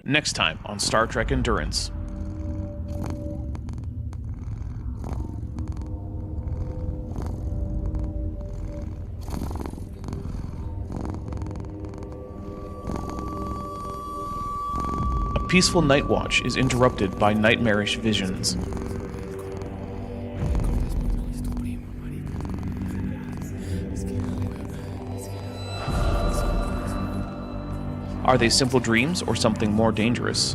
Next time on Star Trek Endurance. A peaceful night watch is interrupted by nightmarish visions. Are they simple dreams or something more dangerous?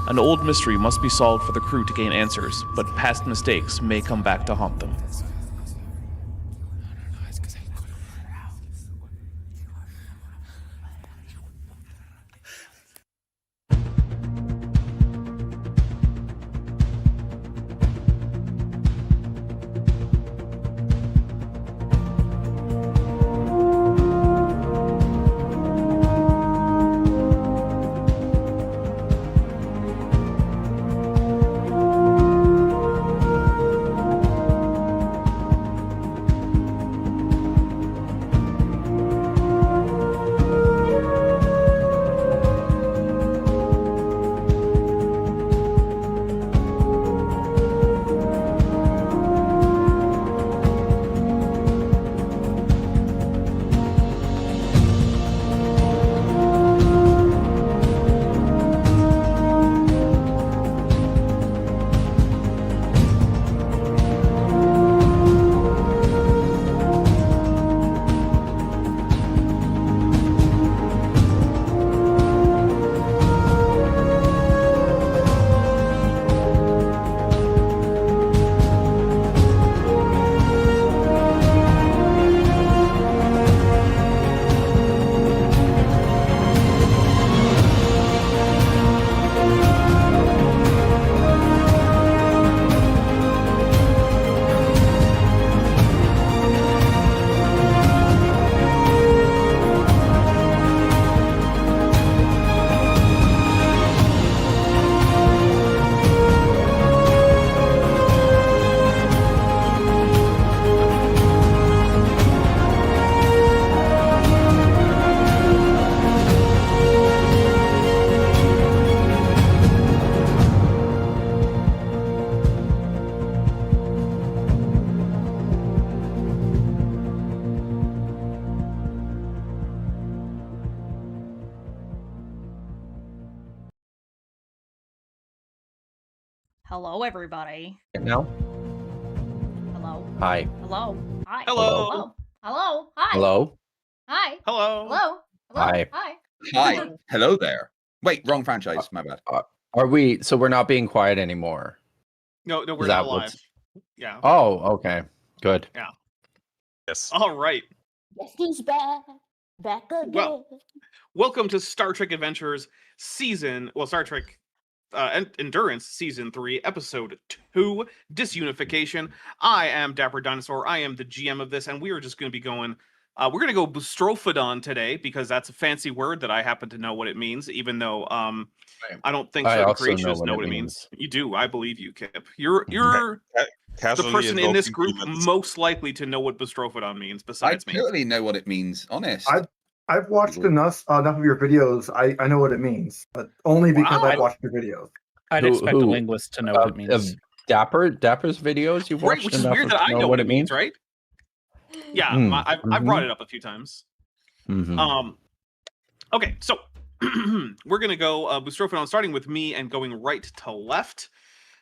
An old mystery must be solved for the crew to gain answers, but past mistakes may come back to haunt them. Hello, everybody. Now? Hello. Hi. Hello. Hi. Hello. Hello. Hello. Hi. Hello? Hi. Hello. Hello. Hello. Hi. Hi. Hi. Hello there. Wait, wrong franchise. My bad. Are we, so we're not being quiet anymore? No, we're Is now that live. what's- Yeah. Oh, okay. Good. Yes. All right. Yes, he's back. Back again. Well, welcome to Star Trek Adventures Star Trek Endurance Season 3, Episode 2, Disunification. I am Dapper Dinosaur. I am the GM of this, and we are just going to be going... we're going to go Boustrophodon today, because that's a fancy word that I happen to know what it means, even though I don't think I certain also creationists know what it means. You do. I believe you, Kip. You're the person in this group most likely to know what Boustrophodon means, I besides me. totally know what it means, honest. I've watched enough of your videos. I know what it means, but only because Wow. I've watched your videos. I'd expect a linguist to know what it means. Dapper's videos you've watched Which is enough weird that I know what it means, right? Yeah, I've brought it up a few times. Okay, so we're gonna go Boustrophodon, starting with me and going right to left.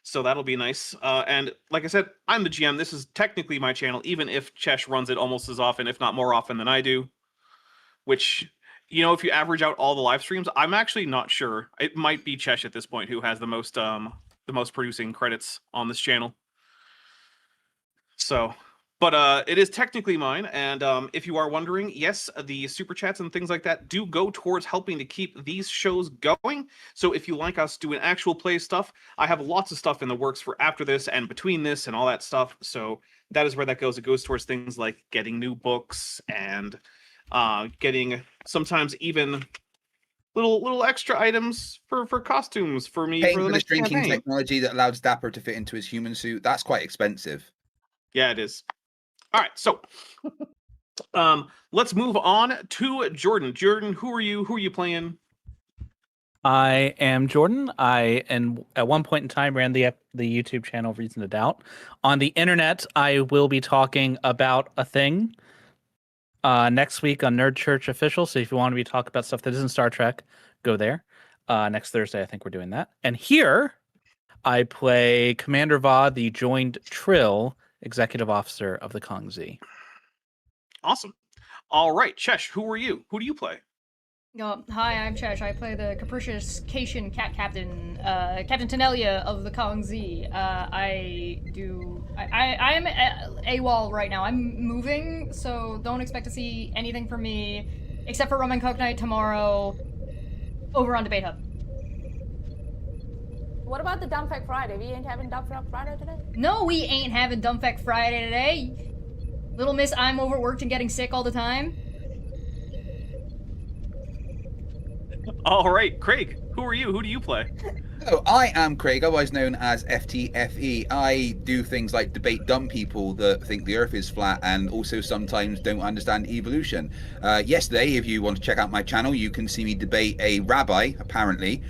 So that'll be nice. And like I said, I'm the GM. This is technically my channel, even if Chesh runs it almost as often, if not more often than I do. Which, you know, if you average out all the live streams, I'm actually not sure. It might be Chesh at this point who has the most producing credits on this channel. So, but it is technically mine, and if you are wondering, yes, the super chats and things like that do go towards helping to keep these shows going. So if you like us doing actual play stuff, I have lots of stuff in the works for after this and between this and all that stuff. So that is where that goes. It goes towards things like getting new books and getting sometimes even little extra items for costumes for me Paying for the for this next drinking campaign. technology that allows Dapper to fit into his human suit, that's quite expensive. Yeah, it is. All right, so let's move on to Jordan. Jordan, who are you? Who are you playing? I am Jordan. And at one point in time ran the YouTube channel Reason to Doubt. On the internet, I will be talking about a thing next week on Nerd Church Official. So if you want to be talking about stuff that isn't Star Trek, go there. Next Thursday, I think we're doing that. And here, I play Commander Va, the joined Trill, executive officer of the Kong Z. Awesome. All right, Chesh, who are you? Who do you play? Hi, I'm Chesh. I play the capricious Cation cat captain, Captain Tenelia of the Kong Z. I am AWOL right now. I'm moving, so don't expect to see anything from me, except for Rum and Coke Night tomorrow, over on Debate Hub. What about the Dumb Fact Friday? We ain't having Dumb Fact Friday today? No, we ain't having Dumb Fact Friday today. Little Miss, I'm overworked and getting sick all the time. All right, Craig, who are you? Who do you play? So I am Craig, otherwise known as FTFE. I do things like debate dumb people that think the Earth is flat and also sometimes don't understand evolution. Yesterday, if you want to check out my channel, you can see me debate a rabbi, apparently,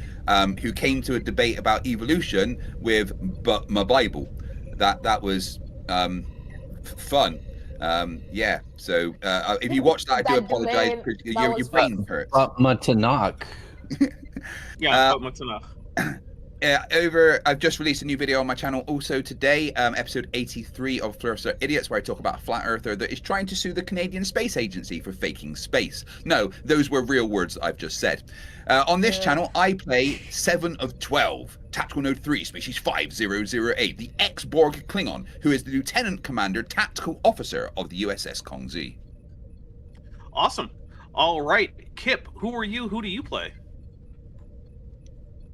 who came to a debate about evolution with my Bible. That was fun. Yeah, so if you watch that, I do apologize because your brain hurts. But Matanakh. Yeah, what's enough? I've just released a new video on my channel also today, episode 83 of Fluorescent Idiots, where I talk about a flat earther that is trying to sue the Canadian Space Agency for faking space. No, those were real words that I've just said. On this channel, I play 7 of 12, Tactical Node 3, Species 5008, the ex-Borg Klingon, who is the Lieutenant Commander Tactical Officer of the USS Kong Z. Awesome. All right, Kip, who are you? Who do you play?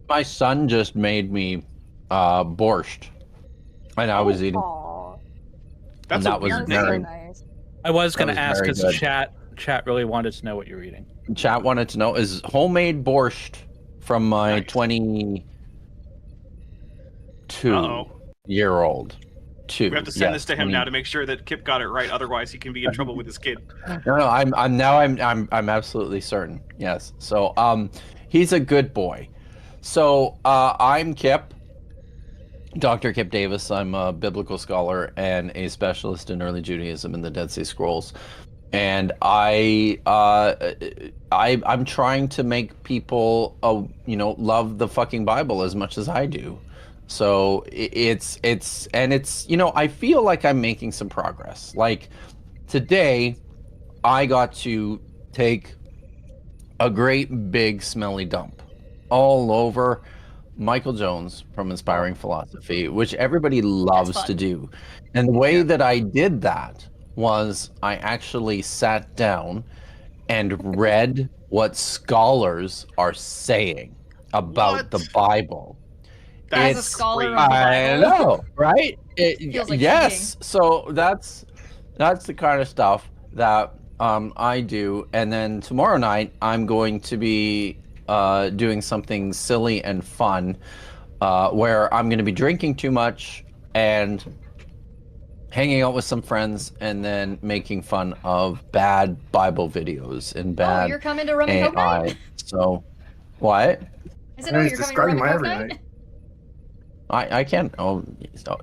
My son just made me borscht, and I was eating. That's that a was weird very name. Nice. I was going That to was ask very because good. chat really wanted to know what you're eating. Chat wanted to know is homemade borscht from my Nice. 22-year-old. We have to send this to him now to make sure that Kip got it right. Otherwise, he can be in trouble with his kid. No, I'm absolutely certain. Yes. So he's a good boy. So I'm Kip, Dr. Kip Davis. I'm a biblical scholar and a specialist in early Judaism and the Dead Sea Scrolls. And I'm trying to make people love the fucking Bible as much as I do. So it's I feel like I'm making some progress. Like today I got to take a great big smelly dump all over Michael Jones from Inspiring Philosophy, which everybody loves to do. And the way that I did that was I actually sat down and read what scholars are saying about the Bible. As a scholar of the I Bible. know, right? Feels like yes. So that's the kind of stuff that I do. And then tomorrow night I'm going to be doing something silly and fun, where I'm going to be drinking too much and hanging out with some friends, and then making fun of bad Bible videos and bad. Oh, you're coming to Rum and Coke Night? So, what? I said, oh, you're coming to Rum and Coke every Night? night. I can't. Oh,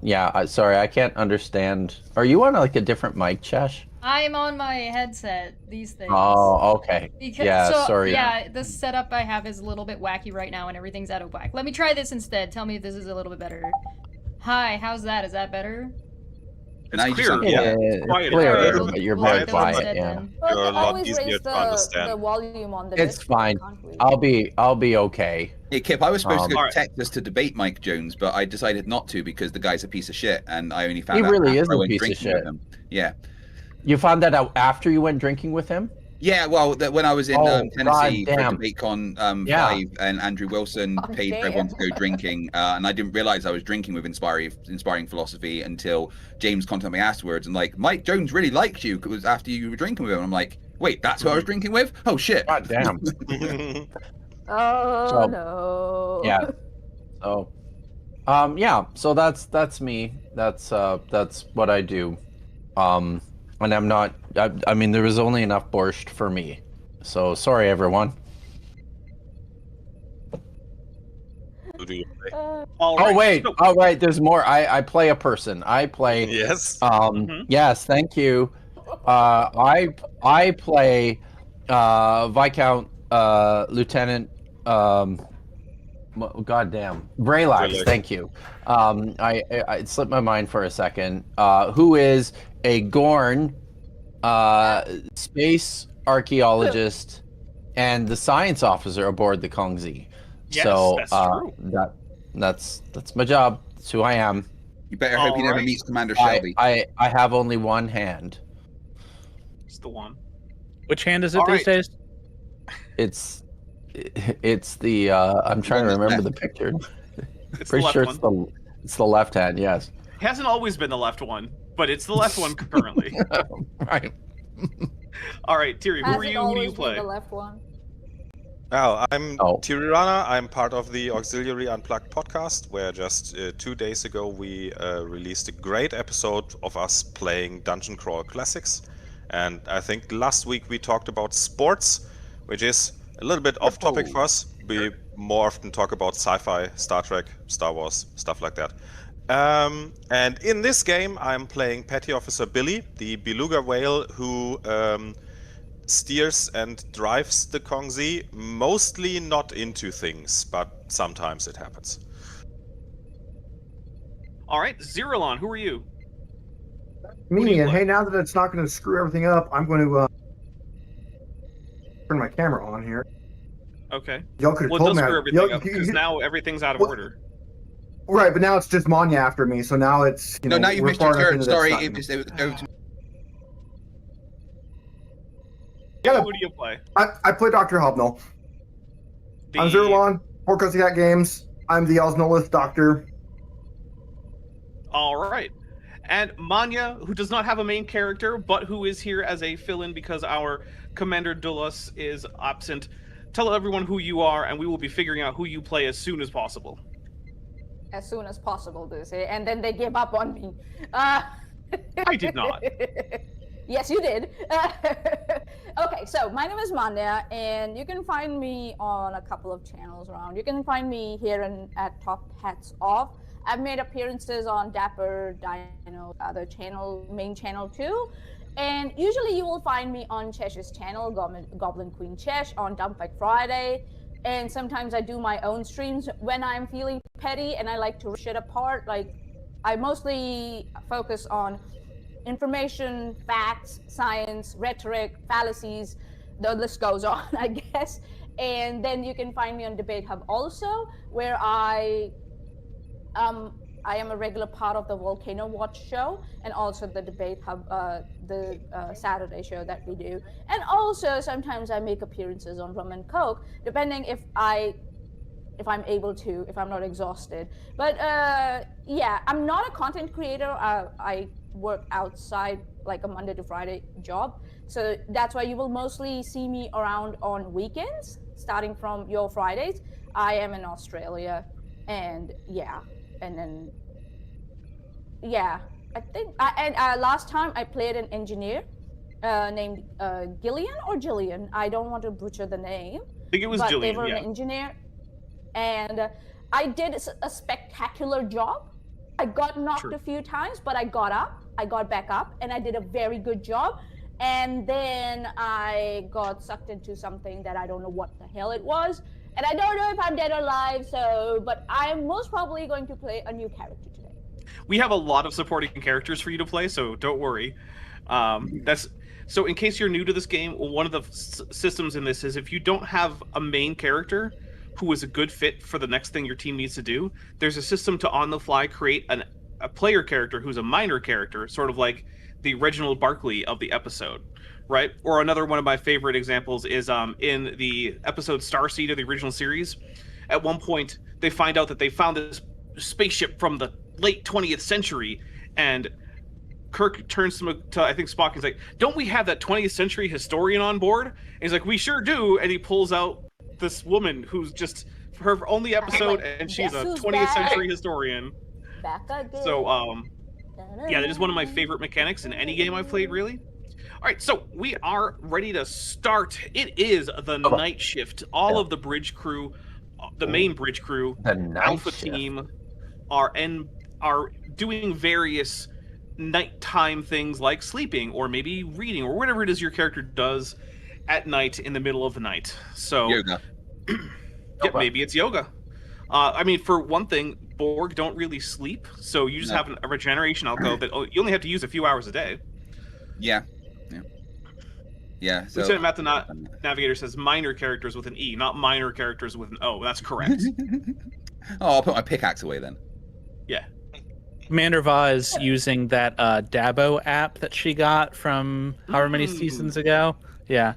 yeah. Sorry, I can't understand. Are you on like a different mic, Chesh? I'm on my headset, these things. Oh, okay. Because, Yeah, sorry. Yeah, the setup I have is a little bit wacky right now and everything's out of whack. Let me try this instead. Tell me if this is a little bit better. Hi, how's that? Is that better? It's Now you clear. sound- Yeah, Quiet. clearer, We'll- but you're we'll very do it quiet. instead Yeah, then. But You're a lot always easier raise to the understand. volume on the it's Discord, fine. can't we? I'll be okay. Hey, Kip, I was supposed to go Alright. to Texas to debate Mike Jones, but I decided not to because the guy's a piece of shit, and I only found He out really after is I a went piece of drinking with shit. him. Yeah. You found that out after you went drinking with him? Yeah, well, when I was in Oh, Tennessee for goddamn. DebateCon Yeah. 5, and Andrew Wilson Oh, paid for damn. everyone to go drinking, and I didn't realize I was drinking with Inspiring Philosophy until James contacted me afterwards, and like, Mike Jones really liked you because after you were drinking with him. I'm like, wait, that's who I was drinking with? Oh shit! God damn. Oh So, no. yeah. So, yeah. So that's me. That's what I do. And I'm not. I mean, there was only enough borscht for me. So sorry, everyone. Who do you play? All Oh right, wait. so- Oh right. There's more. I play a person. I play. Yes. Mhm. Yes. Thank you. I play Viscount Lieutenant goddamn Braylax. Braylax. Thank you. I slipped my mind for a second. Who is a Gorn space archaeologist and the science officer aboard the Kongzi. Yes, So that's true. that's my job. That's who I am. You better hope he never Alright. meets Commander Shelby. I have only one hand. It's the one. Which hand is it All these right. days? It's the I'm trying to One remember left. the picture. It's Pretty the left sure one. it's the left hand. Yes. It hasn't always been the left one, but it's the left one currently. Right. All right, Tiri, who Has are it you? Who do you always been play? the left one? Now, I'm Oh. Tirirana. I'm part of the Auxiliary Unplugged podcast, where just 2 days ago we released a great episode of us playing Dungeon Crawl Classics. And I think last week we talked about sports, which is a little bit off topic for us. We more often talk about sci-fi, Star Trek, Star Wars, stuff like that. And in this game, I'm playing Petty Officer Billy, the beluga whale who steers and drives the Kongzi, mostly not into things, but sometimes it happens. All right, Zeralon, who are you? Me, do you and play? hey, now that it's not going to screw everything up, I'm going to turn my camera on here. Okay. Y'all could have Well, told don't me. screw everything up because now everything's out of Well, order. Right, but now it's just Manya after me, so now it's No, now you we're missed your far enough turn. into Sorry, this it was over to Yeah. Who do you play? I play Dr. Hobnell. I'm Zerlon, Porcos Cat Games. I'm the Osnolith Doctor. All right. And Manya, who does not have a main character, but who is here as a fill-in because our Commander Dulus is absent. Tell everyone who you are, and we will be figuring out who you play as soon as possible. As soon as possible, they say, and then they give up on me. I did not. Yes, you did. Okay, so my name is Manya, and you can find me on a couple of channels around. You can find me here at Top Hats Off. I've made appearances on Dapper, Dino, other channel, main channel too. And usually you will find me on Chesh's channel, Goblin Queen Chesh, on Dumpfight Friday. And sometimes I do my own streams when I'm feeling petty and I like to rip shit apart. Like, I mostly focus on information, facts, science, rhetoric, fallacies. The list goes on, I guess. And then you can find me on Debate Hub also, where I am a regular part of the Volcano Watch show and also the Debate Hub, the Saturday show that we do. And also sometimes I make appearances on Rum and Coke, depending if I'm able to, if I'm not exhausted. But yeah, I'm not a content creator. I work outside like a Monday to Friday job. So that's why you will mostly see me around on weekends, starting from your Fridays. I am in Australia, and yeah. And then, yeah, I think, last time I played an engineer named Gillian or Jillian. I don't want to butcher the name. I think it was but Jillian, they were yeah. an engineer, and I did a spectacular job. I got knocked True. a few times, but I got up, I got back up, and I did a very good job. And then I got sucked into something that I don't know what the hell it was. And I don't know if I'm dead or alive, but I'm most probably going to play a new character today. We have a lot of supporting characters for you to play, so don't worry. So in case you're new to this game, one of the systems in this is if you don't have a main character who is a good fit for the next thing your team needs to do, there's a system to on the fly create a player character who's a minor character, sort of like the Reginald Barkley of the episode, right? Or another one of my favorite examples is in the episode Starseed of the original series. At one point, they find out that they found this spaceship from the late 20th century, and Kirk turns to I think Spock, and he's like, don't we have that 20th century historian on board? And he's like, we sure do. And he pulls out this woman who's just her only episode, and she's guess a who's 20th back? century historian. Back again. So, yeah, that is one of my favorite mechanics in any game I've played, really. All right, so we are ready to start. It is the night shift. All of the bridge crew, the main bridge crew, The night Alpha shift. team, are doing various nighttime things like sleeping or maybe reading or whatever it is your character does at night in the middle of the night. So Yoga. yeah, maybe it's yoga. I mean, for one thing, Borg don't really sleep, so you just No. have a regeneration alcove that you only have to use a few hours a day. Yeah. So Lieutenant Matt the Navigator says minor characters with an E, not minor characters with an O. That's correct. I'll put my pickaxe away then. Yeah. Commander Va is using that Dabo app that she got from however many seasons ago. Yeah.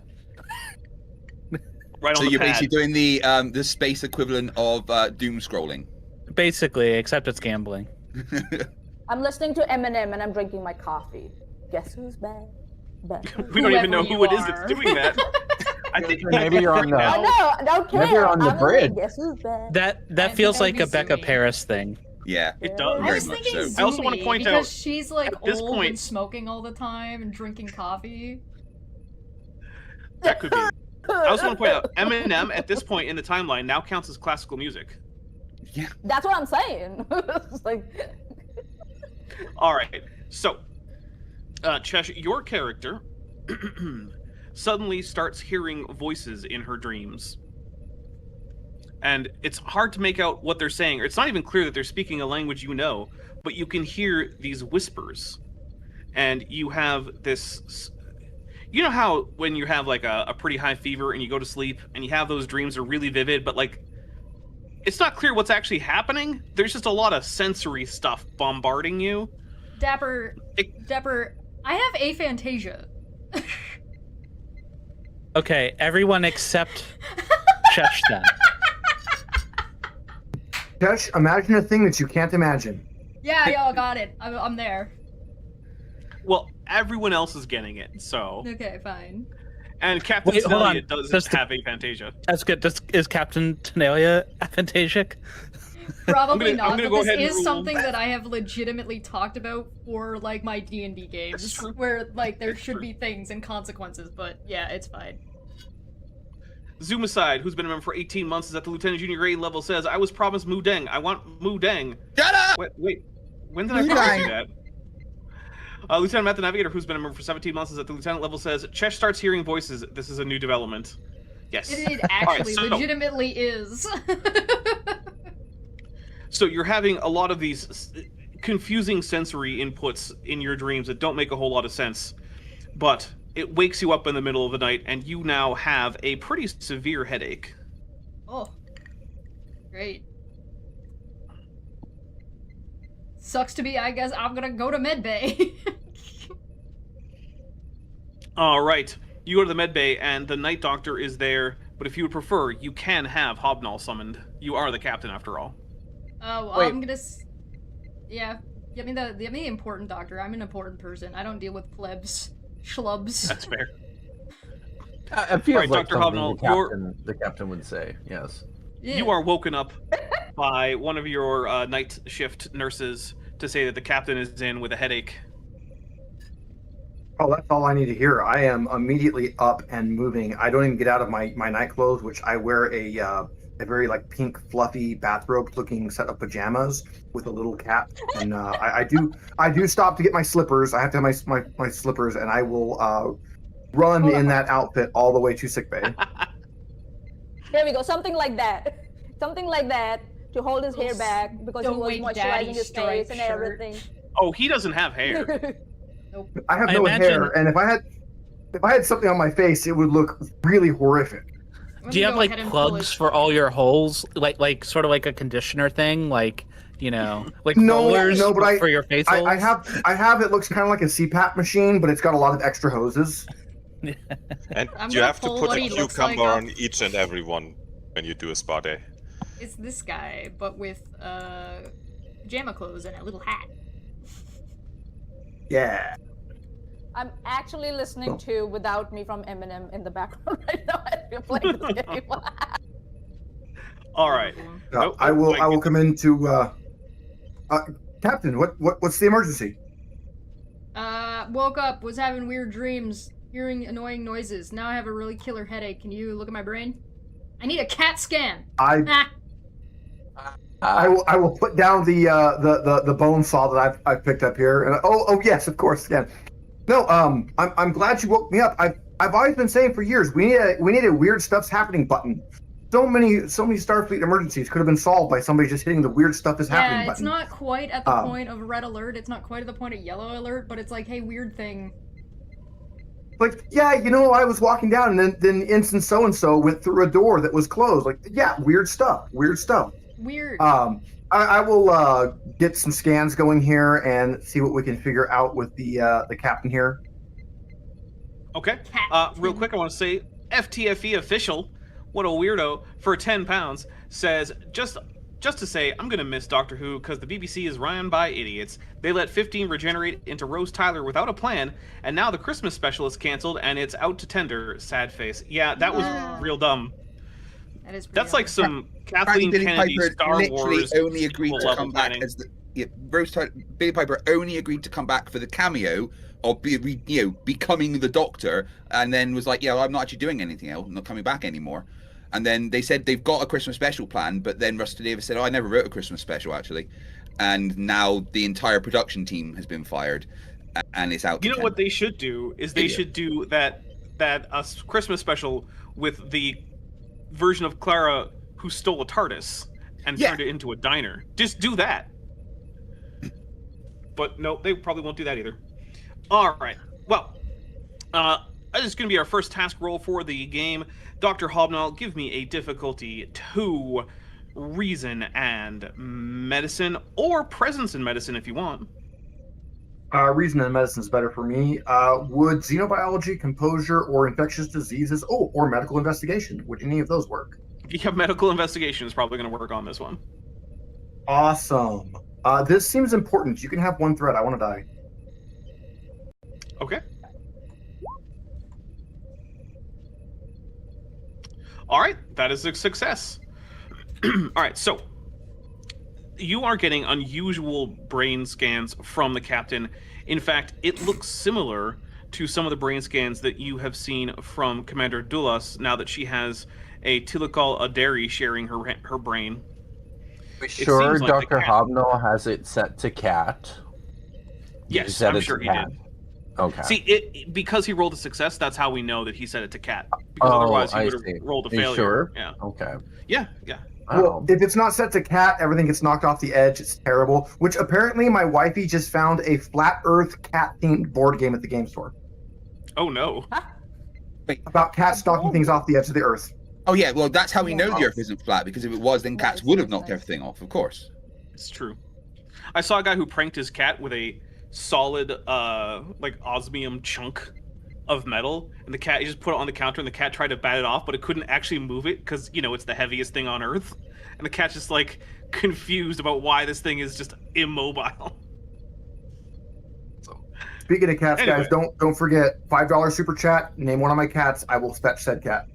Right on So the you're pad. basically doing the space equivalent of doom scrolling. Basically, except it's gambling. I'm listening to Eminem and I'm drinking my coffee. Guess who's back? We don't even know Whoever who it you is are. that's doing that. I think Maybe you're on the- I know, don't care. Maybe you're on the I'm bridge. Guess who's back? That feels like a That'd be Becca Zooey. Paris thing. Yeah. It does. I Very was much thinking so. I also wanna Zooey, point because out, she's like at this old point- and smoking all the time and drinking coffee. That could be. I also want to point out, Eminem at this point in the timeline now counts as classical music. Yeah. That's what I'm saying. It's like, All right, so Chesh, your character suddenly starts hearing voices in her dreams. And it's hard to make out what they're saying. It's not even clear that they're speaking a language you know, but you can hear these whispers. And you have this... You know how when you have like a pretty high fever and you go to sleep and you have those dreams are really vivid, but like it's not clear what's actually happening? There's just a lot of sensory stuff bombarding you. Dapper, I have aphantasia. Okay, everyone except Chesh then. Tesh, imagine a thing that you can't imagine. Yeah, yo, got it. I'm there. Well, everyone else is getting it, so... Okay, fine. And Captain Wait, hold Celia on. does Just to- have aphantasia. That's good. Is Captain Tenalia aphantasic? Probably I'm not, gonna but go this ahead and is rule- something that I have legitimately talked about for like my D&D games, true. where like there It's should true. be things and consequences, but yeah, it's fine. Zoomicide, who's been a member for 18 months, is at the Lieutenant Junior grade level, says, I was promised Mu Deng. I want Mu Deng. Shut up! Wait. When did I Mu promise Deng. you that? Lieutenant Matt the Navigator, who's been a member for 17 months, is at the Lieutenant level, says, Chesh starts hearing voices. This is a new development. Yes. It actually so- legitimately is. So you're having a lot of these confusing sensory inputs in your dreams that don't make a whole lot of sense, but it wakes you up in the middle of the night and you now have a pretty severe headache. Oh, great. Sucks to be, I guess I'm gonna go to medbay. All right, you go to the med bay and the night doctor is there, but if you would prefer, you can have Hobnall summoned. You are the captain after all. Well, Wait. I'm gonna. Yeah, get me the important doctor. I'm an important person. I don't deal with plebs, schlubs. That's fair. It feels Right, like Dr. something Hobnall, the captain would say. Yes. Yeah. You are woken up by one of your night shift nurses to say that the captain is in with a headache. Oh, that's all I need to hear. I am immediately up and moving. I don't even get out of my night clothes, which I wear a very like pink, fluffy, bathrobe-looking set of pajamas with a little cap. And I do stop to get my slippers. I have to have my slippers, and I will run in that outfit all the way to sickbay. there we go. Something like that. Something like that to hold his hair back because he Don't was wait, moisturizing daddy his striped face and shirt. everything. Oh, he doesn't have hair. I have I no imagine- hair, and if I had something on my face, it would look really horrific. I'm Do you gonna have go like ahead and pull plugs his- for all your holes, like sort of like a conditioner thing, like like No, rollers no, but for your face holes? I have it looks kind of like a CPAP machine, but it's got a lot of extra hoses. And I'm you gonna have to pull put what a he looks like cucumber up. on each and every one when you do a spa day. It's this guy, but with pajama clothes and a little hat. Yeah. I'm actually listening to Without Me from Eminem in the background right now as we're playing this game. All right. Nope, I will. wait, I will come into. Captain, what's the emergency? Woke up, was having weird dreams, hearing annoying noises. Now I have a really killer headache. Can you look at my brain? I need a CAT scan. Ah. I will put down the bone saw that I've picked up here. And oh yes, of course. Yeah. No, I'm glad you woke me up. I've always been saying for years we need a weird stuff's happening button. So many Starfleet emergencies could have been solved by somebody just hitting the weird stuff is happening Yeah, it's button. not quite at the point of red alert. It's not quite at the point of yellow alert, but it's like, hey, weird thing. Like, yeah, I was walking down and then instant so and so went through a door that was closed. Like, yeah, weird stuff. Weird. I will get some scans going here and see what we can figure out with the captain here. Okay. Real quick, I want to say FTFE official. What a weirdo for 10 pounds says just to say I'm gonna miss Doctor Who because the BBC is run by idiots. They let 15 regenerate into Rose Tyler without a plan, and now the Christmas special is canceled and it's out to tender. Sad face. Yeah, that was real dumb. That is. That's like some Kathleen Billy Kennedy Piper Star literally Wars only agreed to level come back planning. as the Billy Piper only agreed to come back for the cameo of becoming the Doctor, and then was like, I'm not actually doing anything else. I'm not coming back anymore. And then they said they've got a Christmas special plan, but then Rusty Davis said, I never wrote a Christmas special actually, and now the entire production team has been fired, and it's out. You know what they should do is they should do that Christmas special with the version of Clara who stole a TARDIS and turned it into a diner. Just do that. But no, they probably won't do that either. All right. Well, this is going to be our first task roll for the game. Dr. Hobnall, give me a difficulty 2, reason and medicine, or presence in medicine if you want. Reason and medicine is better for me. Would xenobiology, composure, or infectious diseases, or medical investigation, would any of those work? Yeah, medical investigation is probably going to work on this one. Awesome. This seems important. You can have one threat. I want to die. Okay. All right, that is a success. All right, so you are getting unusual brain scans from the captain. In fact, it looks similar to some of the brain scans that you have seen from Commander Dulas now that she has a Tilakal Aderi sharing her brain. Sure, seems like Dr. Hobnall has it set to cat. Yes, I'm sure he did. Okay. See, because he rolled a success, that's how we know that he set it to cat. Because otherwise he would have rolled a failure. Sure? Yeah. Okay. Yeah. Well, if it's not set to cat, everything gets knocked off the edge. It's terrible. Which apparently my wifey just found a flat Earth cat-themed board game at the game store. Oh no. About cats knocking things off the edge of the Earth. Oh yeah, well that's how we know the Earth isn't flat, because if it was, then cats would have knocked everything off, of course. It's true. I saw a guy who pranked his cat with a solid like osmium chunk of metal, and the cat, he just put it on the counter, and the cat tried to bat it off, but it couldn't actually move it because it's the heaviest thing on Earth, and the cat's just like confused about why this thing is just immobile. So, speaking of cats, guys, don't forget $5 super chat. Name one of my cats. I will fetch said cat.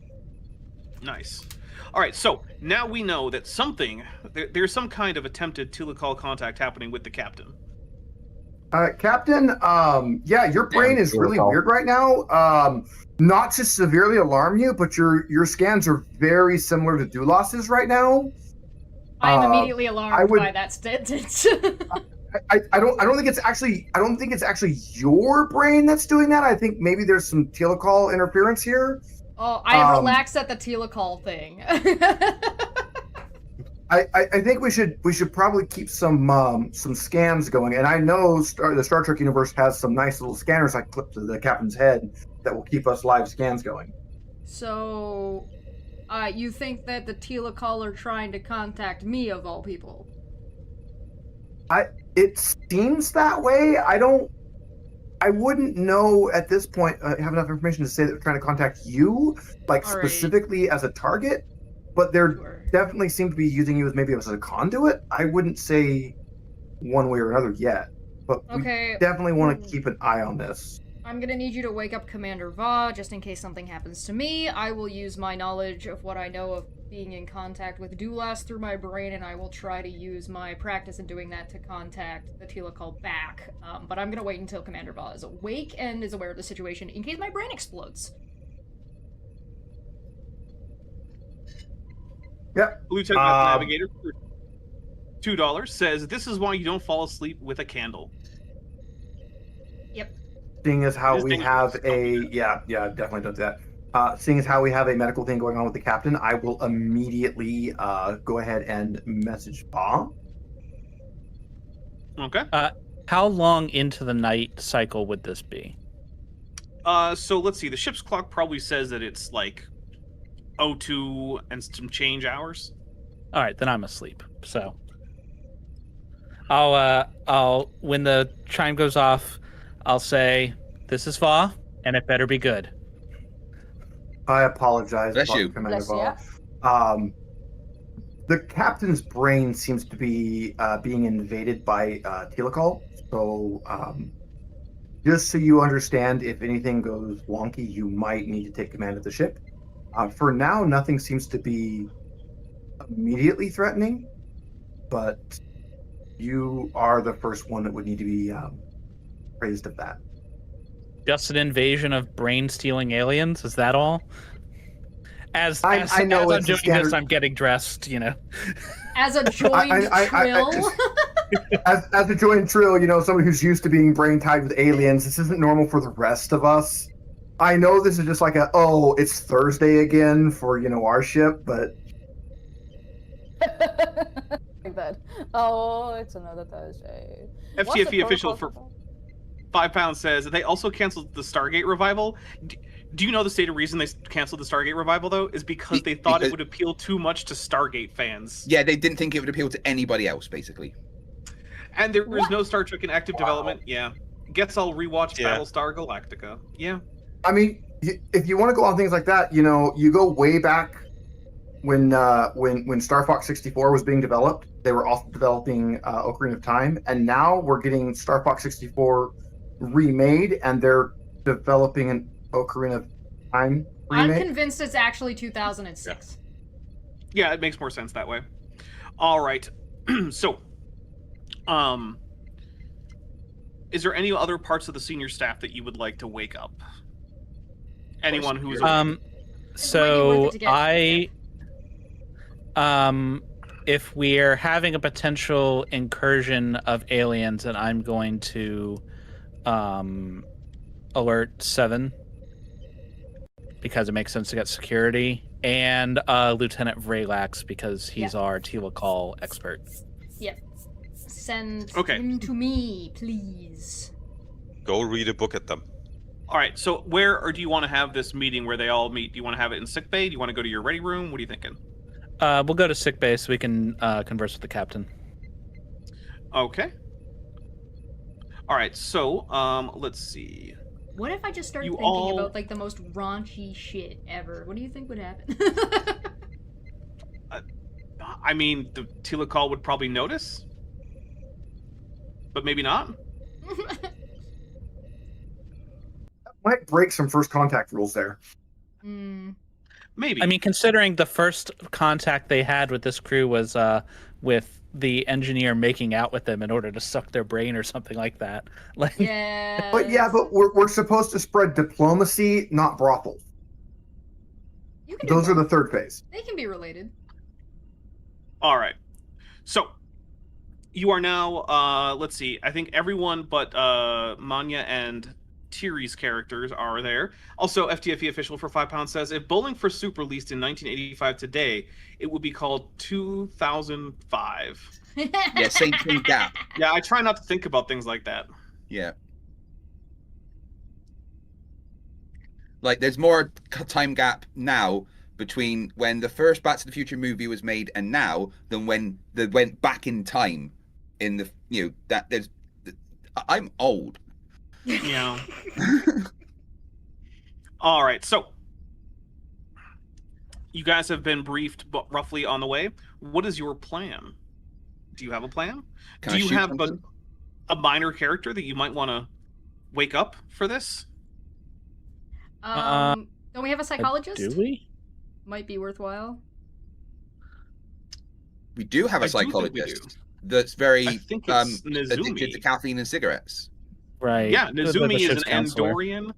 Nice. All right, so now we know that there's some kind of attempted Tilakal contact happening with the captain. Captain, yeah, your brain is really weird right now. Not to severely alarm you, but your scans are very similar to Dulas's right now. I'm immediately alarmed by that sentence. I don't think it's actually your brain that's doing that. I think maybe there's some Tilakal interference here. Oh, I relaxed at the Tilakal thing. I think we should probably keep some scans going, and I know the Star Trek universe has some nice little scanners I clip to the captain's head that will keep us live scans going. So, you think that the Tilakal are trying to contact me of all people? It seems that way. I wouldn't know at this point. Have enough information to say that they're trying to contact you, like all specifically as a target. But they're definitely seem to be using you as a conduit. I wouldn't say one way or another yet, but we definitely want to keep an eye on this. I'm gonna need you to wake up Commander Va, just in case something happens to me. I will use my knowledge of what I know of being in contact with Dulas through my brain, and I will try to use my practice in doing that to contact the Telekal back. But I'm gonna wait until Commander Va is awake and is aware of the situation, in case my brain explodes. Yep. Lieutenant Navigator, for $2, says, "This is why you don't fall asleep with a candle." Yep. Seeing as how It is we dangerous. have a definitely don't do that. Seeing as how we have a medical thing going on with the captain, I will immediately go ahead and message Bob. Okay. How long into the night cycle would this be? So let's see. The ship's clock probably says that it's like 02 and some change hours. All right, then I'm asleep. So I'll when the chime goes off, I'll say, "This is Va, and it better be good." I apologize, Bless you. Commander Bless Bob. The captain's brain seems to be being invaded by Telekal. So, just so you understand, if anything goes wonky, you might need to take command of the ship. For now, nothing seems to be immediately threatening, but you are the first one that would need to be praised of that. Just an invasion of brain-stealing aliens? Is that all? As I know as I'm it's a doing this, standard- I'm getting dressed. As a joined trill. As a joint trill, someone who's used to being brain tied with aliens, this isn't normal for the rest of us. I know this is just like it's Thursday again for, our ship, but Like that. Oh, it's another Thursday. What's the FTFE official for protocol? £5 says they also canceled the Stargate revival. Do you know the stated reason they canceled the Stargate revival, though? Is because they thought it would appeal too much to Stargate fans. Yeah, they didn't think it would appeal to anybody else, basically. And there is What? no Star Trek in active development. Yeah. Guess I'll rewatch Yeah. Battlestar Galactica. Yeah. I mean, if you want to go on things like that, you go way back when Star Fox 64 was being developed. They were also developing Ocarina of Time, and now we're getting Star Fox 64 remade, and they're developing an Ocarina of Time I'm remake. convinced it's actually 2006. Yeah, it makes more sense that way. All right. So, is there any other parts of the senior staff that you would like to wake up? Anyone who is So It might be worth if we're having a potential incursion of aliens, then I'm going to alert 7 because it makes sense to get security, and Lieutenant Vraylax because he's our Telekal expert. Yep. Send Okay. him to me, please. Go read a book at them. All right. So, where or do you want to have this meeting where they all meet? Do you want to have it in sick bay? Do you want to go to your ready room? What are you thinking? We'll go to sick base so we can converse with the captain. Okay. All right. So, let's see. What if I just start You thinking all- about like the most raunchy shit ever? What do you think would happen? I mean, the Telekal would probably notice, but maybe not. Might break some first contact rules there. Maybe. I mean, considering the first contact they had with this crew was with the engineer making out with them in order to suck their brain or something like that. Like, yeah. But we're supposed to spread diplomacy, not brothels. You can do Those are both. the third phase. They can be related. All right. So, you are now, let's see, I think everyone but Manya and Tiri's characters are there. Also, FTFE official for £5 says, if Bowling for Soup released in 1985 today, it would be called 2005. Yeah, same gap. Yeah, I try not to think about things like that. Yeah. Like, there's more time gap now between when the first Back to the Future movie was made and now than when they went back in time in the, that there's, I'm old. Yeah. All right, so you guys have been briefed roughly on the way. What is your plan? Do you have a plan? Can Do I you shoot have something? a minor character that you might want to wake up for this? Don't we have a psychologist? Do we? Might be worthwhile. We do have I a do think we psychologist that's very I think it's addicted to Nezumi. caffeine and cigarettes. Right. Yeah, The Nezumi is ship's an counselor. Andorian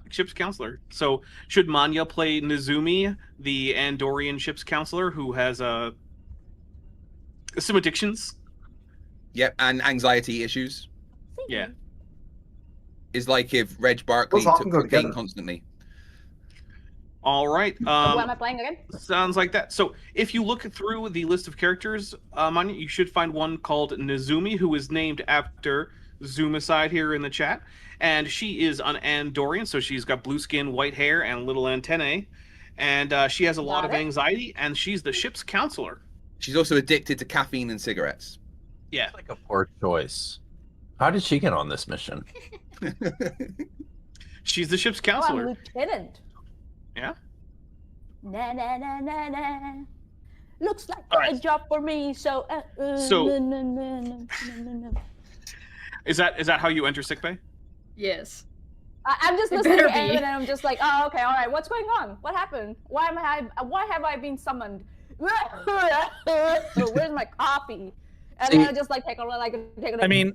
ship's counselor. So should Manya play Nezumi, the Andorian ship's counselor who has some addictions? Yep, and anxiety issues. Yeah. Is like if Reg Barkley Those often took go cocaine together. constantly. All right. What am I playing again? Sounds like that. So if you look through the list of characters, Manya, you should find one called Nezumi, who is named after Zoomicide here in the chat. And she is an Andorian, so she's got blue skin, white hair, and little antennae. And she has a lot of Got it. anxiety, and she's the ship's counselor. She's also addicted to caffeine and cigarettes. Yeah. Like a poor choice. How did she get on this mission? She's the ship's Oh, I'm counselor. lieutenant. Yeah. Na na na na na. Looks like All a right. job for me. So. So- na, na, na, na, na, na. Is that how you enter sickbay? Yes. I'm just It listening better to Aaron, be. and I'm just like, oh, okay, all right. What's going on? What happened? Why have I been summoned? Where's my coffee? And See- then I just like take a. I mean,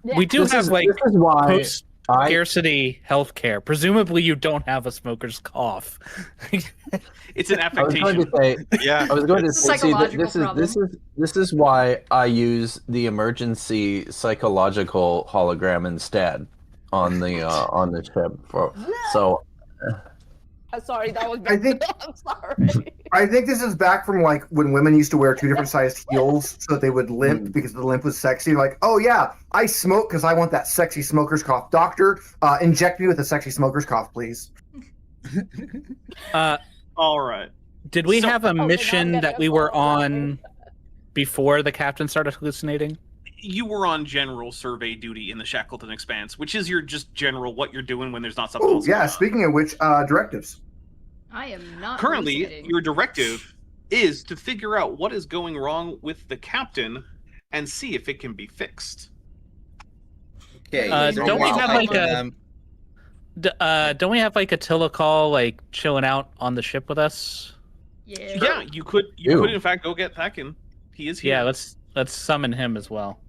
Yeah. we do This have is, like this is why post I scarcity healthcare. Presumably, you don't have a smoker's cough. It's an I was going affectation. to say Yeah. I was going to It's a say psychological this is why I use the emergency psychological hologram instead on the ship so I'm sorry, that was. I think- I'm sorry. I think this is back from like when women used to wear 2 different sized heels so that they would limp because the limp was sexy. Like, oh yeah, I smoke because I want that sexy smoker's cough. Doctor, inject me with a sexy smoker's cough, please. All right. Did we So- have a we're not mission getting that a we were full on before the captain started hallucinating? You were on general survey duty in the Shackleton Expanse, which is your just general what you're doing when there's not something Oh else going yeah, on. speaking of which, directives. I am not. Currently, hallucinating. your directive is to figure out what is going wrong with the captain and see if it can be fixed. Okay. Don't we meanwhile, have, I like, can, Don't we have like Attila call like chilling out on the ship with us? Yeah. Yeah, you could Ew. in fact go get Thakin. He is here. Yeah, let's summon him as well.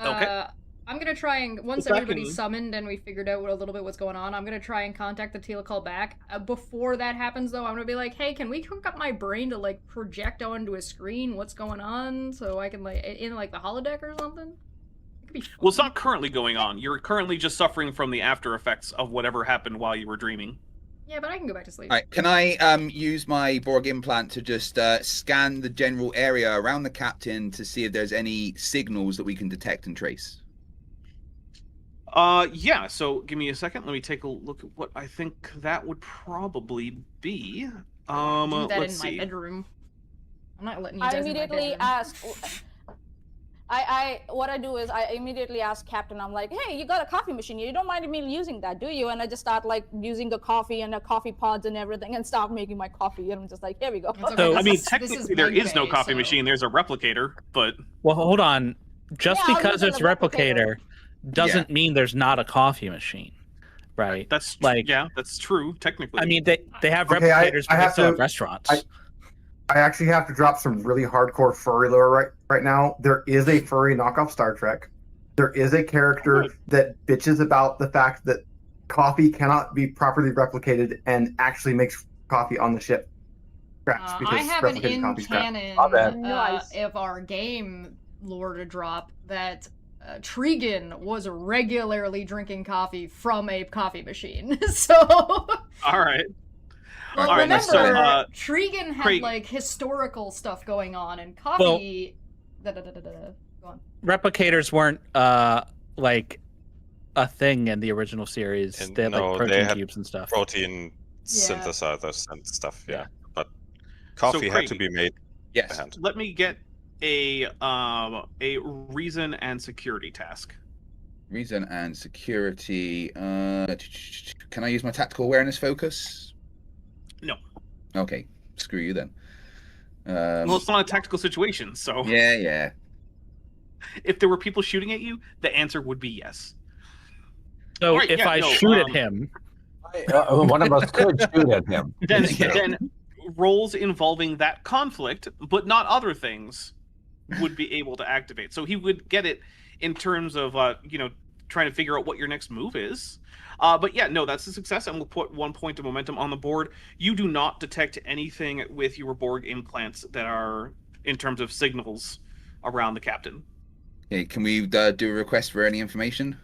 Okay. I'm gonna try and once Well, everybody's Thakin- summoned and we figured out a little bit what's going on, I'm gonna try and contact the telecall back. Before that happens, though, I'm gonna be like, "Hey, can we hook up my brain to like project onto a screen what's going on so I can like in like the holodeck or something?" It could be fun. Well, it's not currently going on. You're currently just suffering from the after effects of whatever happened while you were dreaming. Yeah, but I can go back to sleep. all right, can I use my Borg implant to just scan the general area around the captain to see if there's any signals that we can detect and trace? Yeah, so give me a second. Let me take a look at what I think that would probably be. Do that Let's in my see. bedroom. I'm not letting you I guys in my immediately bedroom. ask. What I do is I immediately ask Captain. I'm like, hey, you got a coffee machine? You don't mind me using that, do you? And I just start like using the coffee and the coffee pods and everything, and start making my coffee. And I'm just like, here we go. It's okay, So- I this mean, is- this technically, there is no Monday, coffee so- machine. There's a replicator, but Well, hold on. Just Yeah, I'm because using it's the replicator. replicator doesn't mean there's not a coffee machine, right? that's Like- yeah, that's true technically. I mean, they have Okay, replicators, I but they have still have to- restaurants. I actually have to drop some really hardcore furry lore right now. There is a furry knockoff Star Trek. There is a character Good. that bitches about the fact that coffee cannot be properly replicated and actually makes coffee on the ship. Scratch I because have an replicated coffee's crap. in-canon My bad. Nice. of our game lore to drop that Trigan was regularly drinking coffee from a coffee machine. So, all right. well, All right, remember, so, Trigan had Craig- like historical stuff going on, and coffee. Go on. Replicators weren't like a thing in the original series. And They had no, like they protein had cubes and stuff. Protein synthesizers and stuff. Yeah, Yeah. but coffee had to Craig- be made by Yes. hand. Let me get a reason and security task. Reason and security. Can I use my tactical awareness focus? No. Okay. Screw you then. Well, it's not a tactical situation, so Yeah. if there were people shooting at you, the answer would be yes. So Alright, if yeah, I no, shoot at him, One of us could shoot at him. Then roles involving that conflict, but not other things, would be able to activate. So he would get it in terms of trying to figure out what your next move is. But yeah, no, that's a success, and we'll put 1 point of momentum on the board. You do not detect anything with your Borg implants that are in terms of signals around the captain. Okay, can we do a request for any information?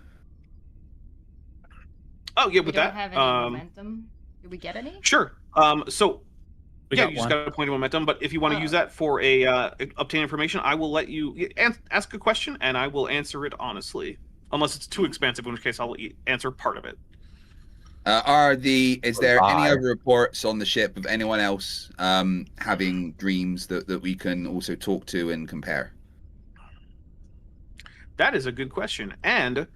Oh yeah, We with don't that, have any momentum. Did we get any? sure. So We yeah, got you just one. got a point of momentum. But if you want to use that for a obtain information, I will let you ask a question, and I will answer it honestly, unless it's too expansive, in which case I'll answer part of it. Is there any Bye. other reports on the ship of anyone else having dreams that we can also talk to and compare? That is a good question. And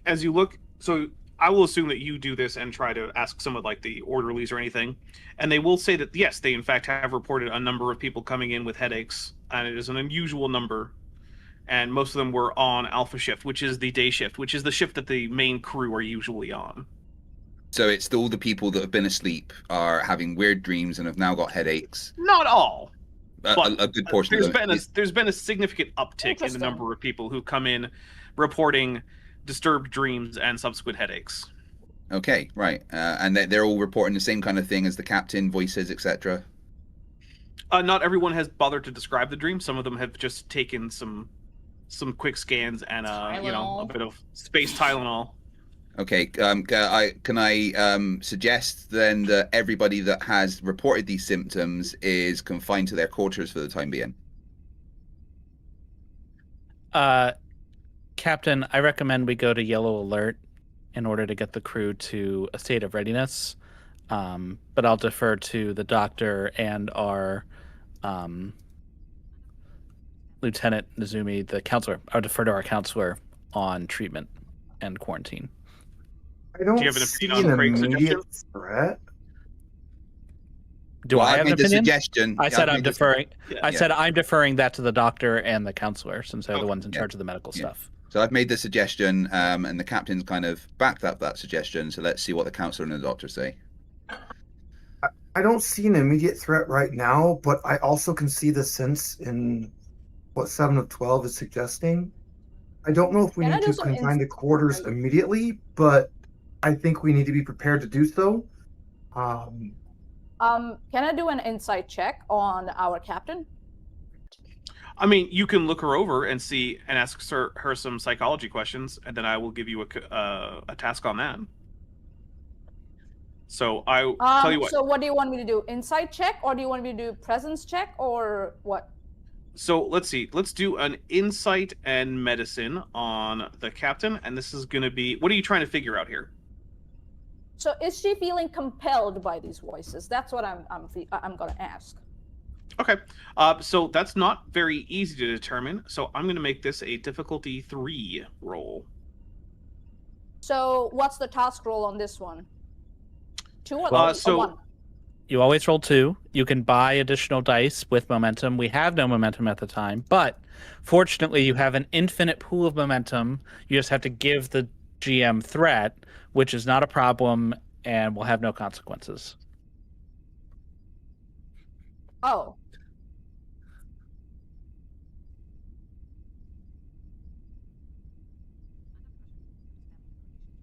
as you look, so I will assume that you do this and try to ask some of like the orderlies or anything, and they will say that yes, they in fact have reported a number of people coming in with headaches, and it is an unusual number. And most of them were on Alpha shift, which is the day shift, which is the shift that the main crew are usually on. So it's all the people that have been asleep are having weird dreams and have now got headaches. Not all. A good portion of them. There's been a significant uptick in the Interesting. number of people who come in reporting disturbed dreams and subsequent headaches. Okay, right. And they're all reporting the same kind of thing as the captain, voices, etc. Not everyone has bothered to describe the dream. Some of them have just taken some quick scans and a Tylenol. bit of space Tylenol. Okay. Can I suggest then that everybody that has reported these symptoms is confined to their quarters for the time being? Captain, I recommend we go to yellow alert in order to get the crew to a state of readiness. But I'll defer to the doctor and our Lieutenant Nizumi, the counselor. I'll defer to our counselor on treatment and quarantine. I don't Do you have an see opinion on an Craig's immediate suggestion? threat. Do I I've have an made the opinion? suggestion. I said I'm deferring. Yeah. I said I'm deferring that to the doctor and the counselor, since they're the Okay, ones in yeah, charge of the medical yeah. stuff. So I've made the suggestion, and the captain's kind of backed up that suggestion. So let's see what the counselor and the doctor say. I don't see an immediate threat right now, but I also can see the sense in what 7 of 12 is suggesting. I don't know if we Can I need do to some confine the insight? quarters immediately, but I think we need to be prepared to do so. Can I do an insight check on our captain? I mean, you can look her over and see and ask her some psychology questions, and then I will give you a task on that. So I tell you what. So what do you want me to do? Insight check, or do you want me to do presence check, or what? So let's see. Let's do an insight and medicine on the captain, and this is going to be. What are you trying to figure out here? So is she feeling compelled by these voices? That's what I'm gonna ask. Okay. So that's not very easy to determine. So I'm going to make this a difficulty 3 roll. So what's the task roll on this one? 2 or so- 1? You always roll 2. You can buy additional dice with momentum. We have no momentum at the time, but fortunately, you have an infinite pool of momentum. You just have to give the GM threat, which is not a problem and will have no consequences. Oh.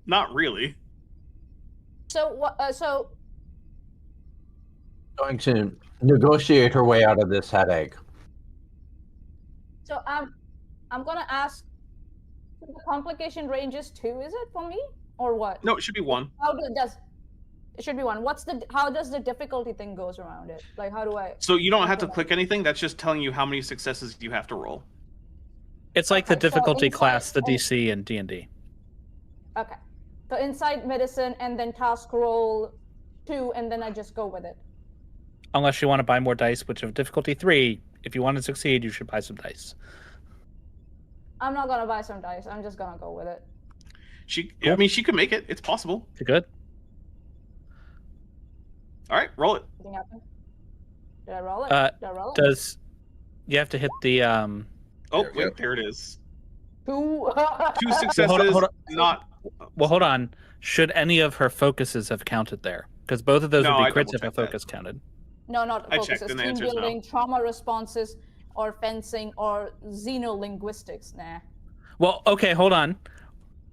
Not really. So what? Going to negotiate her way out of this headache. So I'm gonna ask. The complication range is 2, is it for me, or what? No, it should be 1. Does it should be 1? How does the difficulty thing goes around it? Like, how do I? So you don't have to click anything. That's just telling you how many successes you have to roll. It's like the Okay, so difficulty insight class, the and- DC and D&D. Okay. So insight medicine and then task roll 2, and then I just go with it. Unless you want to buy more dice, which of difficulty 3, if you want to succeed, you should buy some dice. I'm not gonna buy some dice. I'm just gonna go with it. I mean, she could make it. It's possible. You good? All right, roll it. Anything happen? Did I roll it? Did I roll it? Does you have to hit the Oh, There we wait, go. there it is. 2. 2 successes, hold on. not Well, hold on. Should any of her focuses have counted there? Because both of those No, would I be crits if a double-checked that. focus counted. No, not I focuses. checked, and the Team answer is no. building, trauma responses, or fencing, or xenolinguistics. Nah. Well, okay, hold on.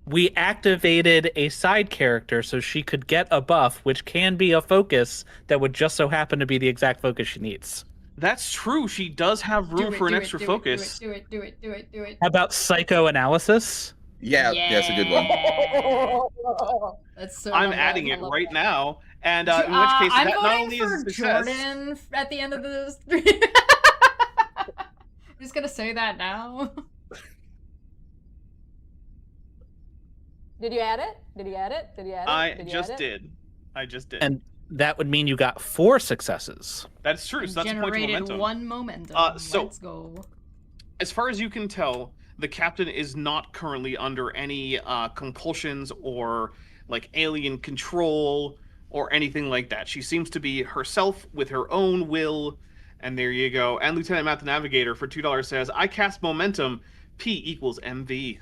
We activated a side character so she could get a buff, which can be a focus that would just so happen to be the exact focus she needs. That's true. She does have room for an extra focus. Do it. How about psychoanalysis? Yeah, that's a good one. That's so I'm dumb, adding I it love right that. now, and in which case, I'm that not voting only is for a success. Jordan at the end of this. I'm just gonna say that now. Did you add it? I just did. And that would mean you got 4 successes. That's true. So that's a point of Generated momentum. 1 momentum. So- Let's go. As far as you can tell, the captain is not currently under any compulsions or like alien control or anything like that. She seems to be herself with her own will, and there you go. And Lieutenant Matt the Navigator for $2 says, "I cast momentum. P equals MV."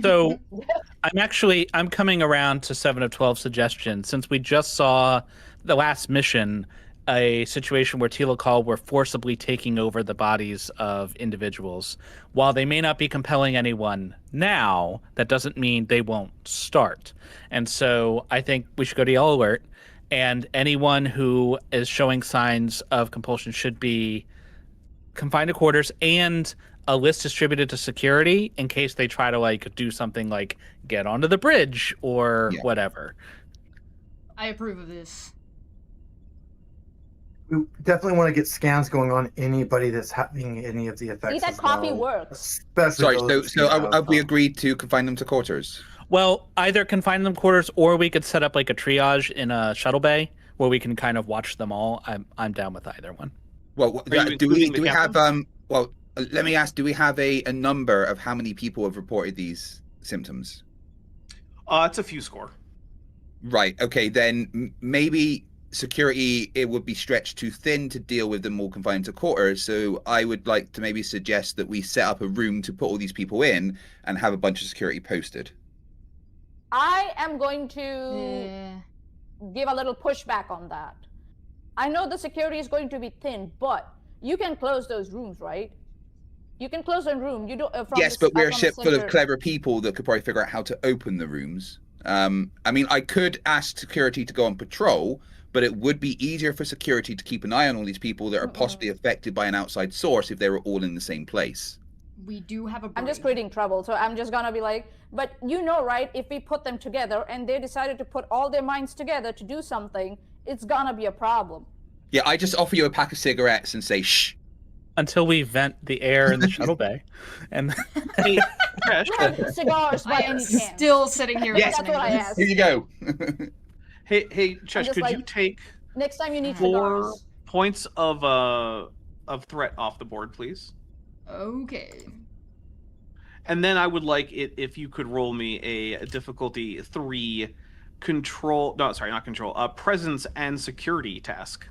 So I'm coming around to 7 of 12 suggestions. Since we just saw the last mission, a situation where Telekal were forcibly taking over the bodies of individuals. While they may not be compelling anyone now, that doesn't mean they won't start. And so I think we should go to Yellow Alert, and anyone who is showing signs of compulsion should be confined to quarters and a list distributed to security in case they try to like do something like get onto the bridge or whatever. I approve of this. We definitely want to get scans going on anybody that's having any of the effects. See, that as copy well, works. Especially Sorry, those so that have we have, agreed to confine them to quarters? Well, either confine them quarters or we could set up like a triage in a shuttle bay where we can kind of watch them all. I'm down with either one. Well, Are you do we including the have captain? let me ask, do we have a number of how many people have reported these symptoms? It's a few score. Right. Okay. Then maybe security, it would be stretched too thin to deal with them all confined to quarters. So I would like to maybe suggest that we set up a room to put all these people in and have a bunch of security posted. I am going to give a little pushback on that. I know the security is going to be thin, but you can close those rooms, right? You can close a room. You don't. Yes, but we're a ship full of clever people that could probably figure out how to open the rooms. I mean, I could ask security to go on patrol, but it would be easier for security to keep an eye on all these people that are possibly affected by an outside source if they were all in the same place. We do have a I'm just brain. creating trouble, so I'm just gonna be like, but you know, right? If we put them together and they decided to put all their minds together to do something, it's gonna be a problem. Yeah, I just offer you a pack of cigarettes and say, shh. Until we vent the air in the shuttle bay. And Hey, Crash, Yeah, cigars by I am any chance. still sitting here Yes, listening that's what to I this. asked. Here you go. hey, Chesh, just could you like- take Next time you need 4 cigars. points of threat off the board, please? Okay. And then I would like it if you could roll me a difficulty 3 control. No, sorry, not control. Presence and security task.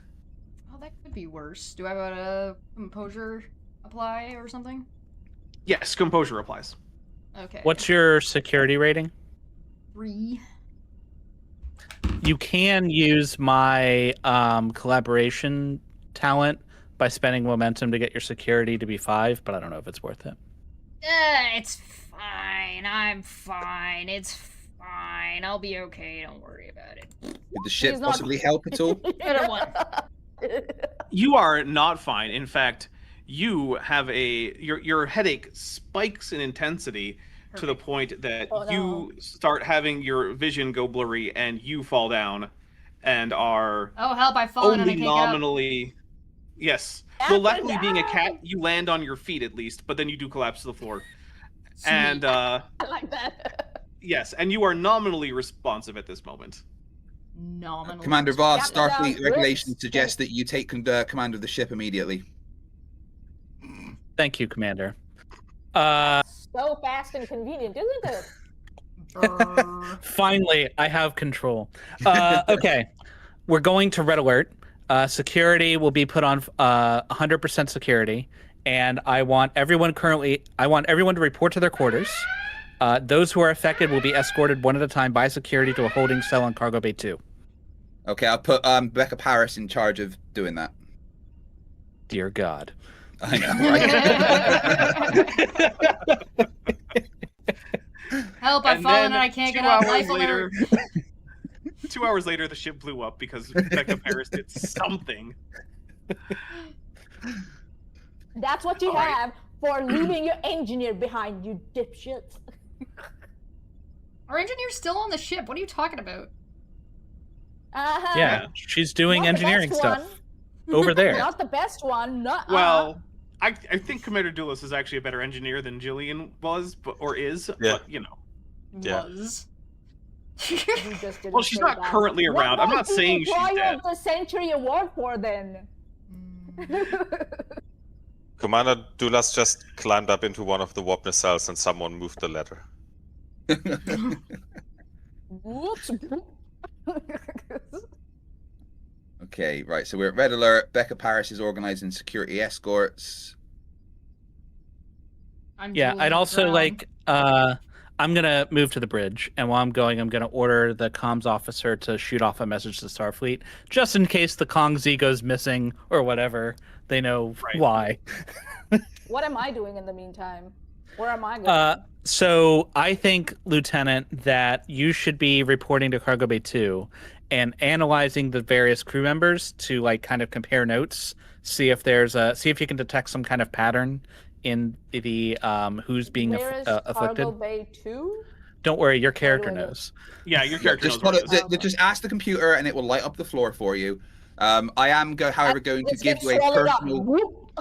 Oh, that could be worse. Do I have a composure apply or something? Yes, composure applies. Okay. what's your security rating? 3? You can use my collaboration talent by spending momentum to get your security to be 5, but I don't know if it's worth it. It's fine. I'm fine. It's fine. I'll be okay. Don't worry about it. Did the ship He's not- possibly help at all? Better one. You are not fine. In fact, you have your headache spikes in intensity to the point that Oh, no. you start having your vision go blurry and you fall down and are Oh, help. I've fallen and I only can't get up. nominally. Yes. Up Well, and luckily, being a cat, down. you land on your feet at least, but then you do collapse to the floor. Sweet. And I like that. yes, and you are nominally responsive at this moment. Nominal. Commander Vard, Captain Down, Starfleet regulations Brits. suggest that you take command of the ship immediately. Thank you, Commander. So fast and convenient, isn't it? Brr. Finally, I have control. Okay, we're going to red alert. Security will be put on 100% security, and I want everyone to report to their quarters. Those who are affected will be escorted one at a time by security to a holding cell on Cargo Bay 2. Okay, I'll put Becca Paris in charge of doing that. Dear God. I know, right? Help! I've And fallen then and I can't 2 get out. hours Life later, alert. 2 hours later, the ship blew up because Becca Paris did something. That's what you All right. have for leaving your engineer behind, you dipshits. Our engineer's still on the ship. What are you talking about? Uh-huh. Yeah, she's doing Not the engineering best stuff one. over there. Not the best one. Not, Well, I think Commander Duelis is actually a better engineer than Jillian was, or is. Yeah. But you know, Yeah. Was. you just didn't well, she's say not that. currently around. What I'm not was the saying she's Employee dead. of the Century Award for then? Commander Dulas just climbed up into one of the warp nacelles and someone moved the ladder. Whoops. Okay, right. So we're at red alert. Becca Paris is organizing security escorts. I'm Yeah, drooling I'd on the also ground. like. I'm gonna move to the bridge, and while I'm going, I'm gonna order the comms officer to shoot off a message to Starfleet, just in case the Kong Z goes missing or whatever. They know Right. why. What am I doing in the meantime? Where am I going? So I think, Lieutenant, that you should be reporting to Cargo Bay 2 and analyzing the various crew members to like kind of compare notes, see if you can detect some kind of pattern in the who's being Where is afflicted. Cargo Bay 2? Don't worry, your character I know? knows. Yeah, your character Just, knows where follow, it is. just ask the computer and it will light up the floor for you. I am, however, going to Let's give get you a swallowed up. personal. Whoop.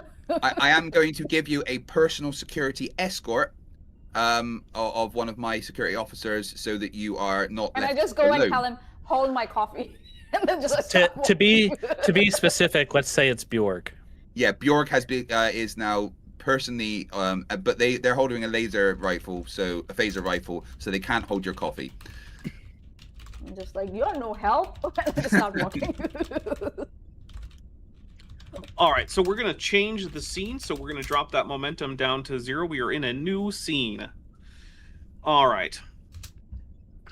I am going to give you a personal security escort of one of my security officers, so that you are not. And I left just go alone. and tell him, hold my coffee. And then just To be specific, let's say it's Bjorg. Yeah, Bjorg has been is now personally, but they're holding a laser rifle, so a phaser rifle, so they can't hold your coffee. I'm just like, you're no help. And I just start walking. All right, so we're going to change the scene. So we're going to drop that momentum down to 0. We are in a new scene. All right.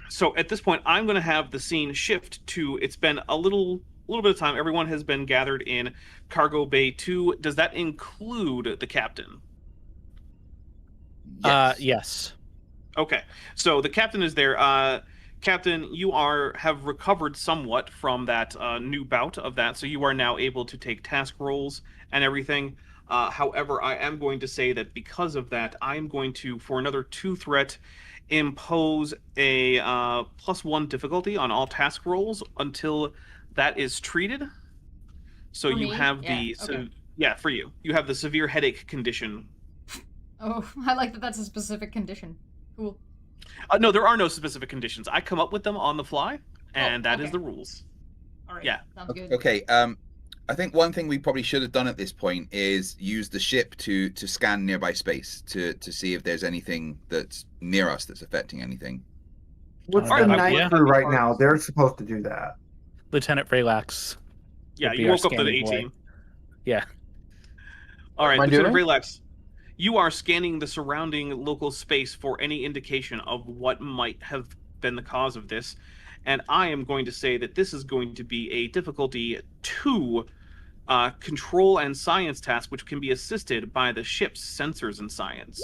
So at this point, I'm going to have the scene shift to, it's been a little bit of time. Everyone has been gathered in Cargo Bay 2. Does that include the captain? Yes. Okay. So the captain is there. Captain, you have recovered somewhat from that new bout of that, so you are now able to take task roles and everything. However, I am going to say that because of that, I'm going to, for another 2 threat, impose a +1 difficulty on all task rolls until that is treated. So For you me? have Yeah, the okay. for you. You have the severe headache condition. Oh, I like that. That's a specific condition. Cool. No, there are no specific conditions. I come up with them on the fly, and that is okay. the rules. All right. Yeah. Sounds good. Okay. I think one thing we probably should have done at this point is use the ship to scan nearby space to see if there's anything that's near us that's affecting anything. What's Alright, the yeah. night crew right now? They're supposed to do that. Lieutenant Freylax. Yeah, would be you our woke up to the scanning boy. A-team. Yeah. All right, What am I Lieutenant doing? Vrelax, you are scanning the surrounding local space for any indication of what might have been the cause of this, and I am going to say that this is going to be a difficulty 2 control and science task, which can be assisted by the ship's sensors and science.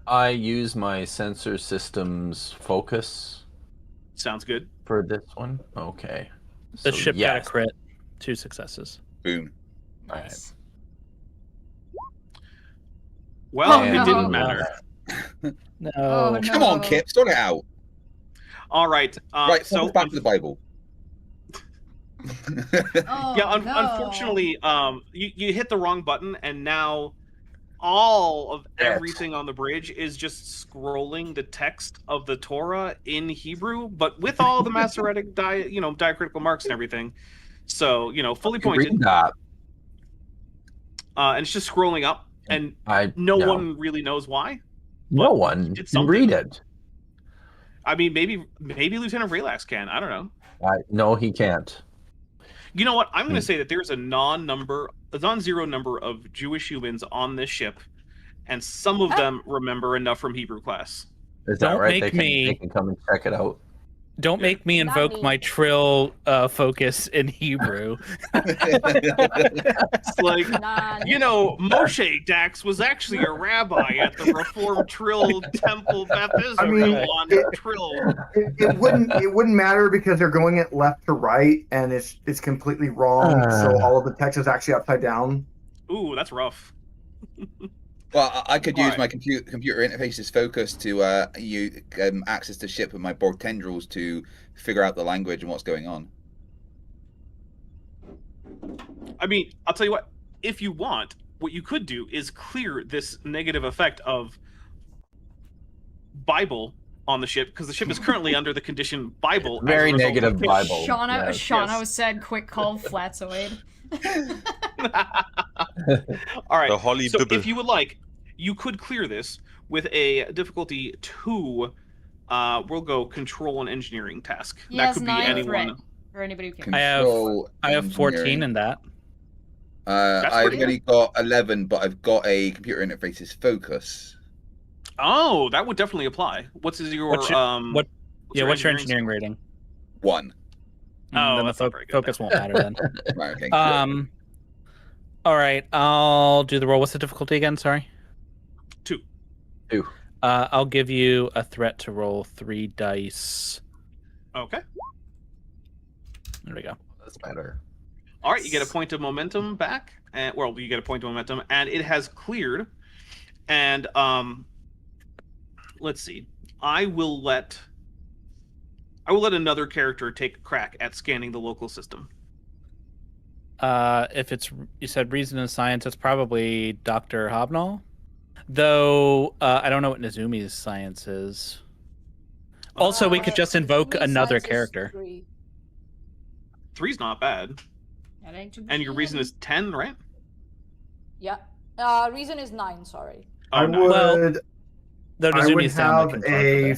I use my sensor system's focus Sounds good. for this one. Okay. The So, ship got yes. a crit. 2 successes. Boom. Nice. Well, Oh, it no. didn't matter. No. Oh, no. Come on, Kip, sort it out. All right. Right, So back to the Bible. Oh, yeah, no. unfortunately, you hit the wrong button, and now all of everything on the bridge is just scrolling the text of the Torah in Hebrew, but with all the Masoretic diacritical marks and everything. So, fully pointed. Read that. And it's just scrolling up, and No. one really knows why. No but one. it's You something. read it. I mean, maybe Lieutenant Relax can. I don't know. No, he can't. You know what? I'm going to say that there's a non-zero number of Jewish humans on this ship, and some of them remember enough from Hebrew class. Is that Don't right? make They can come and check it out. Don't make me Not invoke me. my Trill focus in Hebrew. It's like, Nah, you know, Moshe Dax was actually a rabbi at the Reformed Trill Temple Beth I mean, Israel on Trill. it wouldn't matter because they're going it left to right, and it's completely wrong. So all of the text is actually upside down. Ooh, that's rough. Well, I could All use right. my computer interface's focus to access the ship with my Borg tendrils to figure out the language and what's going on. I mean, I'll tell you what. If you want, what you could do is clear this negative effect of Bible on the ship, because the ship is currently under the condition Bible. as a Very result of negative the- Bible. Shauna, yes. Shauna Yes. said, "Quick call, Flatzoid." All right. The Holy So Bible. if you would like, you could clear this with a difficulty 2. We'll go control and engineering task. He that has could be 9 anyone. threat for anybody who cares. Control I have 14 engineering. in that. That's I've pretty only got 11, but I've got a computer interface's focus. Oh, that would definitely apply. What's your What's your- what's What's your engineering rating? 1. Oh, then the that's not very good focus won't matter then. Right, okay. All right, I'll do the roll. What's the difficulty again? Sorry. 2. I'll give you a threat to roll 3 dice. Okay. There we go. That's better. All right, you get a point of momentum back, and well, you get a point of momentum, and it has cleared. And let's see. I will let another character take a crack at scanning the local system. If it's you said reason and science, it's probably Dr. Hobnall. Though I don't know what Nazumi's science is. Also, we could just invoke Nazumi's another science is character. 3. 3's not bad, That ain't too and your bad. reason is 10, right? Yeah. Reason is 9. Sorry. Oh, I no. would Well, Though I would Nazumi's down have like a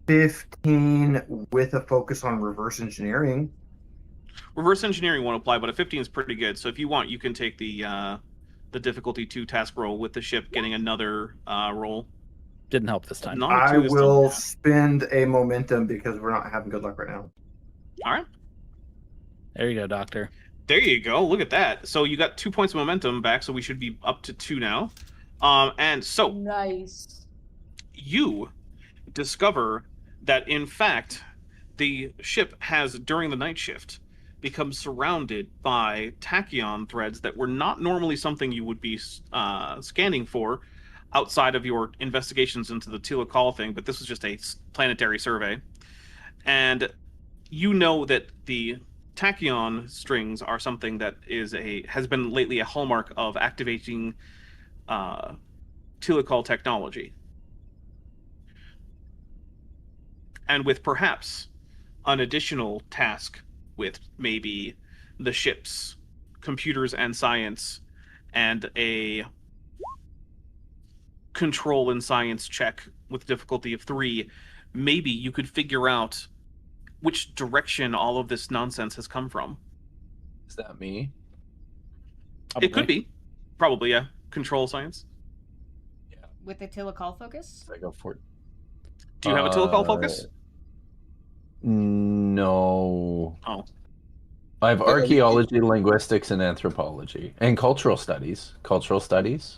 15 with a focus on reverse engineering. Reverse engineering won't apply, but a 15 is pretty good. So if you want, you can take the difficulty 2 task roll with the ship getting another roll. Didn't help this time. Not a I 2 this time. will spend a momentum because we're not having good luck right now. All right. There you go, Doctor. There you go. Look at that. So you got 2 points of momentum back, so we should be up to 2 now. And so Nice. you discover that, in fact, the ship has, during the night shift, become surrounded by tachyon threads that were not normally something you would be scanning for outside of your investigations into the Tilakal thing, but this was just a planetary survey. And you know that the tachyon strings are something that has been lately a hallmark of activating Tilakal technology. And with perhaps an additional task with maybe the ship's computers and science and a control and science check with difficulty of 3, maybe you could figure out which direction all of this nonsense has come from. Is that me? It could be. Probably, yeah. Control science. With the Tilakal focus? I go for it. Do you have a Tilakal focus? No. Oh. I have archaeology, linguistics, and anthropology, and cultural studies. Cultural studies.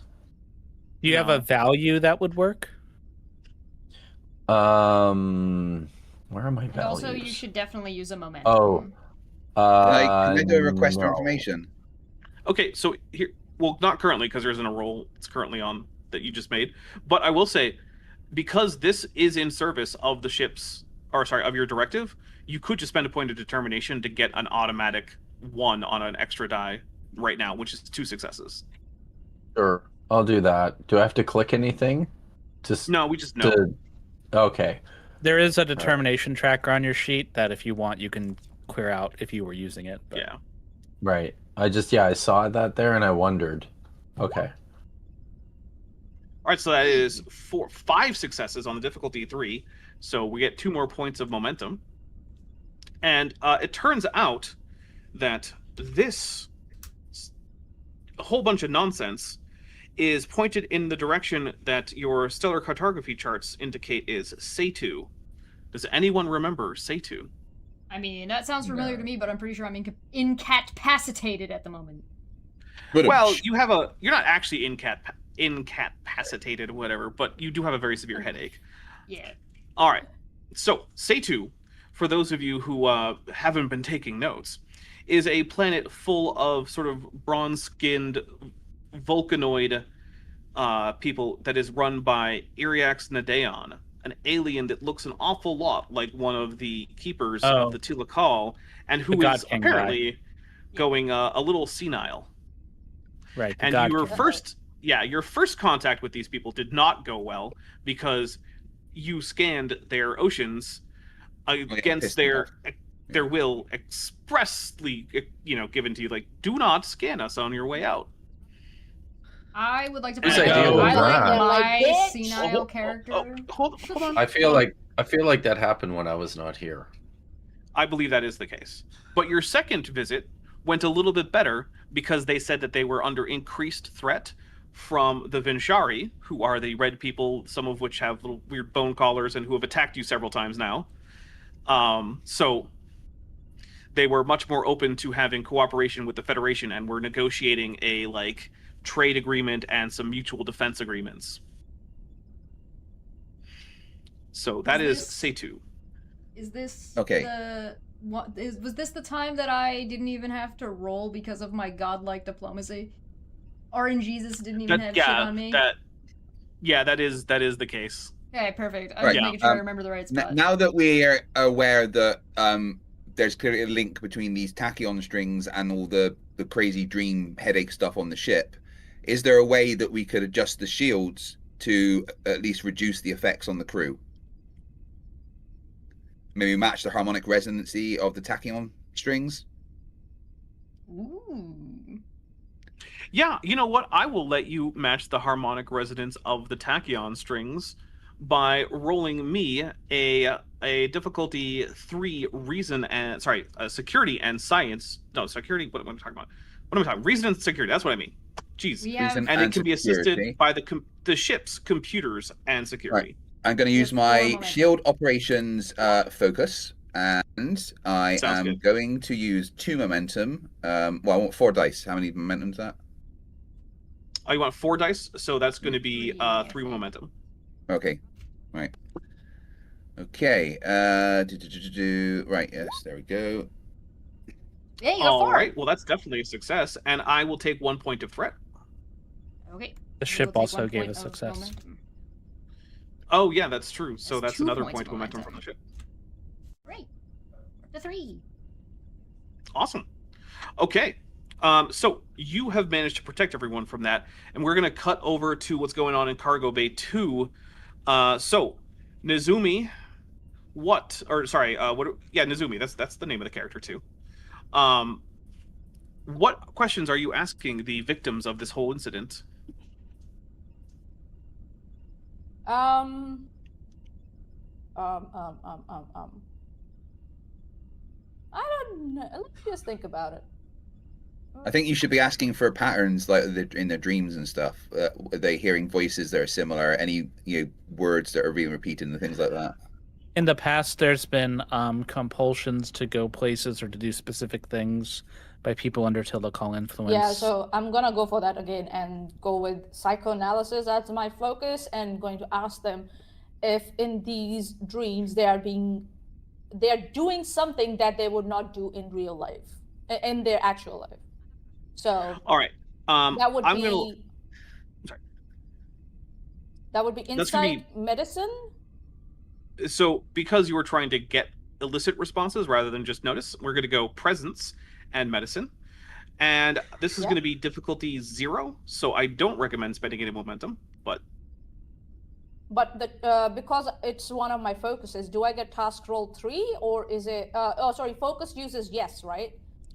Do you have a value that would work? Where are my values? And also, you should definitely use a momentum. Oh. Can I do a request for no. information? Okay, so here, well, not currently because there isn't a roll it's currently on that you just made. But I will say, because this is in service of the ship's, or sorry, of your directive, you could just spend a point of determination to get an automatic 1 on an extra die right now, which is 2 successes. Sure, I'll do that. Do I have to click anything? Just No, we just know. Okay. There is a determination tracker on your sheet that, if you want, you can clear out if you were using it. But... Yeah. Right. I saw that there and I wondered. Okay. All right, so that is 5 successes on the difficulty 3. So we get 2 more points of momentum. And it turns out that this whole bunch of nonsense is pointed in the direction that your stellar cartography charts indicate is Seitu. Does anyone remember Seitu? I mean, that sounds familiar No. to me, but I'm pretty sure I'm incapacitated at the moment. Well, you're not actually incapacitated or whatever, but you do have a very severe headache. Yeah. All right. So, Seitu, for those of you who haven't been taking notes, is a planet full of sort of bronze-skinned Vulcanoid people that is run by Iriax Nadeon, an alien that looks an awful lot like one of the keepers of the Tilakal, and who The God is King apparently going a little senile. Right. And your first contact with these people did not go well because you scanned their oceans against their will, expressly, given to you, like, do not scan us on your way out. I would like to Whose point out idea was I like that? my Like, senile character. Hold on. I feel like that happened when I was not here. I believe that is the case. But your second visit went a little bit better because they said that they were under increased threat from the Vinshari, who are the red people, some of which have little weird bone collars and who have attacked you several times now. So they were much more open to having cooperation with the Federation and were negotiating a trade agreement and some mutual defense agreements. So that is Seitu. Is this Okay. was this the time that I didn't even have to roll because of my godlike diplomacy? RNGesus didn't even have shit on me. That is the case. Okay, perfect. I'm Right. just making sure I remember the right spot. Now that we're aware that there's clearly a link between these tachyon strings and all the crazy dream headache stuff on the ship, is there a way that we could adjust the shields to at least reduce the effects on the crew? Maybe match the harmonic resonancy of the tachyon strings? Ooh. Yeah, you know what? I will let you match the harmonic resonance of the tachyon strings by rolling me a difficulty 3 security and science. No, security. What am I talking about? What am I talking? Reason and security. That's what I mean. Jeez. Reason And it can be assisted security. by the ship's computers and security. I'm going to use Just my for a moment. shield operations focus, and I Sounds am good. going to use 2 momentum. Well, I want 4 dice. How many momentum is that? Oh, you want 4 dice? So that's going to be 3 Three. momentum. Okay, right. Okay. Right. Yes. There we go. Yeah, you got All 4. right. Well, that's definitely a success, and I will take 1 point of threat. Okay. The We'll ship take also 1 gave point us of success. momentum. Oh yeah, that's true. So That's that's 2 another points point of of momentum from momentum. the ship. Great. The 3. Awesome. Okay. So you have managed to protect everyone from that, and we're going to cut over to what's going on in Cargo Bay 2. So Nezumi, Nezumi. That's the name of the character too. What questions are you asking the victims of this whole incident? I don't know. Let's just think about it. I think you should be asking for patterns like in their dreams and stuff. Are they hearing voices that are similar? Any words that are being repeated and things like that? In the past, there's been compulsions to go places or to do specific things by people under Tilakal influence. Yeah, so I'm gonna go for that again and go with psychoanalysis as my focus, and going to ask them if in these dreams they're doing something that they would not do in real life, in their actual life. So All right. that would I'm be gonna- sorry. that would be That's gonna be- insight medicine. So because you were trying to get illicit responses rather than just notice, we're going to go presence and medicine. And this is Yeah. going to be difficulty 0, so I don't recommend spending any momentum, but But because it's one of my focuses, do I get task roll 3 or is it? Focus uses yes, right?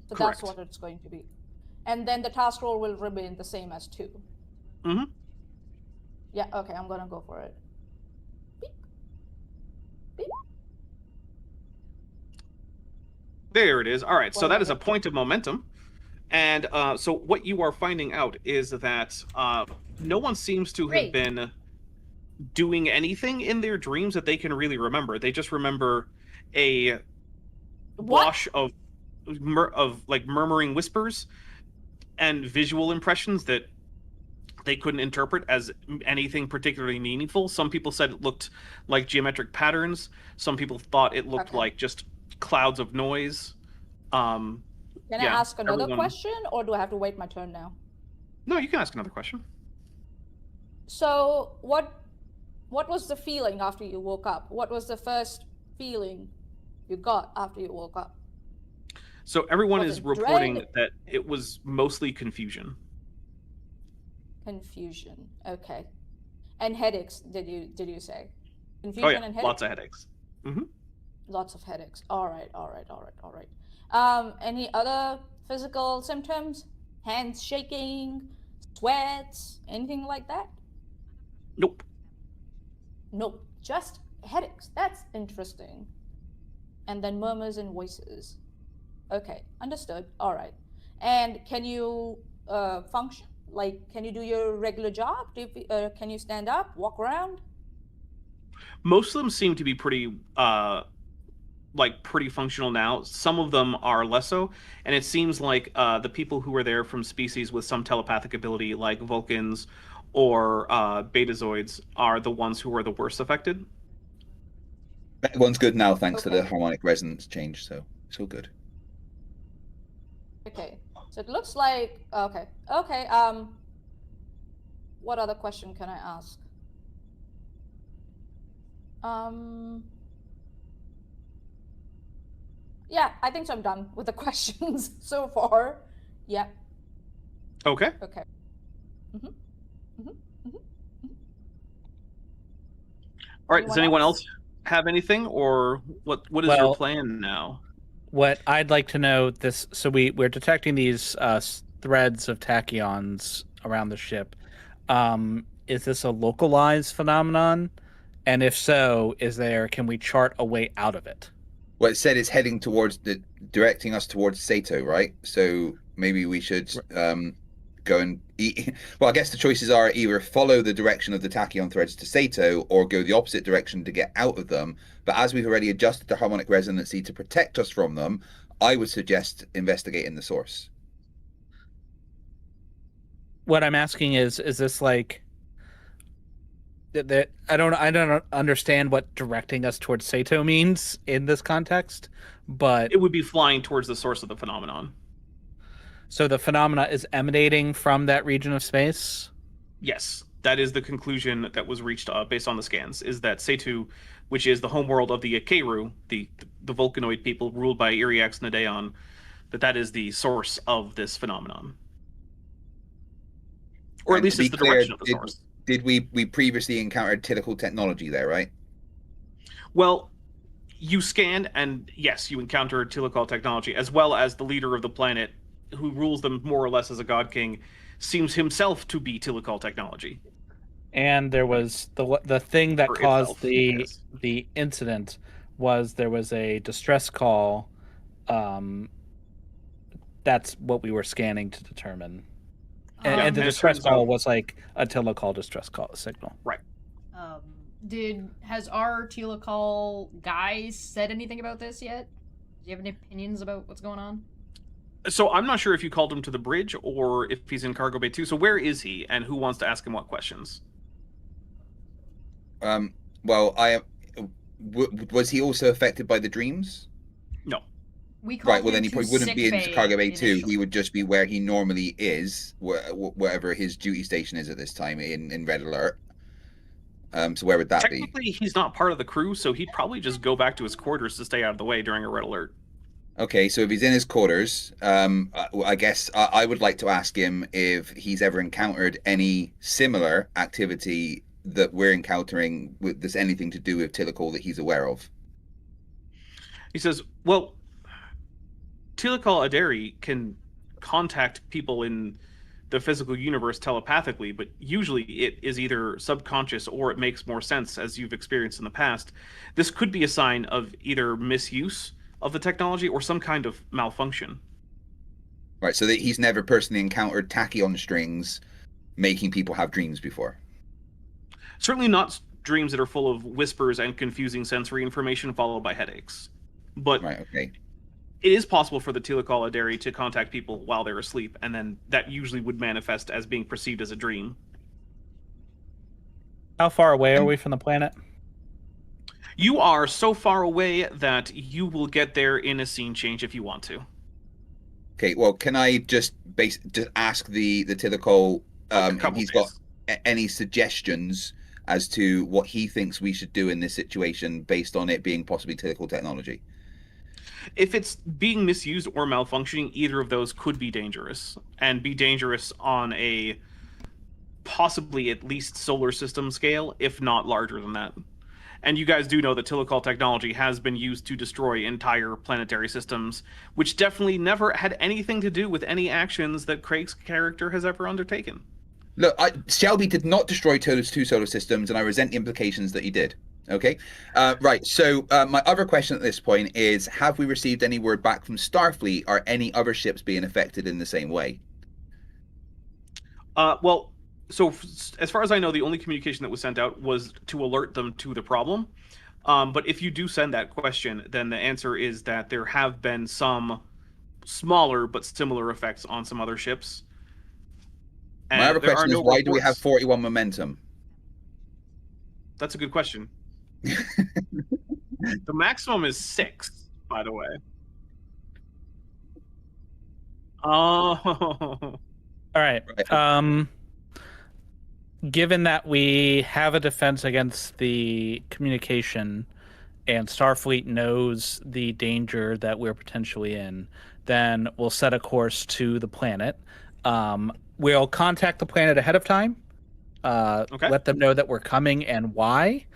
So Correct. that's what it's going to be, and then the task roll will remain the same as 2. Mhm. Yeah. Okay, I'm gonna go for it. Beep. Beep. there it is. All right, so that is a Whatever. point of momentum. And so what you are finding out is that no one seems to have Great. been doing anything in their dreams that they can really remember. They just remember a wash of like murmuring whispers and visual impressions that they couldn't interpret as anything particularly meaningful. Some people said it looked like geometric patterns. Some people thought it looked like just clouds of noise. Can I ask another question, or do I have to wait my turn now? No, you can ask another question. So, what was the feeling after you woke up? What was the first feeling you got after you woke up? So everyone Was is it reporting dread? that it was mostly confusion. Confusion. Okay. And headaches, did you say? Confusion Oh yeah, and headaches? lots of headaches. Lots of headaches. All right. Any other physical symptoms? Hands shaking, sweats, anything like that? Nope. Nope. Just headaches. That's interesting. And then murmurs and voices. Okay, understood. All right. And can you function? Like, can you do your regular job? Can you stand up, walk around? Most of them seem to be pretty pretty functional now. Some of them are less so, and it seems like the people who are there from species with some telepathic ability, like Vulcans or Betazoids, are the ones who are the worst affected. Everyone's good now, thanks to the harmonic resonance change. So it's all good. Okay. So it looks like okay. What other question can I ask? Yeah, I think so. I'm done with the questions so far. Yeah. Okay. Okay. All right. Does anyone else have anything, or what is your plan now? What I'd like to know this. So we're detecting these threads of tachyons around the ship. Is this a localized phenomenon? And if so, can we chart a way out of it? Well, it said it's heading towards directing us towards Sato, right? So maybe we should go and eat. Well, I guess the choices are either follow the direction of the tachyon threads to Sato or go the opposite direction to get out of them. But as we've already adjusted the harmonic resonancy to protect us from them, I would suggest investigating the source. What I'm asking is this like that? I don't understand what directing us towards Sato means in this context, but it would be flying towards the source of the phenomenon. So the phenomena is emanating from that region of space? Yes, that is the conclusion that was reached based on the scans, is that Sato, which is the homeworld of the Akeru, the Vulcanoid people ruled by Iriax Nadeon, that is the source of this phenomenon. Or at least it's the direction of the source. Did we previously encountered typical technology there, right? Well, you scanned, and yes, you encountered Tilakal technology, as well as the leader of the planet, who rules them more or less as a god king, seems himself to be Tilakal technology. And there was the thing that caused the incident was there was a distress call. That's what we were scanning to determine. And the distress call was like a Tilakal distress call signal. Right. Has our Tilakal guy said anything about this yet? Do you have any opinions about what's going on? So I'm not sure if you called him to the bridge or if he's in cargo bay 2. So where is he, and who wants to ask him what questions? Well, was he also affected by the dreams? No. Right. Well, then he probably wouldn't be in cargo bay 2. He would just be where he normally is, wherever his duty station is at this time in Red Alert. So where would that be? Technically, he's not part of the crew, so he'd probably just go back to his quarters to stay out of the way during a Red Alert. Okay, so if he's in his quarters, I guess I would like to ask him if he's ever encountered any similar activity that we're encountering that's anything to do with Tilakal that he's aware of. He says, well, Tilakal Aderi can contact people in the physical universe telepathically, but usually it is either subconscious or it makes more sense, as you've experienced in the past. This could be a sign of either misuse of the technology or some kind of malfunction. Right, so that he's never personally encountered tachyon strings making people have dreams before. Certainly not dreams that are full of whispers and confusing sensory information followed by headaches. But Right. Okay. it is possible for the Telecolidary to contact people while they're asleep, and then that usually would manifest as being perceived as a dream. How far away are we from the planet? You are so far away that you will get there in a scene change if you want to. Okay. Well, can I just ask the Tillicol if he's got any suggestions as to what he thinks we should do in this situation based on it being possibly Tillicol technology? If it's being misused or malfunctioning, either of those could be dangerous, and be dangerous on a possibly at least solar system scale, if not larger than that. And you guys do know that Tillicol technology has been used to destroy entire planetary systems, which definitely never had anything to do with any actions that Craig's character has ever undertaken. Look, Shelby did not destroy two solar systems, and I resent the implications that he did. Okay, right. So my other question at this point is, have we received any word back from Starfleet? Are any other ships being affected in the same way? Well, so as far as I know, the only communication that was sent out was to alert them to the problem. But if you do send that question, then the answer is that there have been some smaller but similar effects on some other ships. And my other question is, why do we have 41 momentum? That's a good question. The maximum is 6, by the way. Oh. All right. Given that we have a defense against the communication and Starfleet knows the danger that we're potentially in, then we'll set a course to the planet. We'll contact the planet ahead of time, let them know that we're coming and why,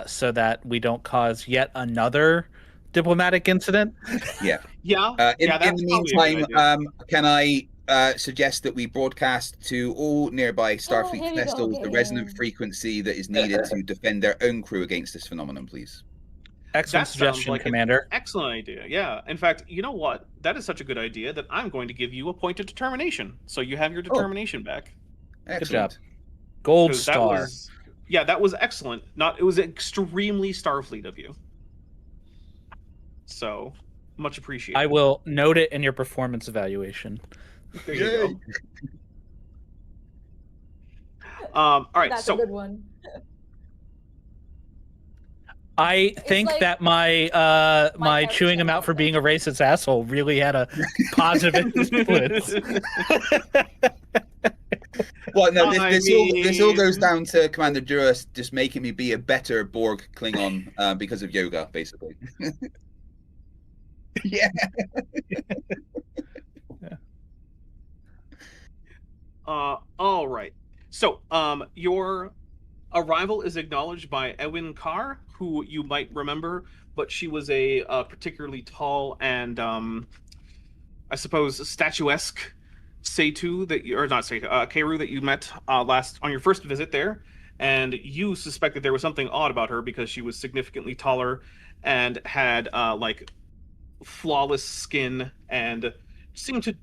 so that we don't cause yet another diplomatic incident. Yeah. Yeah. In the meantime, can I suggest that we broadcast to all nearby Starfleet vessels the resonant frequency that is needed to defend their own crew against this phenomenon, please? Excellent suggestion, like Commander. Excellent idea. Yeah. In fact, you know what? That is such a good idea that I'm going to give you a point of determination. So you have your determination back. Excellent. Good job. Gold star. That was excellent. It was extremely Starfleet of you. So much appreciated. I will note it in your performance evaluation. There you go. All right. That's a good one. I think like that my chewing him out for being a racist asshole really had a positive influence. Well, no, this all goes down to Commander Duras just making me be a better Borg Klingon because of yoga, basically. Yeah. All right. So, your arrival is acknowledged by Ewin Carr, who you might remember, but she was a particularly tall and, I suppose, statuesque Keru that you met last on your first visit there, and you suspected there was something odd about her because she was significantly taller and had like flawless skin and seemed to.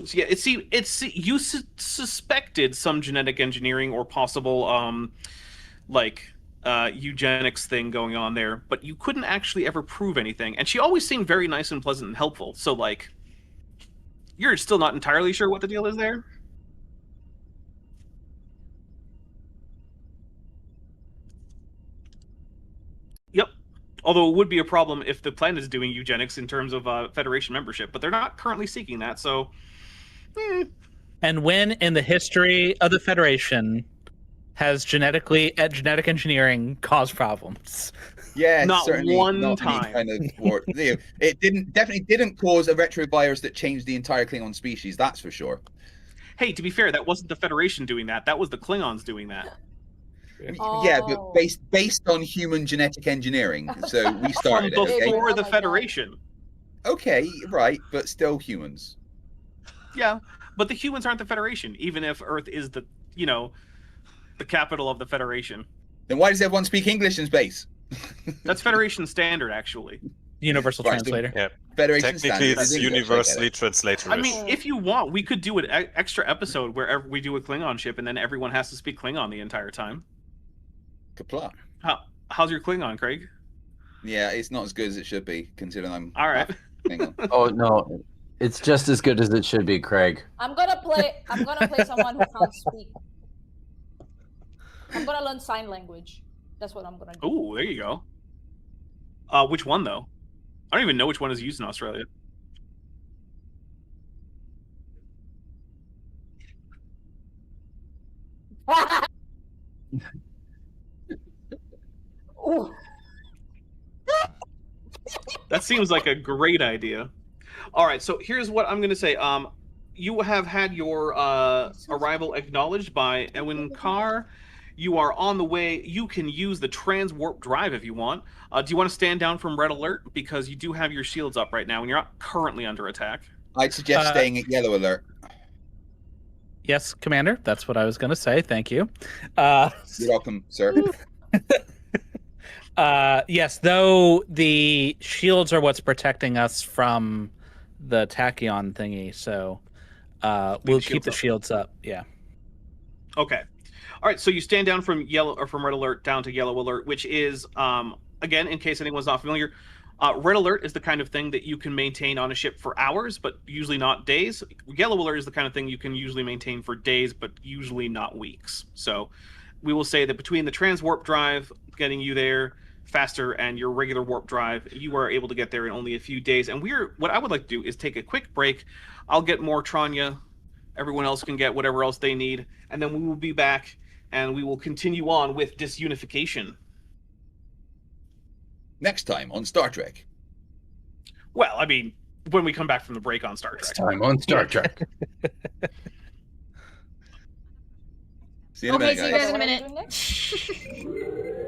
Yeah, you suspected some genetic engineering or possible eugenics thing going on there, but you couldn't actually ever prove anything. And she always seemed very nice and pleasant and helpful. So you're still not entirely sure what the deal is there? Yep. Although it would be a problem if the planet is doing eugenics in terms of Federation membership, but they're not currently seeking that, so... And when in the history of the Federation has genetic engineering caused problems? Yeah, not certainly one not time. Any kind of it definitely didn't cause a retrovirus that changed the entire Klingon species. That's for sure. Hey, to be fair, that wasn't the Federation doing that. That was the Klingons doing that. Yeah, but based on human genetic engineering. So we started From it. before the Federation. Okay, right, but still humans. Yeah, but the humans aren't the Federation, even if Earth is the capital of the Federation. Then why does everyone speak English in space? That's Federation standard, actually. Universal Right, so- translator. Yeah. Federation Technically, standard is it's English, I get universally it. translatorish. I mean, if you want, we could do an extra episode where we do a Klingon ship, and then everyone has to speak Klingon the entire time. Kapla. How's your Klingon, Craig? Yeah, it's not as good as it should be, considering I'm All right. half Klingon. Oh no, it's just as good as it should be, Craig. I'm gonna play someone who can't speak. I'm gonna learn sign language. That's what I'm gonna do. Ooh, there you go. Which one though? I don't even know which one is used in Australia. Ooh. That seems like a great idea. All right, so here's what I'm going to say. You have had your arrival acknowledged by Ewan Carr. You are on the way. You can use the transwarp drive if you want. Do you want to stand down from red alert? Because you do have your shields up right now and you're not currently under attack. I'd suggest staying at yellow alert. Yes, Commander. That's what I was going to say. Thank you. You're welcome, sir. Yes, though the shields are what's protecting us from the tachyon thingy, so we'll keep the shields up. Yeah. Okay. All right, so you stand down from yellow or from red alert down to yellow alert, which is again, in case anyone's not familiar, red alert is the kind of thing that you can maintain on a ship for hours, but usually not days. Yellow alert is the kind of thing you can usually maintain for days, but usually not weeks. So we will say that between the transwarp drive getting you there faster and your regular warp drive, you are able to get there in only a few days. And what I would like to do is take a quick break. I'll get more Tranya. Everyone else can get whatever else they need, and then we will be back and we will continue on with Disunification. Next time on Star Trek. Well, I mean, when we come back from the break on Star Trek. Next time on Star Trek. See you in a Okay, minute, see you guys. guys in a What are we minute. doing next?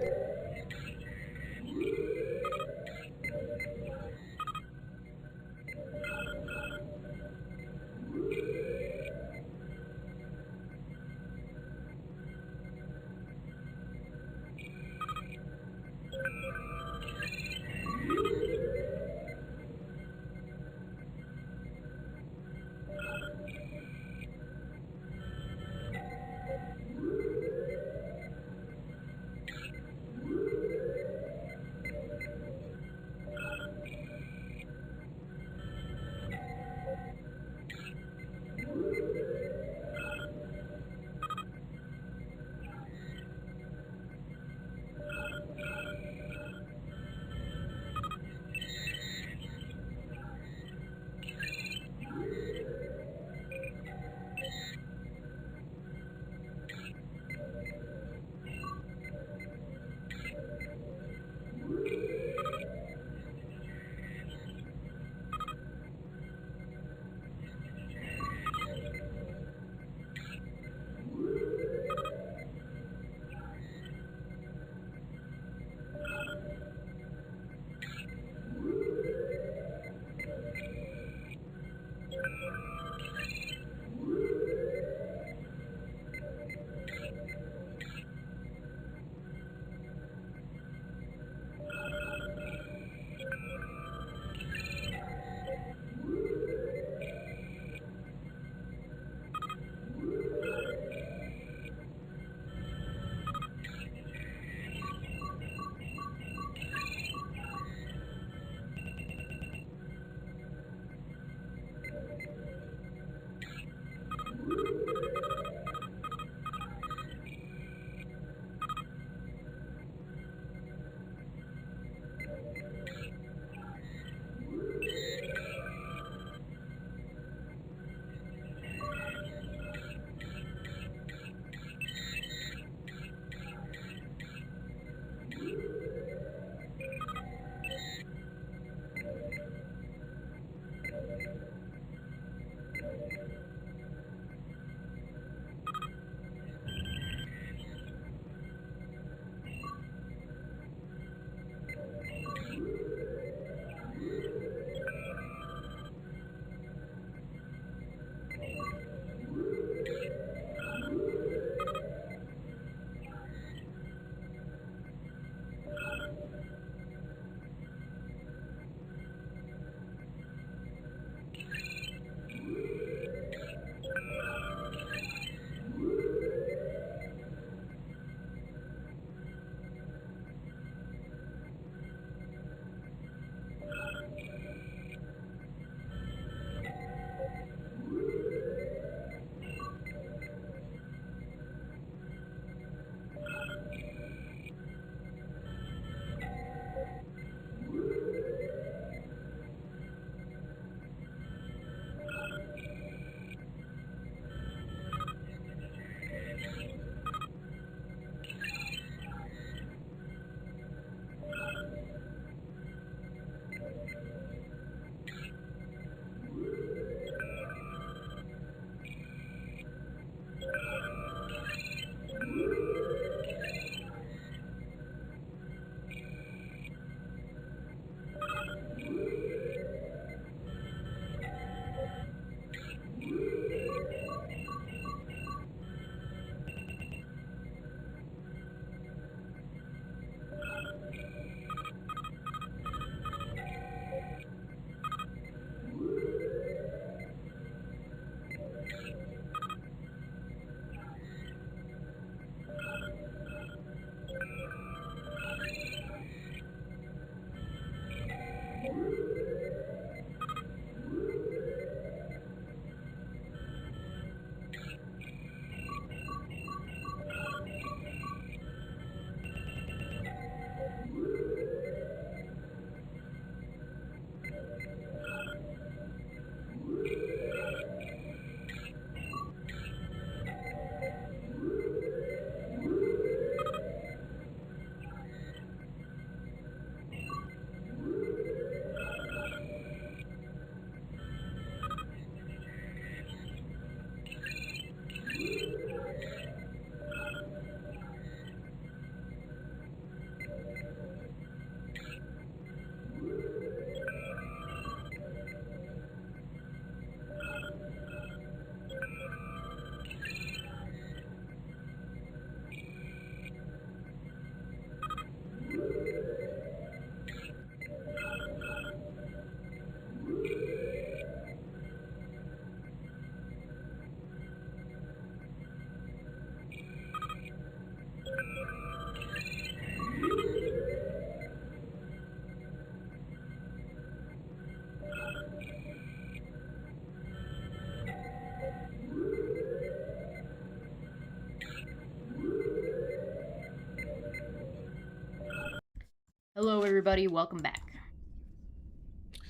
everybody. Welcome back.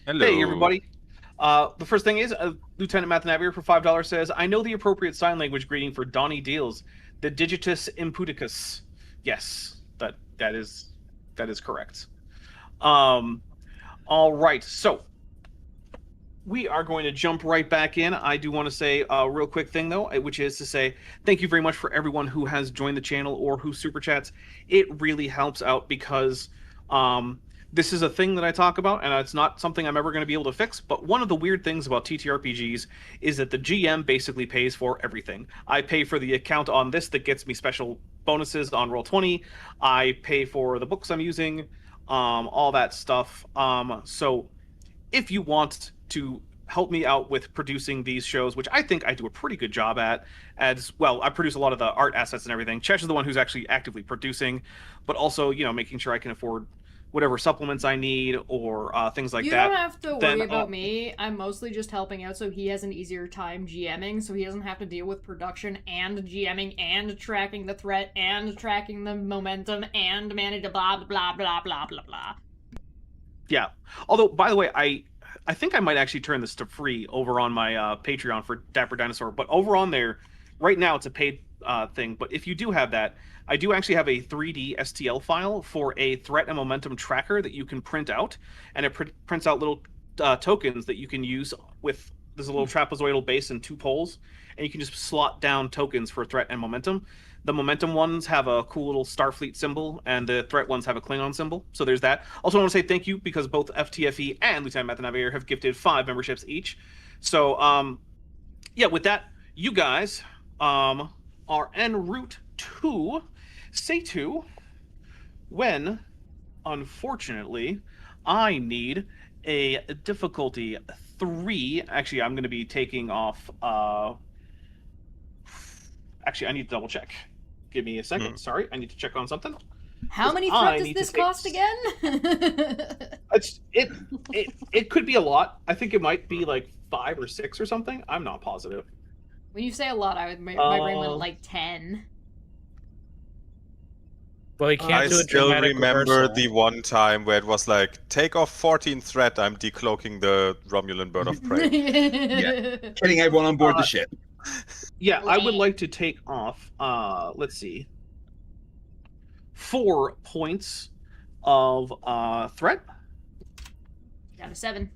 Hello. Hey, everybody. The first thing is, Lieutenant Mathanavier for $5 says, I know the appropriate sign language greeting for Donnie Deals, the Digitus Imputicus. Yes, that is correct. All right, so we are going to jump right back in. I do want to say a real quick thing, though, which is to say thank you very much for everyone who has joined the channel or who super chats. It really helps out because this is a thing that I talk about, and it's not something I'm ever going to be able to fix. But one of the weird things about TTRPGs is that the GM basically pays for everything. I pay for the account on this that gets me special bonuses on Roll20. I pay for the books I'm using, all that stuff. So if you want to help me out with producing these shows, which I think I do a pretty good job at, as well, I produce a lot of the art assets and everything. Chesh is the one who's actually actively producing, but also, making sure I can afford whatever supplements I need or things like that. You don't have to worry about me. I'm mostly just helping out so he has an easier time GMing, so he doesn't have to deal with production and GMing and tracking the threat and tracking the momentum and manage blah, blah, blah, blah, blah, blah. Yeah. Although, by the way, I think I might actually turn this to free over on my Patreon for Dapper Dinosaur. But over on there, right now it's a paid thing. But if you do have that, I do actually have a 3D STL file for a threat and momentum tracker that you can print out. And it prints out little tokens that you can use with, there's a little trapezoidal base and 2 poles. And you can just slot down tokens for threat and momentum. The momentum ones have a cool little Starfleet symbol, and the threat ones have a Klingon symbol. So there's that. Also, I want to say thank you because both FTFE and Lieutenant Mathanavier have gifted 5 memberships each. So, yeah, with that, you guys are en route to Satu when, unfortunately, I need a difficulty 3. Actually, I'm going to be taking off... Actually, I need to double check. Give me a second. Sorry, I need to check on something. How many threat does this cost again? It could be a lot. I think it might be like 5 or 6 or something. I'm not positive. When you say a lot, my brain went like 10. Well, we can't I do a still dramatic remember reversal. the one time where it was like, take off 14 threat, I'm decloaking the Romulan bird of prey. Yeah. Killing everyone on board the ship. Yeah, I would like to take off, let's see, 4 points of threat. Down to 7.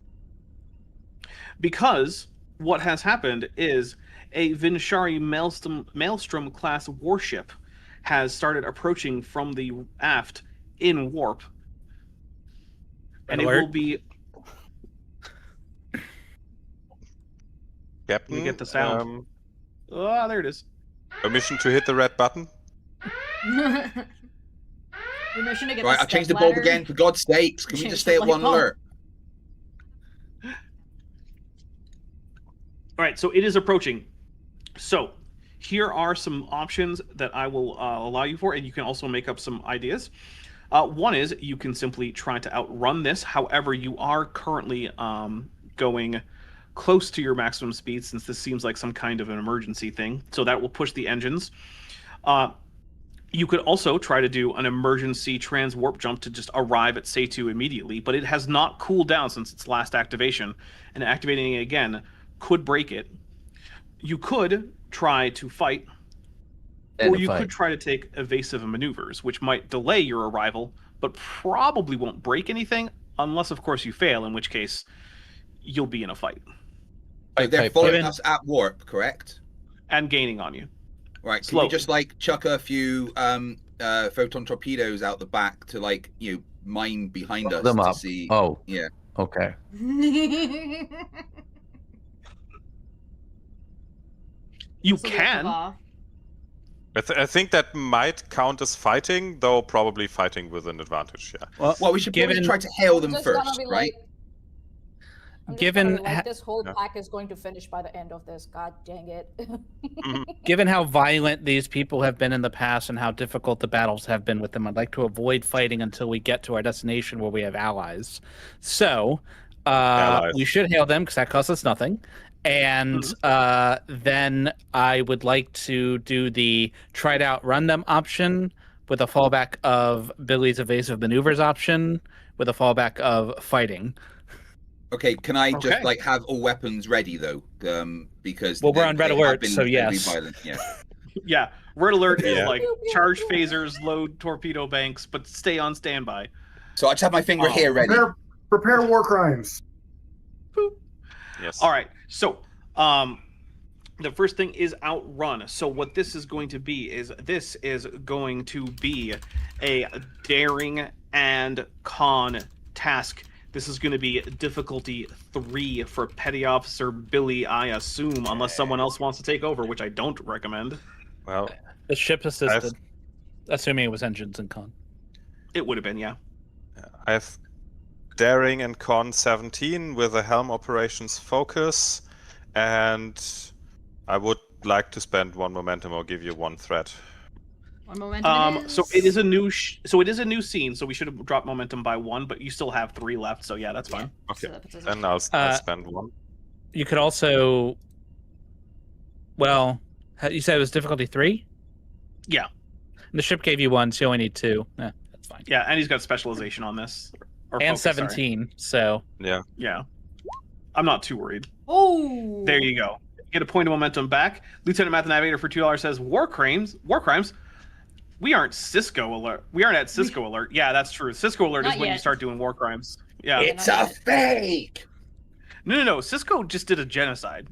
Because what has happened is a Vinshari Maelstrom class warship has started approaching from the aft in warp. And Alert. it will be... Captain, Let me get the sound. Oh, there it is. Permission to hit the red button? Permission to get Right, the I've changed the step bulb ladder. again. For God's sakes, can we Change just the stay at light one bulb. alert? All right, so it is approaching. So here are some options that I will allow you for, and you can also make up some ideas. One is you can simply try to outrun this. However, you are currently going close to your maximum speed, since this seems like some kind of an emergency thing. So that will push the engines. You could also try to do an emergency trans-warp jump to just arrive at Satu immediately, but it has not cooled down since its last activation, and activating it again could break it. You could try to fight, or you could try to take evasive maneuvers, which might delay your arrival, but probably won't break anything, unless, of course, you fail, in which case you'll be in a fight. So they're Type following given- us at warp, correct? And gaining on you. Right. Can Slowly. we just like chuck a few photon torpedoes out the back to mine behind us them to up. see? Oh, Yeah. okay. You This'll be a can. kava. I think that might count as fighting, though probably fighting with an advantage, yeah. Well, we should probably given- try to hail them I'm just gonna first, be right? I'm just Given gonna be ha- this whole pack is going to finish by the end of this. God dang it. Given how violent these people have been in the past and how difficult the battles have been with them, I'd like to avoid fighting until we get to our destination where we have allies. So, Allies. we should hail them because that costs us nothing. And then I would like to do the try to outrun them option with a fallback of Billy's evasive maneuvers option, with a fallback of fighting. Okay, can I just Okay. like have all weapons ready though? Because Well, we're on red they have alert, been so incredibly yes. violent. Yeah. Yeah, red alert is Yeah. like charge phasers, load torpedo banks, but stay on standby. So I just have my finger here ready. Prepare war crimes. Yes. All right, so the first thing is outrun. So what this is going to be is a daring and con task. This is going to be difficulty 3 for Petty Officer Billy, I assume, unless someone else wants to take over, which I don't recommend. Well, The ship assisted, assuming it was engines and con. It would have been, yeah. I have daring and con 17 with a helm operations focus, and I would like to spend 1 momentum or give you 1 threat. One momentum. So it is a new scene, so we should have dropped momentum by 1, but you still have 3 left, so yeah, that's fine. Okay, So that puts us then at- I'll spend 1. You could also, well, you said it was difficulty 3? Yeah. And the ship gave you 1, so you only need 2. That's fine. Yeah, and he's got specialization on this. Or And focus, sorry. 17, so Yeah. Yeah. I'm not too worried. Oh. There you go. Get a point of momentum back. Lieutenant Math Navigator for $2 says war crimes. We aren't Cisco alert. We aren't at Cisco alert. Yeah, that's true. Cisco alert Not is when you yet. start doing war crimes. Yeah. It's not a yet. fake. No. Cisco just did a genocide.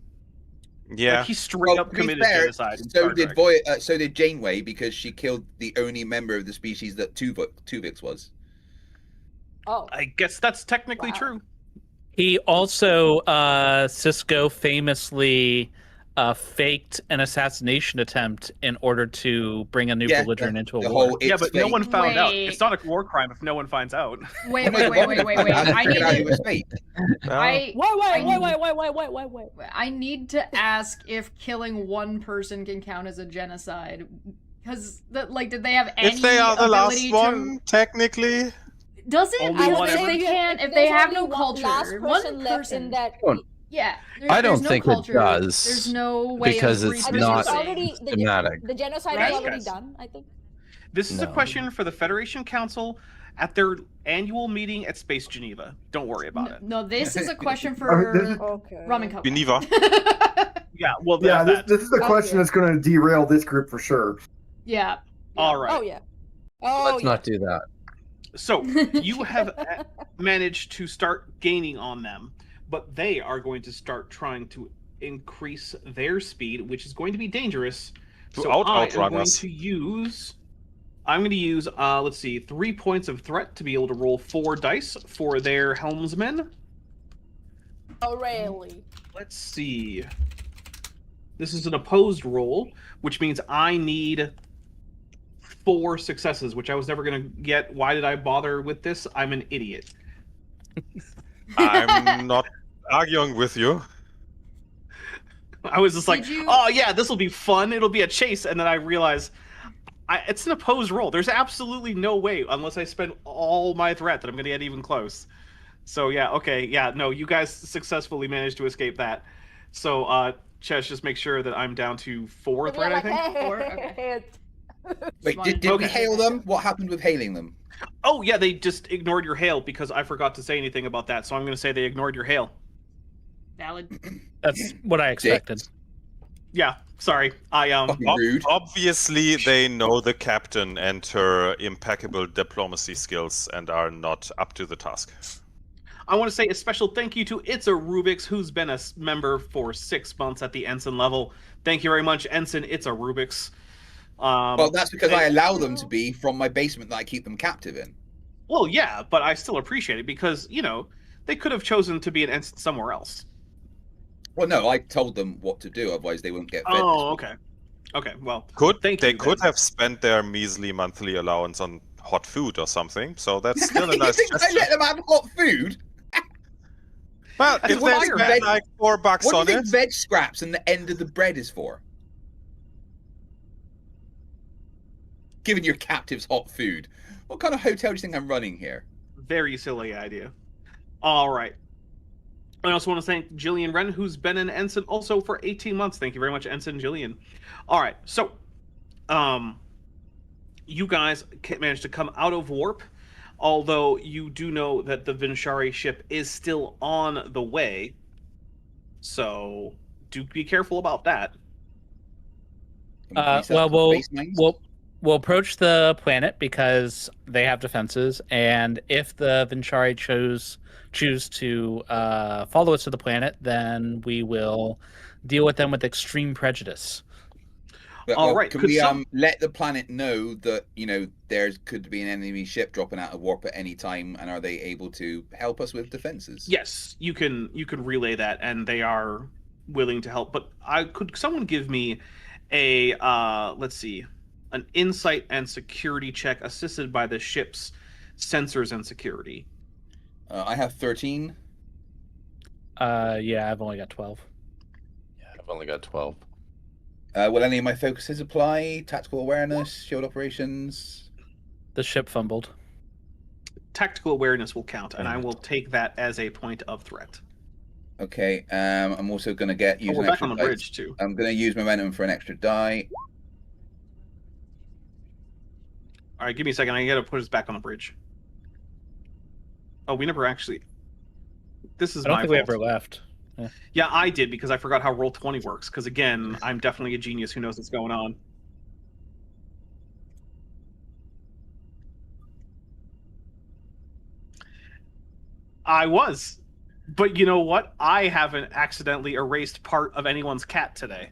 Yeah. Like, he straight Well, up to be committed fair, genocide. in so Star did Trek. so did Janeway because she killed the only member of the species that Tuvix was. Oh. I guess that's technically Wow. true. he also, Cisco famously faked an assassination attempt in order to bring a new Yeah, belligerent into a the war. whole Yeah, it's but no fake. one found out. Wait. It's not a war crime if no one finds out. Wait. How I did need you figure out it to. was fake? Well, Wait. I need to ask if killing one person can count as a genocide. Because, did they have any if they are the last ability one, technically, Does it? Only Because one if ever. they can't, if There's they have only no one culture, last one person left person. in that. Yeah. I don't there's no think it culture, does, There's no way because of it's I think not it's already systematic. the genocide Right? is already Guys. done. I think. This is a No. question for the Federation Council at their annual meeting at Space Geneva. Don't worry about it. No, this is a question this for is- Okay. Ramen Cup. Geneva. Yeah, well, Yeah, there's that. this is the question that's going to derail this group for sure. Yeah. All right. Oh yeah. Oh Let's yeah. not do that. So you have managed to start gaining on them, but they are going to start trying to increase their speed, which is going to be dangerous. To So I am outrun going us. to use. I'm going to use, let's see, 3 points of threat to be able to roll 4 dice for their helmsmen. Oh really? Let's see. This is an opposed roll, which means I need 4 successes, which I was never going to get. Why did I bother with this? I'm an idiot. I'm not arguing with you. I was just like, Did you- oh yeah, this will be fun. It'll be a chase. And then I realized it's an opposed roll. There's absolutely no way, unless I spend all my threat, that I'm going to get even close. So yeah, okay, yeah, no, you guys successfully managed to escape that. So, Chesh, just make sure that I'm down to 4 And threat, you're I think. like, Or- okay. hey. Wait, did we Okay. hail them? What happened with hailing them? Oh yeah, they just ignored your hail because I forgot to say anything about that. So I'm going to say they ignored your hail. Valid. That's what I expected. Yeah, sorry. Fucking rude. Obviously, they know the captain and her impeccable diplomacy skills and are not up to the task. I want to say a special thank you to It's a Rubik's, who's been a member for 6 months at the ensign level. Thank you very much, Ensign It's a Rubik's. Well, that's because I allow them to be from my basement that I keep them captive in. Well, yeah, but I still appreciate it because, they could have chosen to be an ensign somewhere else. Well, no, I told them what to do, otherwise they wouldn't get fed. Oh, okay. Okay, well, Could Thank they you, could then. have spent their measly monthly allowance on hot food or something? So that's still a You nice think I gesture. let them have hot food? Well, That's if what they I spend read. like $4 What on do you it, think veg scraps and the end of the bread is for? Giving your captives hot food. What kind of hotel do you think I'm running here? very silly idea. All right. I also want to thank Jillian Wren, who's been an ensign also for 18 months. Thank you very much, Ensign Jillian. All right, so, you guys managed to come out of warp. Although you do know that the Vinchari ship is still on the way, so do be careful about that. Can we set Well, up some base mines? we'll approach the planet because they have defenses, and if the Vinchari choose to follow us to the planet, then we will deal with them with extreme prejudice. All right, Can could we some- let the planet know that there could be an enemy ship dropping out of warp at any time, and are they able to help us with defenses? Yes, you can relay that, and they are willing to help. But could someone give me a let's see, an insight and security check assisted by the ship's sensors and security? I have 13. Yeah, I've only got 12. Yeah, I've only got 12. Will any of my focuses apply? Tactical awareness, shield operations? The ship fumbled. Tactical awareness will count, and I will take that as a point of threat. Okay. I'm also going to use we're an back extra on the die. bridge too. I'm going to use momentum for an extra die. All right, give me a second. I gotta put us back on the bridge. Oh, we never actually. This is I don't my think we fault. ever left. Yeah, I did because I forgot how Roll20 works. Because again, I'm definitely a genius who knows what's going on. I was, but you know what? I haven't accidentally erased part of anyone's cat today.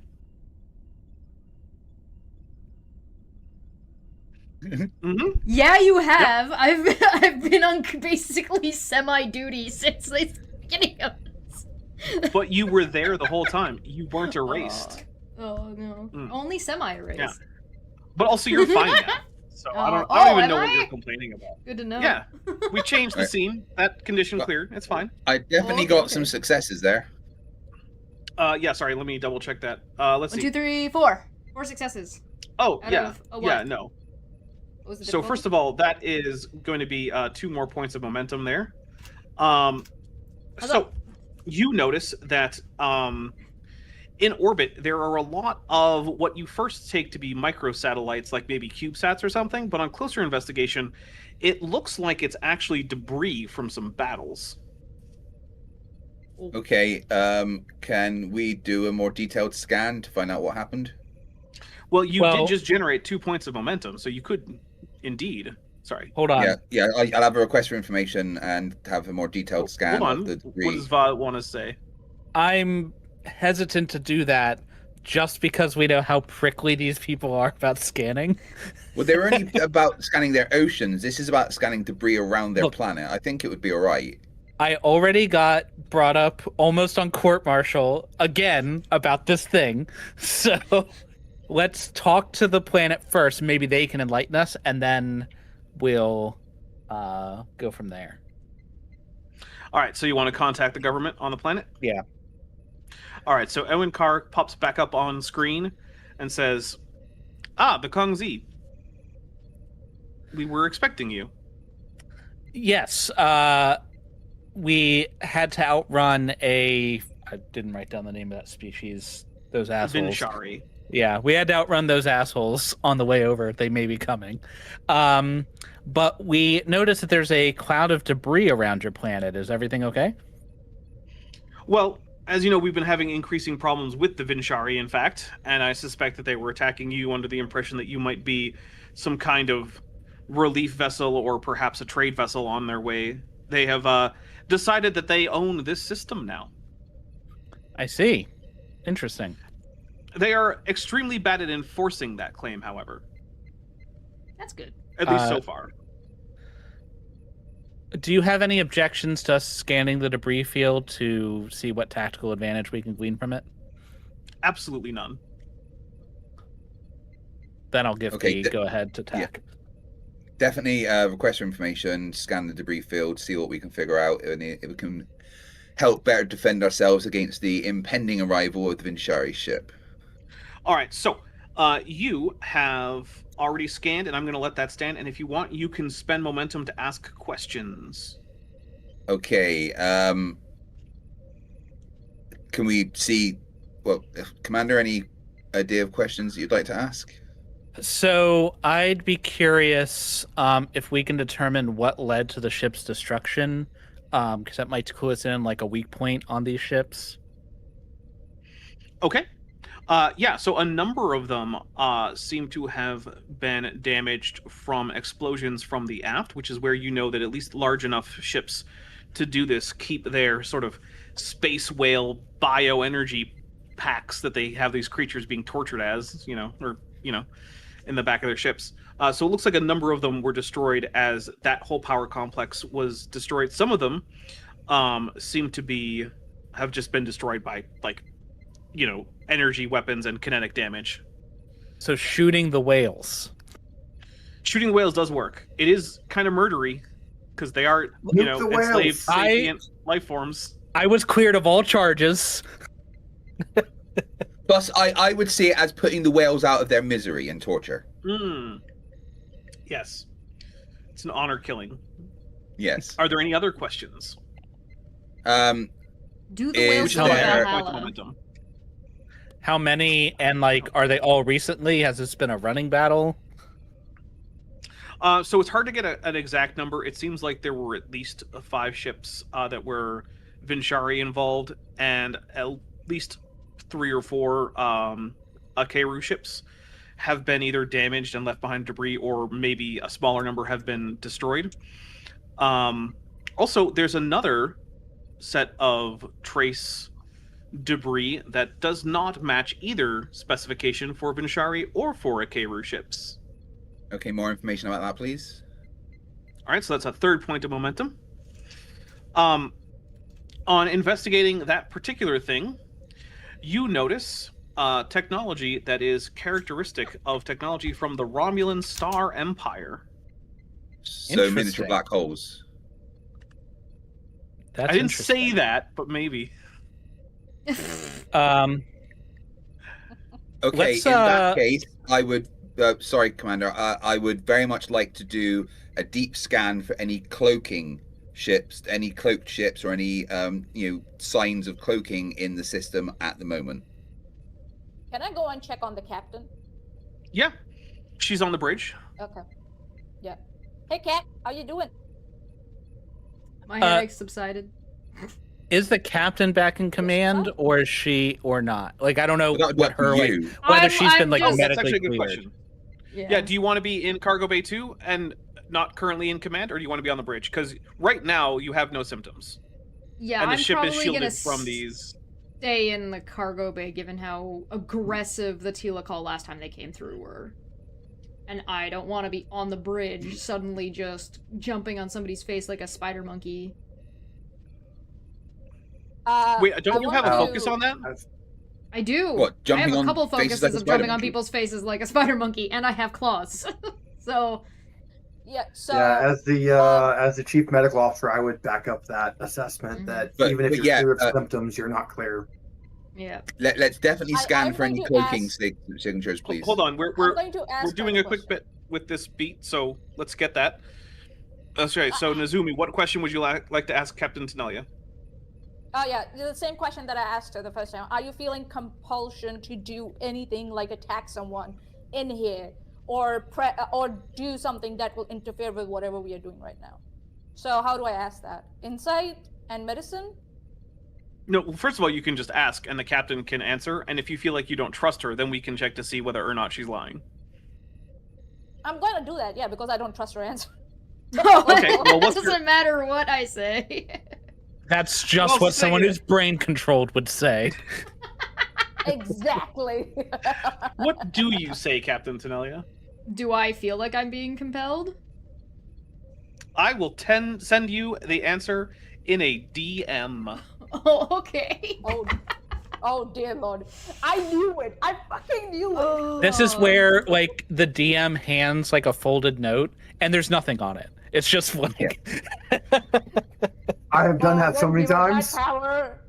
Mm-hmm. Yeah, you have. I've been on basically semi-duty since the beginning of this. But you were there the whole time. You weren't erased. Oh no. Mm. Only semi-erased. Yeah. But also, you're fine now. So I don't Oh, even am know what I? you're complaining about. Good to know. Yeah, we changed the Right. scene. That condition cleared. It's fine. I definitely Oh, got okay. some successes there. Yeah, sorry. Let me double check that. Let's 1, see. 2, 3, 4. 4 successes. Oh, out yeah. of a Yeah, what? no. What was the So first difficulty? of all, that is going to be 2 more points of momentum there. How's So that? you notice that in orbit there are a lot of what you first take to be microsatellites, like maybe CubeSats or something. But on closer investigation, it looks like it's actually debris from some battles. Okay. Can we do a more detailed scan to find out what happened? Well, you Well- did just generate 2 points of momentum, so you could indeed. Sorry. Hold on. Yeah. I'll have a request for information and have a more detailed scan Hold on. of the debris. What does Va want to say? I'm hesitant to do that just because we know how prickly these people are about scanning. Well, they're only about scanning their oceans. This is about scanning debris around their Look. planet. I think it would be all right. I already got brought up almost on court-martial again about this thing. So let's talk to the planet first. Maybe they can enlighten us, and then we'll go from there. All right, so you want to contact the government on the planet? Yeah. All right, so Owen Carr pops back up on screen and says, the Kongzi. We were expecting you. Yes. We had to outrun I didn't write down the name of that species. Those assholes. Vinchari. Yeah, we had to outrun those assholes on the way over. They may be coming. But we noticed that there's a cloud of debris around your planet. Is everything okay? Well, as you know, we've been having increasing problems with the Vinchari, in fact, and I suspect that they were attacking you under the impression that you might be some kind of relief vessel or perhaps a trade vessel on their way. They have decided that they own this system now. I see. Interesting. They are extremely bad at enforcing that claim, however. That's good. At least so far. Do you have any objections to us scanning the debris field to see what tactical advantage we can glean from it? Absolutely none. Then I'll give Okay, the go-ahead to TAC. Definitely request for information, scan the debris field, see what we can figure out, and if we can help better defend ourselves against the impending arrival of the Vinchari ship. All right, so you have already scanned, and I'm going to let that stand. And if you want, you can spend momentum to ask questions. Okay. Can we see? Well, Commander, any idea of questions you'd like to ask? So I'd be curious if we can determine what led to the ship's destruction, because that might clue us in like a weak point on these ships. Okay. Yeah, so a number of them seem to have been damaged from explosions from the aft, which is where you know that at least large enough ships to do this keep their sort of space whale bioenergy packs that they have these creatures being tortured as, in the back of their ships. So it looks like a number of them were destroyed as that whole power complex was destroyed. Some of them seem to have just been destroyed by energy weapons and kinetic damage. So shooting the whales. Shooting the whales does work. It is kind of murdery because they are, Nuke the whales. enslaved sapient life forms. I was cleared of all charges. Plus, I would see it as putting the whales out of their misery and torture. Yes. It's an honor killing. Yes. Are there any other questions? Do the whales Is go to there- Valhalla? Momentum. How many, and like, are they all recently? Has this been a running battle? So it's hard to get an exact number. It seems like there were at least 5 ships that were Vinchari involved, and at least 3 or 4 Akeru ships have been either damaged and left behind debris, or maybe a smaller number have been destroyed. Also, there's another set of trace debris that does not match either specification for Vinchari or for Akeru ships. Okay, more information about that, please. All right, so that's a 3rd point of momentum. On investigating that particular thing, you notice technology that is characteristic of technology from the Romulan Star Empire. So miniature Interesting. black holes. That's I didn't say interesting. that, but maybe. Okay, Let's, in that case, I would. Sorry, Commander. I would very much like to do a deep scan for any cloaking ships, any cloaked ships, or any signs of cloaking in the system at the moment. Can I go and check on the captain? Yeah, she's on the bridge. Okay. Yeah. Hey, Cat, how you doing? My headache subsided. Is the captain back in command, or is she, or not? Like, I don't know That would what work for her, like, you. whether she's I'm been, like, just- That's medically actually a good cleared. question. Yeah, do you want to be in Cargo Bay 2 and not currently in command, or do you want to be on the bridge? Because right now you have no symptoms. Yeah, And the I'm ship is probably gonna shielded from these. stay in the cargo bay, given how aggressive the Tila call last time they came through were. And I don't want to be on the bridge, suddenly just jumping on somebody's face like a spider monkey. Wait, don't you have a want focus to- on that? I do. What, I jumping have a on couple faces focuses like a of spider jumping on monkey? people's faces like a spider monkey, and I have claws. So Yeah, so Yeah, as the chief medical officer, I would back up that assessment that But- even if but you're yeah, clear of symptoms, you're not clear. yeah. Let's definitely scan I'm for any going to cloaking ask- signatures, please. Hold on, we're I'm going to ask we're doing that a quick question. bit with this beat, so let's get that. That's right. So Nazumi, what question would you like to ask Captain Tenelia? Oh yeah, the same question that I asked her the first time. Are you feeling compulsion to do anything like attack someone in here, or do something that will interfere with whatever we are doing right now? So how do I ask that? Insight and medicine? No, well, first of all, you can just ask, and the captain can answer. And if you feel like you don't trust her, then we can check to see whether or not she's lying. I'm going to do that, yeah, because I don't trust her answer. Okay, well, It what's doesn't matter what I say. That's just Well, what say someone it. who's brain controlled would say. Exactly. What do you say, Captain Tenelia? Do I feel like I'm being compelled? I will send you the answer in a DM. Oh, okay. Oh dear lord. I knew it. I fucking knew it. This is where, like, the DM hands, like, a folded note, and there's nothing on it. It's just, like... I have done Oh, that so don't many give her that times. power.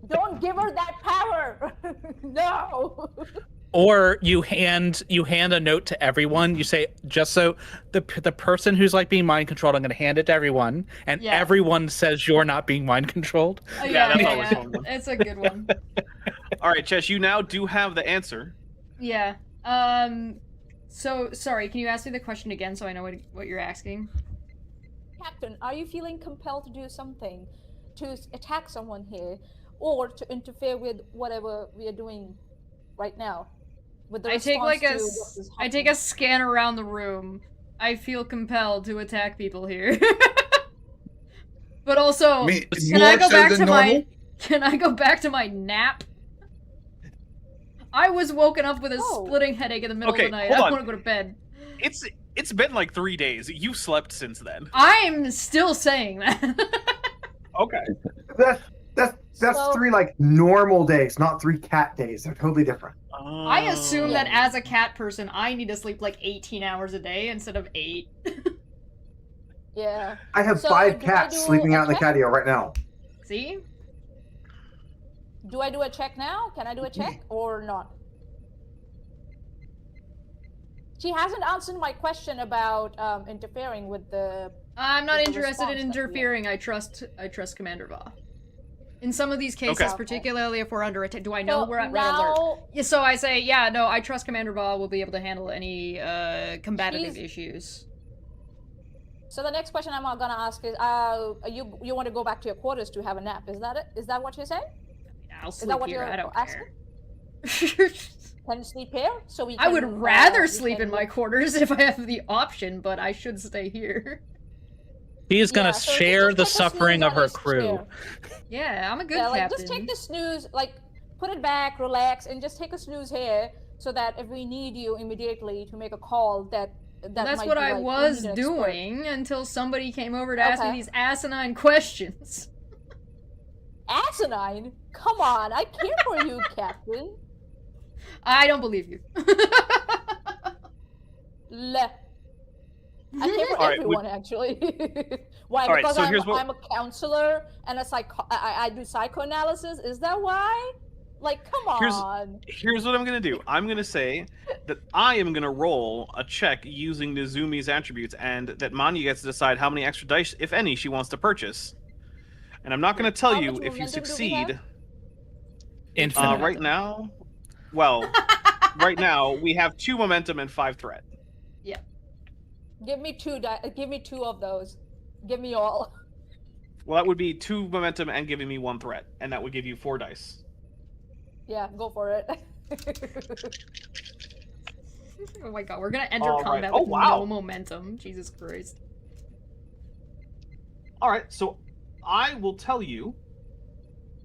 Don't give her that power. No. Or you hand a note to everyone. You say, just so the person who's, like, being mind controlled, I'm going to hand it to everyone, and Yeah. everyone says you're not being mind controlled. Oh, Yeah, that's always fun one. It's a good one. All right, Chesh, you now do have the answer. Yeah. So, sorry, can you ask me the question again so I know what you're asking? Captain, are you feeling compelled to do something, to attack someone here, or to interfere with whatever we are doing right now? With the I take response like to what is I take happening? a scan around the room. I feel compelled to attack people here. But also, can I more go so back than to normal? can I go back to my nap? I was woken up with a Oh. splitting headache in the middle Okay, of the night. hold I on. want to go to bed. It's been like 3 days. You slept since then. I'm still saying that. Okay. That's So- 3 like normal days, not 3 cat days. They're totally different. I assume that Yeah. as a cat person, I need to sleep like 18 hours a day instead of 8. Yeah. I have So, 5 do I cats do sleeping a out in the check? catio right now. See? Do I do a check now? Can I do a check or not? She hasn't answered my question about interfering with the. I'm not With the interested in response that we have. interfering. I trust Commander Va. In some of these cases, Okay. particularly if we're under attack, do I know So we're at red alert? now, Yeah, so I say, yeah, no, I trust Commander Va will be able to handle any combative She's- issues. so the next question I'm gonna ask is, you want to go back to your quarters to have a nap? Is that it? Is that what you're saying? I'll Is sleep that what here. you're I don't asking? care. Can you sleep here? So we. I Can, would rather we sleep can in my look- quarters if I have the option, but I should stay here. He is gonna Yeah, so share just the take a suffering snooze of on her his crew. chair. Yeah, I'm a good Yeah, like captain. just take the snooze, like put it back, relax, and just take a snooze here, so that if we need you immediately to make a call, that That's might what be I like, we was need an expert. doing until somebody came over to ask me Okay. these asinine questions. Asinine? Come on, I care for you, Captain. I don't believe you. Le. I care for All right, everyone, actually. Why? All right, Because so here's what- I'm a counselor and I do psychoanalysis. Is that why? Like, come on. Here's what I'm gonna do. I'm gonna say that I am gonna roll a check using Nizumi's attributes, and that Manya gets to decide how many extra dice, if any, she wants to purchase. And I'm not gonna tell How you much if you momentum do we succeed. have? Infinite. Right now, well, right now we have 2 momentum and 5 threat. Give me give me 2 of those. Give me all. Well, that would be 2 momentum and giving me 1 threat, and that would give you 4 dice. Yeah, go for it. Oh my god, we're gonna enter All right. combat Oh, with wow. no momentum. Jesus Christ. All right, so I will tell you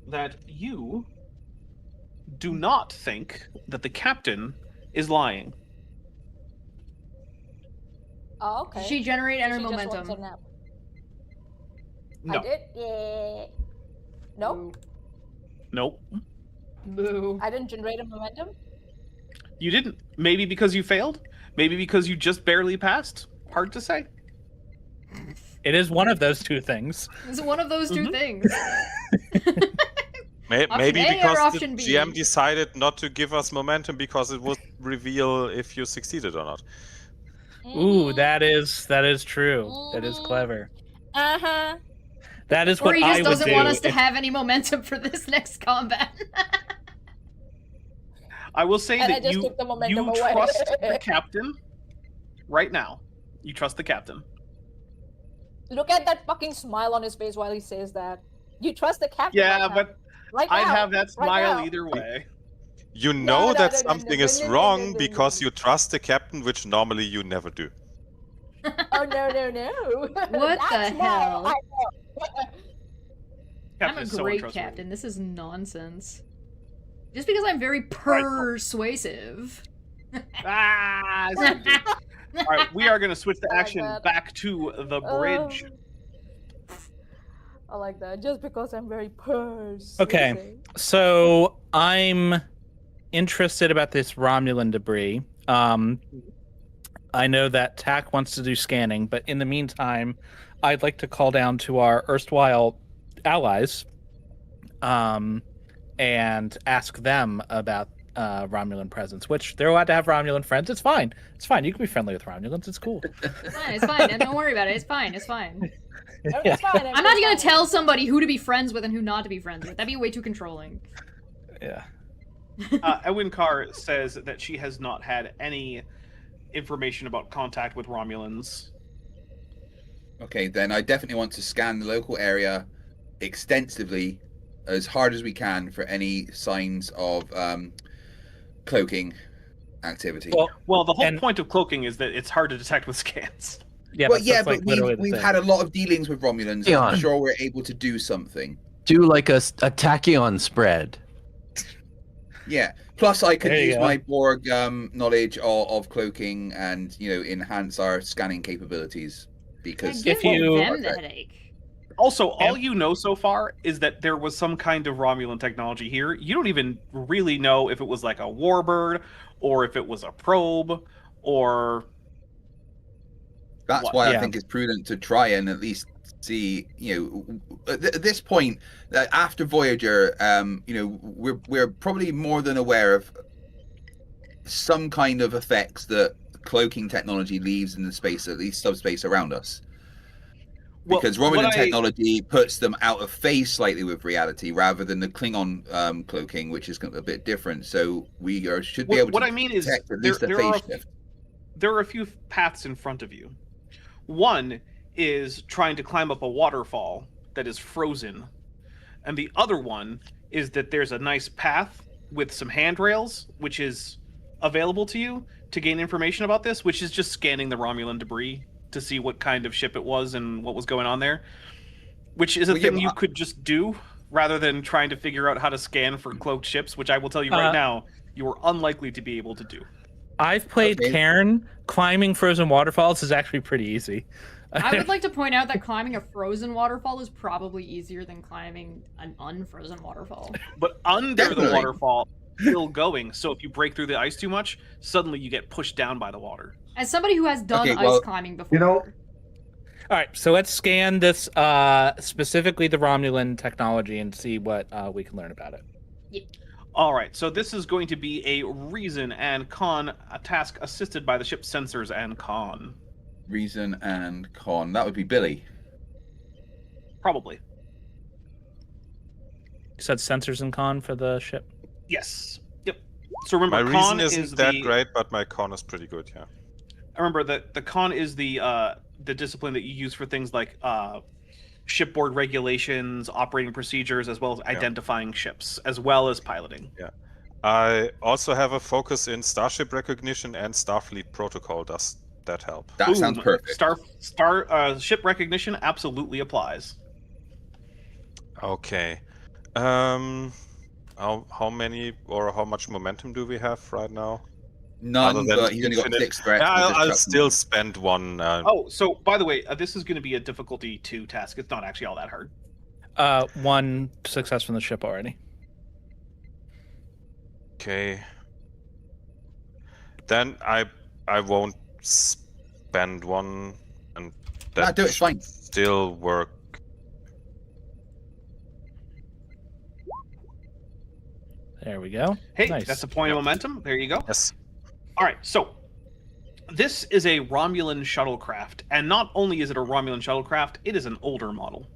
that you do not think that the captain is lying. Oh, okay. Did she generate So any she just wants momentum? a nap. No. I did? Yeah. Nope. Nope. Boo. I didn't generate a momentum? You didn't. Maybe because you failed. Maybe because you just barely passed. Hard to say. It is one of those two things. It's one of those 2 things. Maybe A or because the option B? GM decided not to give us momentum because it would reveal if you succeeded or not. Ooh, that is true. That is clever. Uh-huh. That is Or what he I just would doesn't do. want us to if- have any momentum for this next combat. I will say And I that just you took the momentum you away. trust the captain right now. You trust the captain. Look at that fucking smile on his face while he says that. You trust the captain. Yeah, right now. but right I'd now. have that Right smile now. either way. You No, know no, that no, no, something no, is no, no, wrong no, no, because no. you trust the captain, which normally you never do. Oh no no no! What That the smile, hell? I know. I'm Captain a is so great untrustworthy. captain. This is nonsense. Just because I'm very right, so- persuasive. Ah, it's empty. All right, we are going to switch the I like action that. back to the bridge. I like that. Just because I'm very persuasive. Okay. So I'm interested about this Romulan debris. I know that TAC wants to do scanning, but in the meantime, I'd like to call down to our erstwhile allies, and ask them about Romulan presence. Which they're allowed to have Romulan friends. It's fine. It's fine. You can be friendly with Romulans. It's cool. It's fine. It's fine. Don't worry about it. It's fine. It's fine. It's fine. I'm not gonna tell somebody who to be friends with and who not to be friends with. That'd be way too controlling. Yeah. Edwin Carr says that she has not had any information about contact with Romulans. Okay, then I definitely want to scan the local area extensively, as hard as we can, for any signs of cloaking activity. Well, the whole And- point of cloaking is that it's hard to detect with scans. Yeah, Well, that's yeah, like but literally the we've thing. had a lot of dealings with Romulans. Hang I'm on. sure we're able to do something. Do like a tachyon spread. Yeah. Plus, I could There you use go. my Borg knowledge of cloaking and enhance our scanning capabilities because Give If you- them the headache. Also, all you know so far is that there was some kind of Romulan technology here. You don't even really know if it was like a warbird or if it was a probe or that's What? why I Yeah. think it's prudent to try and at least see. At this point, after Voyager, we're probably more than aware of some kind of effects that cloaking technology leaves in the space, at least subspace around us. Well, Because what Romulan I- technology puts them out of phase slightly with reality, rather than the Klingon cloaking, which is a bit different. So we should be able to what I mean is detect at there, least a there phase are shift. there are a few paths in front of you. One is trying to climb up a waterfall that is frozen, and the other one is that there's a nice path with some handrails, which is available to you to gain information about this, which is just scanning the Romulan debris to see what kind of ship it was and what was going on there, which is a Well, yeah, thing but you could just do rather than trying to figure out how to scan for cloaked ships, which I will tell you right now, you are unlikely to be able to do. I've played Okay. Cairn. Climbing frozen waterfalls is actually pretty easy. I would like to point out that climbing a frozen waterfall is probably easier than climbing an unfrozen waterfall. But under Definitely. the waterfall, still going. So if you break through the ice too much, suddenly you get pushed down by the water. As somebody who has done Okay, well, ice climbing before, All right, so let's scan this specifically the Romulan technology and see what we can learn about it. All right, so this is going to be a reason and con a task assisted by the ship's sensors and con. Reason and con. That would be Billy. Probably. You said sensors and con for the ship. Yes. Yep. So My remember, reason con isn't is that the. great, but my con is pretty good. Yeah. I remember that the con is the discipline that you use for things like shipboard regulations, operating procedures, as well as identifying ships, as well as piloting. I also have a focus in starship recognition and Starfleet protocol. Does that help? That sounds Boom. perfect. Ship recognition absolutely applies. Okay. How many or how much momentum do we have right now? None, Other than but he's only got infinite- 6 threats. Yeah, with I'll destruction. still spend one. Oh, so by the way, this is going to be a difficulty 2 task. It's not actually all that hard. One success from the ship already. Okay. Then I won't spend one, and Nah, that do it, it's fine. still work. There we go. Hey, Nice. that's a point of momentum. There you go. Yes. All right, so this is a Romulan shuttlecraft, and not only is it a Romulan shuttlecraft, it is an older model.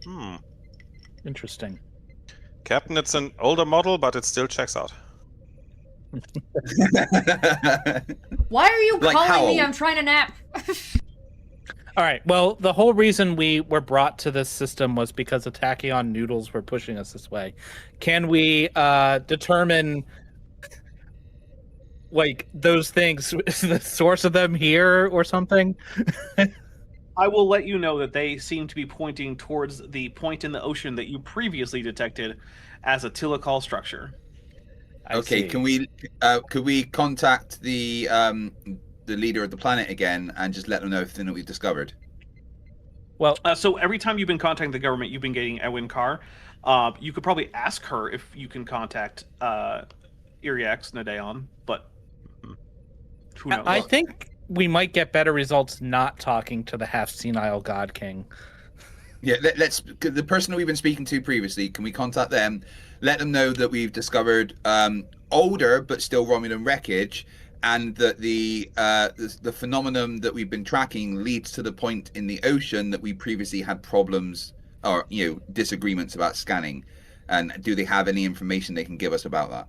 Hmm. Interesting. Captain, it's an older model, but it still checks out. why are you Like calling how me? old? I'm trying to nap. All right. Well, the whole reason we were brought to this system was because the tachyon noodles were pushing us this way. Can we determine, like, those things, the source of them here or something? I will let you know that they seem to be pointing towards the point in the ocean that you previously detected as a Tilakal structure. I Okay, see. could we contact the leader of the planet again and just let them know everything that we've discovered? Well, So every time you've been contacting the government, you've been getting Ewin Carr. You could probably ask her if you can contact Iriax Nadeon, but who knows? I think we might get better results not talking to the half senile God King. Yeah, let's. The person that we've been speaking to previously, can we contact them? Let them know that we've discovered older but still Romulan wreckage, and that the phenomenon that we've been tracking leads to the point in the ocean that we previously had problems or disagreements about scanning. And do they have any information they can give us about that?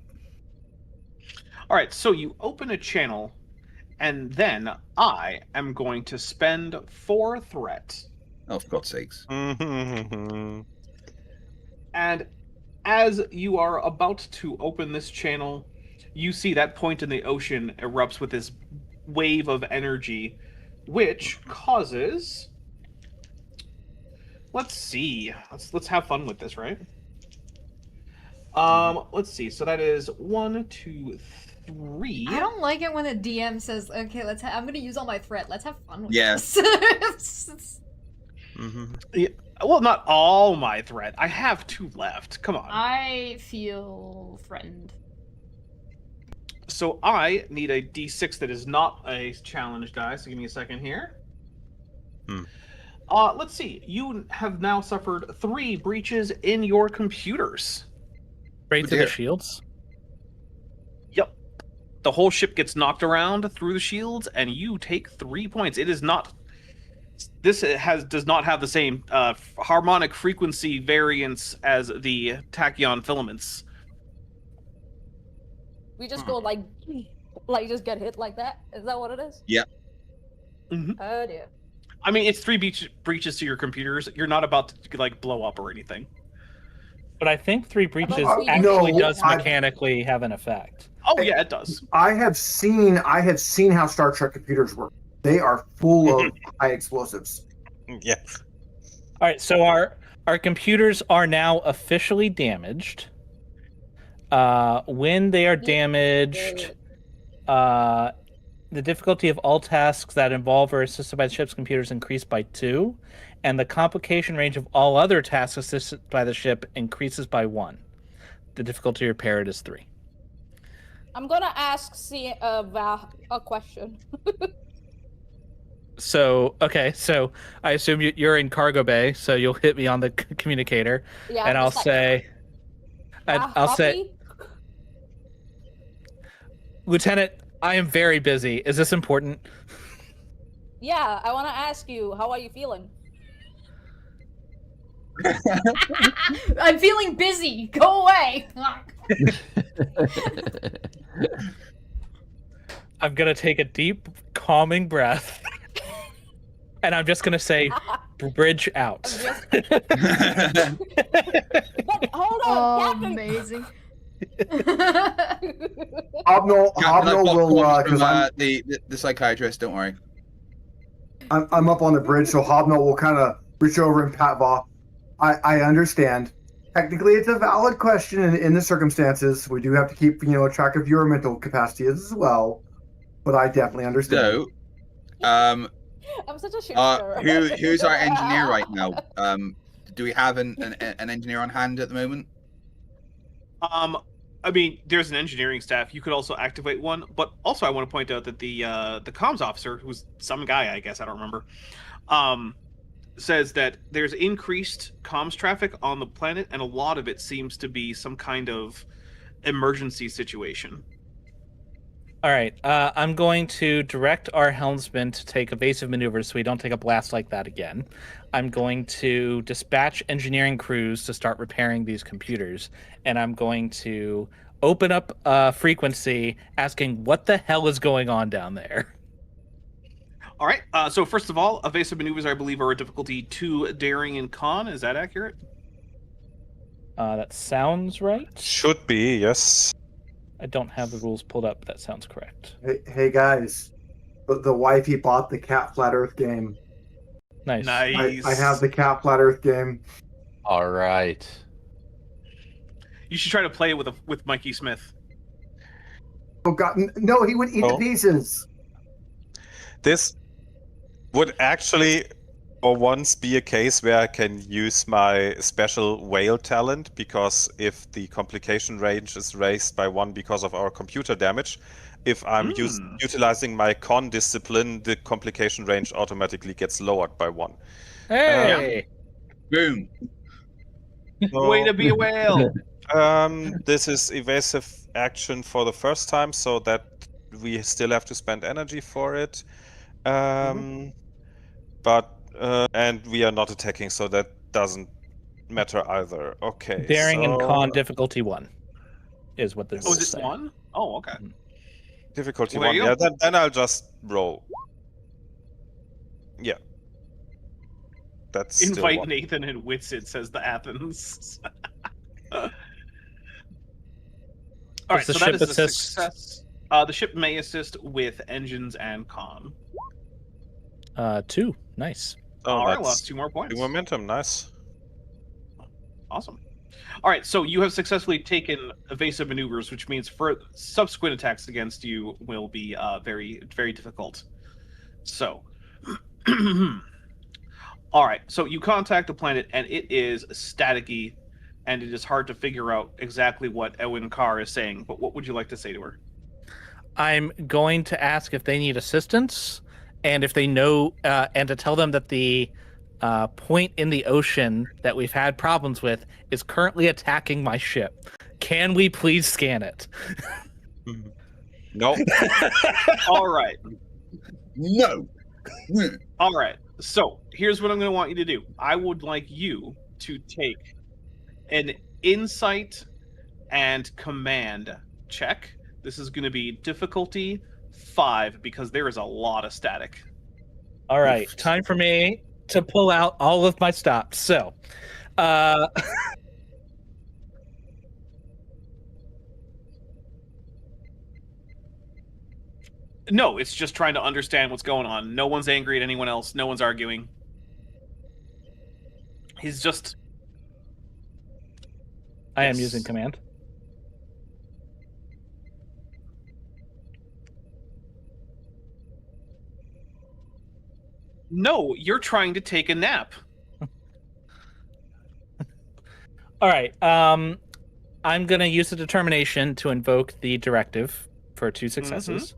All right, so you open a channel, and then I am going to spend 4 threat. Oh, for God's sakes. Mhm. And as you are about to open this channel, you see that point in the ocean erupts with this wave of energy, which causes. Let's see. Let's have fun with this, right? Let's see. So that is 1, 2, 3. I don't like it when a DM says, "Okay, I'm gonna use all my threat. Let's have fun with Yeah. this." Mhm. Yeah, well, not all my threat. I have 2 left. Come on. I feel threatened. So I need a D6 that is not a challenge die. So give me a second here. Hmm. Let's see. You have now suffered 3 breaches in your computers. Straight Oh, to the dear. shields. Yep. The whole ship gets knocked around through the shields, and you take 3 points. It is not. This does not have the same harmonic frequency variance as the tachyon filaments. We just go like just get hit like that. Is that what it is? Yeah. Mhm. Oh dear. I mean, it's 3 breaches to your computers. You're not about to like blow up or anything. But I think 3 breaches no, actually does I- mechanically have an effect. Oh yeah, it does. I have seen how Star Trek computers work. They are full of high explosives. Yeah. All right, so our computers are now officially damaged. When they are damaged, the difficulty of all tasks that involve or are assisted by the ship's computers increase by 2, and the complication range of all other tasks assisted by the ship increases by 1. The difficulty repaired is 3. I'm gonna ask Val a question. So, okay, so I assume you're in cargo bay, so you'll hit me on the communicator, Yeah. and I'll just like, say, I'll say, copy? Lieutenant, I am very busy. Is this important? Yeah, I want to ask you, how are you feeling? I'm feeling busy. Go away. I'm gonna take a deep, calming breath, and I'm just gonna say, "Bridge out." But hold on, Captain. Amazing. Hobno will because the psychiatrist. Don't worry. I'm up on the bridge, so Hobno will kind of reach over and pat Va. I understand. Technically, it's a valid question in the circumstances. We do have to keep track of your mental capacity as well. But I definitely understand. So, I'm such a shit who's our engineer right now? Do we have an engineer on hand at the moment? I mean, there's an engineering staff. You could also activate one, but also I want to point out that the comms officer, who's some guy, I guess, I don't remember, says that there's increased comms traffic on the planet, and a lot of it seems to be some kind of emergency situation. All right, I'm going to direct our helmsman to take evasive maneuvers so we don't take a blast like that again. I'm going to dispatch engineering crews to start repairing these computers, and I'm going to open up a frequency asking what the hell is going on down there. All right, so first of all, evasive maneuvers, I believe, are a difficulty 2 daring and con. Is that accurate? That sounds right. Should be, yes. I don't have the rules pulled up, but that sounds correct. Hey guys, the wifey bought the Cat Flat Earth game. Nice. Nice. I have the Cat Flat Earth game. All right. You should try to play it with Mikey Smith. Oh God, no! He would eat the pieces. This would actually for once be a case where I can use my special whale talent, because if the complication range is raised by 1 because of our computer damage, if I'm utilizing my con discipline, the complication range automatically gets lowered by 1. Hey! Boom. Way to be a whale! This is evasive action for the first time, so that we still have to spend energy for it. But and we are not attacking, so that doesn't matter either. Okay. Daring and con difficulty 1 is what the Oh, rules is say. it 1? Oh, okay. Difficulty Well, 1. there you Yeah, then I'll just bro. Yeah. That's still Invite one. Nathan and Witsit, says the Athens. All right, the so that ship is a assist? success. The ship may assist with engines and con. 2. Nice. Oh, All right, that's lost 2 more points. two momentum. Nice. Awesome. All right, so you have successfully taken evasive maneuvers, which means for subsequent attacks against you will be very, very difficult. So, all right, so you contact the planet, and it is staticky, and it is hard to figure out exactly what Ewan Carr is saying. But what would you like to say to her? I'm going to ask if they need assistance, and if they know, and to tell them that the point in the ocean that we've had problems with is currently attacking my ship. Can we please scan it? No. All right. No. All right. So here's what I'm going to want you to do. I would like you to take an insight and command check. This is going to be difficulty 5 because there is a lot of static. All right, time for me to pull out all of my stops. So, No, it's just trying to understand what's going on. No one's angry at anyone else. No one's arguing. He's just... I am Yes. using command. No, you're trying to take a nap. All right. I'm gonna use the determination to invoke the directive for 2 successes.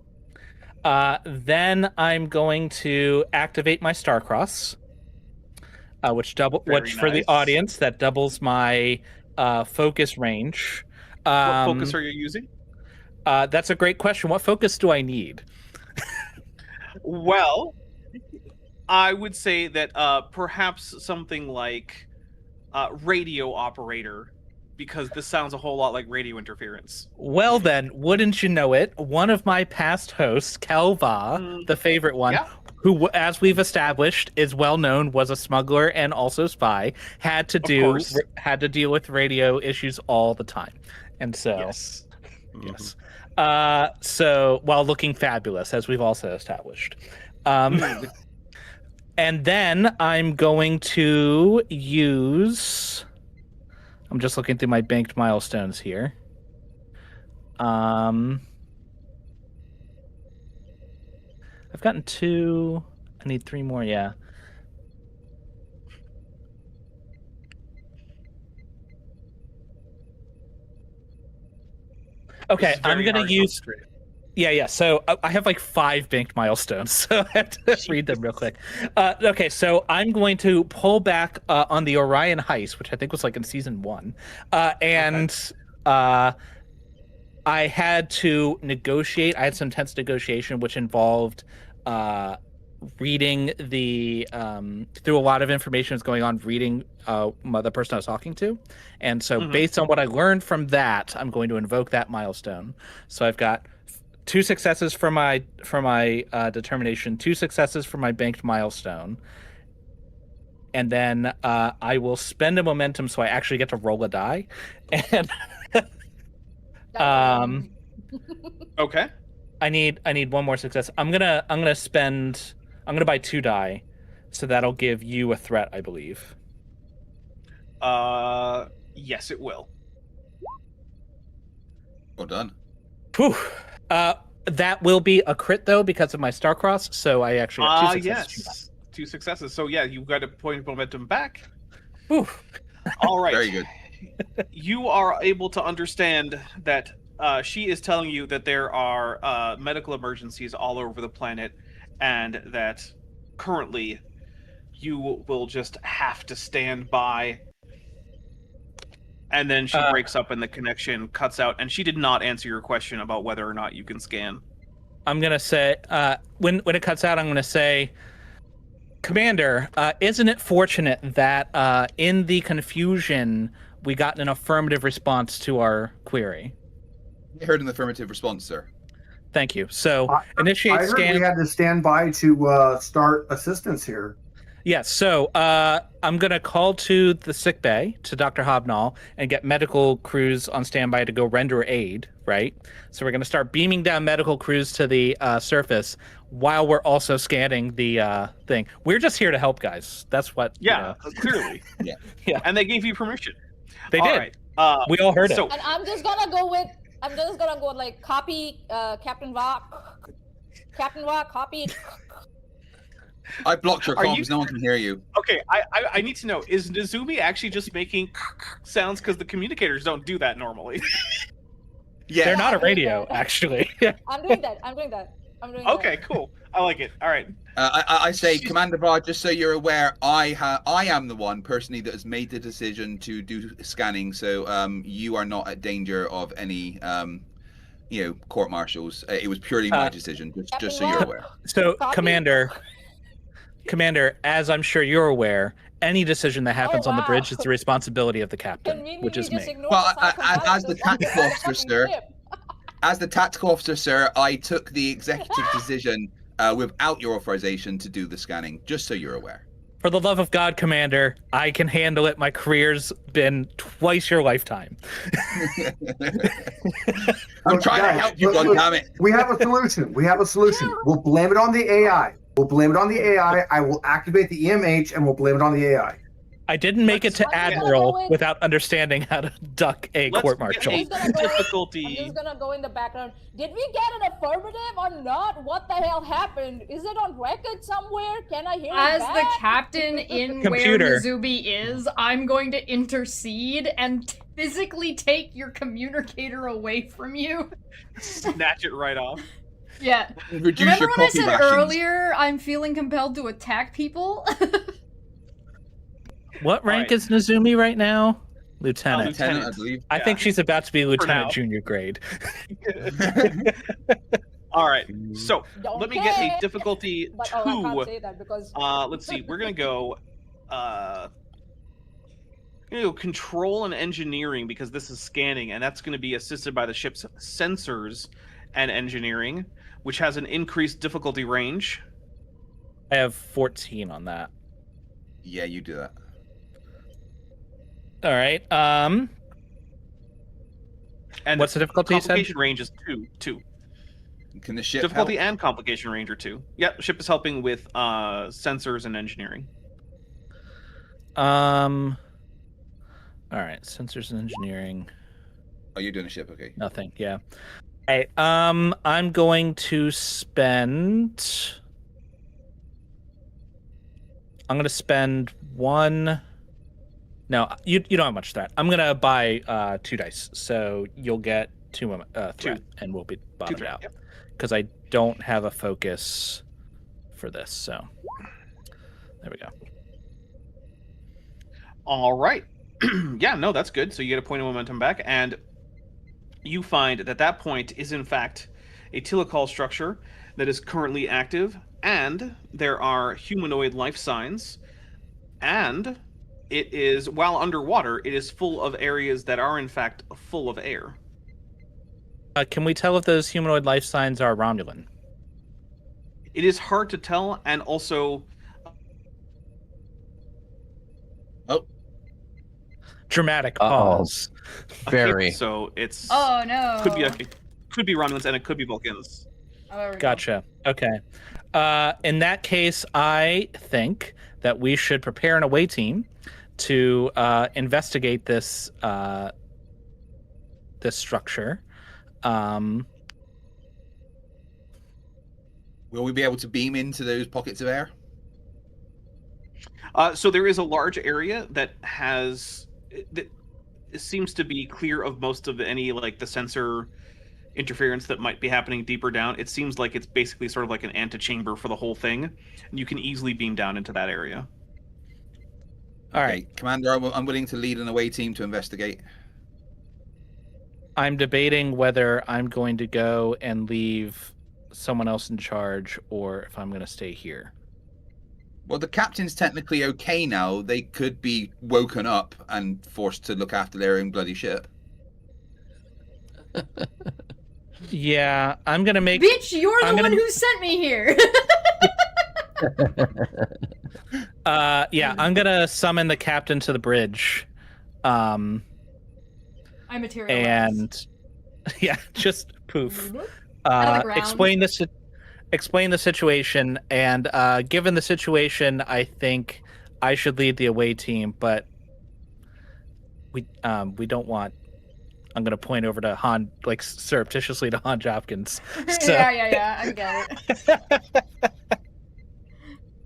Then I'm going to activate my Starcross, which Very for the nice. audience, that doubles my focus range. What focus are you using? That's a great question. What focus do I need? Well, I would say that perhaps something like radio operator, because this sounds a whole lot like radio interference. Well, then, wouldn't you know it? One of my past hosts, Kelva, the favorite one, Yeah. who, as we've established, is well known, was a smuggler and also spy, had to deal with radio issues all the time, and so Yes. yes. So while looking fabulous, as we've also established. And then I'm going to use... I'm just looking through my banked milestones here. I've gotten 2. I need 3 more, yeah. Okay, This is I'm very gonna hard to use... concentrate. Yeah. So I have like 5 banked milestones, so I have to read them real quick. Okay, so I'm going to pull back on the Orion heist, which I think was like in season 1, and I had to negotiate. I had some tense negotiation, which involved reading the through a lot of information that's going on, reading the person I was talking to, and so based on what I learned from that, I'm going to invoke that milestone. So I've got 2 successes for my determination, 2 successes for my banked milestone, and then I will spend a momentum so I actually get to roll a die, and Okay. I need 1 more success. I'm gonna buy 2 die, so that'll give you a threat, I believe. Yes, it will. Well done. Whew. That will be a crit though because of my Starcross, so I actually got 2 successes. Yes. 2 successes. So yeah, you've got a point of momentum back. Whew. All right. Very good. You are able to understand that she is telling you that there are medical emergencies all over the planet, and that currently you will just have to stand by. And then she breaks up and the connection cuts out, and she did not answer your question about whether or not you can scan. I'm gonna say when it cuts out, I'm gonna say, Commander, isn't it fortunate that in the confusion we got an affirmative response to our query? I heard an affirmative response, sir. Thank you. So I initiate heard scan. we had to stand by to start assistance here. Yes. So I'm going to call to the sick bay, to Dr. Hobnall, and get medical crews on standby to go render aid, right? So we're going to start beaming down medical crews to the surface while we're also scanning the thing. We're just here to help, guys. That's what. Yeah, clearly. Yeah. And they gave you permission. They All did. right. We all heard it. So And I'm just gonna go like copy Captain Vok. Captain Vok, copy. I blocked your Are comms. you- No one can hear you. okay, I need to know, is Nizumi actually just making sounds because the communicators don't do that normally? Yeah. They're not a I'm doing radio, that. actually. I'm doing that. Okay, cool. I like it. All right. I say, Commander Var, just so you're aware, I am the one personally that has made the decision to do scanning, so you are not at danger of any court martials. It was purely my decision, just so you're aware. So, Copy. Commander, as I'm sure you're aware, any decision that happens on the wow. bridge is the responsibility of the captain, Conveniently which is just me. ignore Well, the sign as the from tactical Vok, officer, fucking sir. ship. As the tactical officer, sir, I took the executive decision without your authorization to do the scanning, just so you're aware. For the love of God, Commander, I can handle it. My career's been twice your lifetime. I'm trying to Guys, help you, look, goddammit. We have a solution. We'll blame it on the AI. I will activate the EMH and we'll blame it on the AI. I didn't make it to I'm just gonna Admiral go in- without understanding how to duck a Let's court get martial. a I'm just gonna go in- difficulty. I'm just gonna go in the background. Did we get an affirmative or not? What the hell happened? Is it on record somewhere? Can I hear As it the back? captain in Computer. where Mizubi is, I'm going to intercede and physically take your communicator away from you. Snatch it right off. Yeah. Reduce Remember your when I coffee said rations. earlier I'm feeling compelled to attack people? What rank Alright. is Nizumi right now? Lieutenant. Lieutenant, I believe. I think she's about to be now. Lieutenant junior grade. All right. So Don't let me get a care. difficulty But I can't 2. say that because Let's see. We're gonna go. Control and engineering because this is scanning, and that's going to be assisted by the ship's sensors and engineering, which has an increased difficulty range. I have 14 on that. Yeah, you do that. All right. And What's the difficulty you said? complication range is 2. Can the ship Difficulty help? and complication range are 2. Yep, ship is helping with sensors and engineering. All right. Sensors and engineering. Oh, you're doing a ship, okay. Nothing. Yeah. All right. I'm going to spend. I'm going to spend 1. No, you don't have much threat. I'm going to buy 2 dice, so you'll get 2 threat, and we'll be bottomed threat, out. yep. Because I don't have a focus for this, so there we go. All right. Yeah, no, that's good. So you get a point of momentum back, and you find that point is in fact a telecall structure that is currently active, and there are humanoid life signs, and it is, while underwater, it is full of areas that are in fact full of air. Can we tell if those humanoid life signs are Romulan? It is hard to tell, and also Dramatic Uh-oh. pause. Very. so it's Oh no. could be Romulans and it could be Vulcans. Oh, there we go. Gotcha. Okay. In that case, I think that we should prepare an away team to investigate this this structure. Will we be able to beam into those pockets of air? So there is a large area that has that seems to be clear of most of any like the sensor interference that might be happening deeper down. It seems like it's basically sort of like an antechamber for the whole thing, and you can easily beam down into that area. All Okay, right. Commander, I'm willing to lead an away team to investigate. I'm debating whether I'm going to go and leave someone else in charge or if I'm going to stay here. Well, the captain's technically okay now. They could be woken up and forced to look after their own bloody ship. Yeah, I'm gonna make. Bitch, you're the I'm one gonna- who sent me here. Yeah, I'm gonna summon the captain to the bridge. I materialize. And yeah, just poof. Out of the ground. Explain the situation, and given the situation, I think I should lead the away team, but we don't want. I'm gonna point over to Han, like surreptitiously to Han Jopkins. So, Yeah, I get it.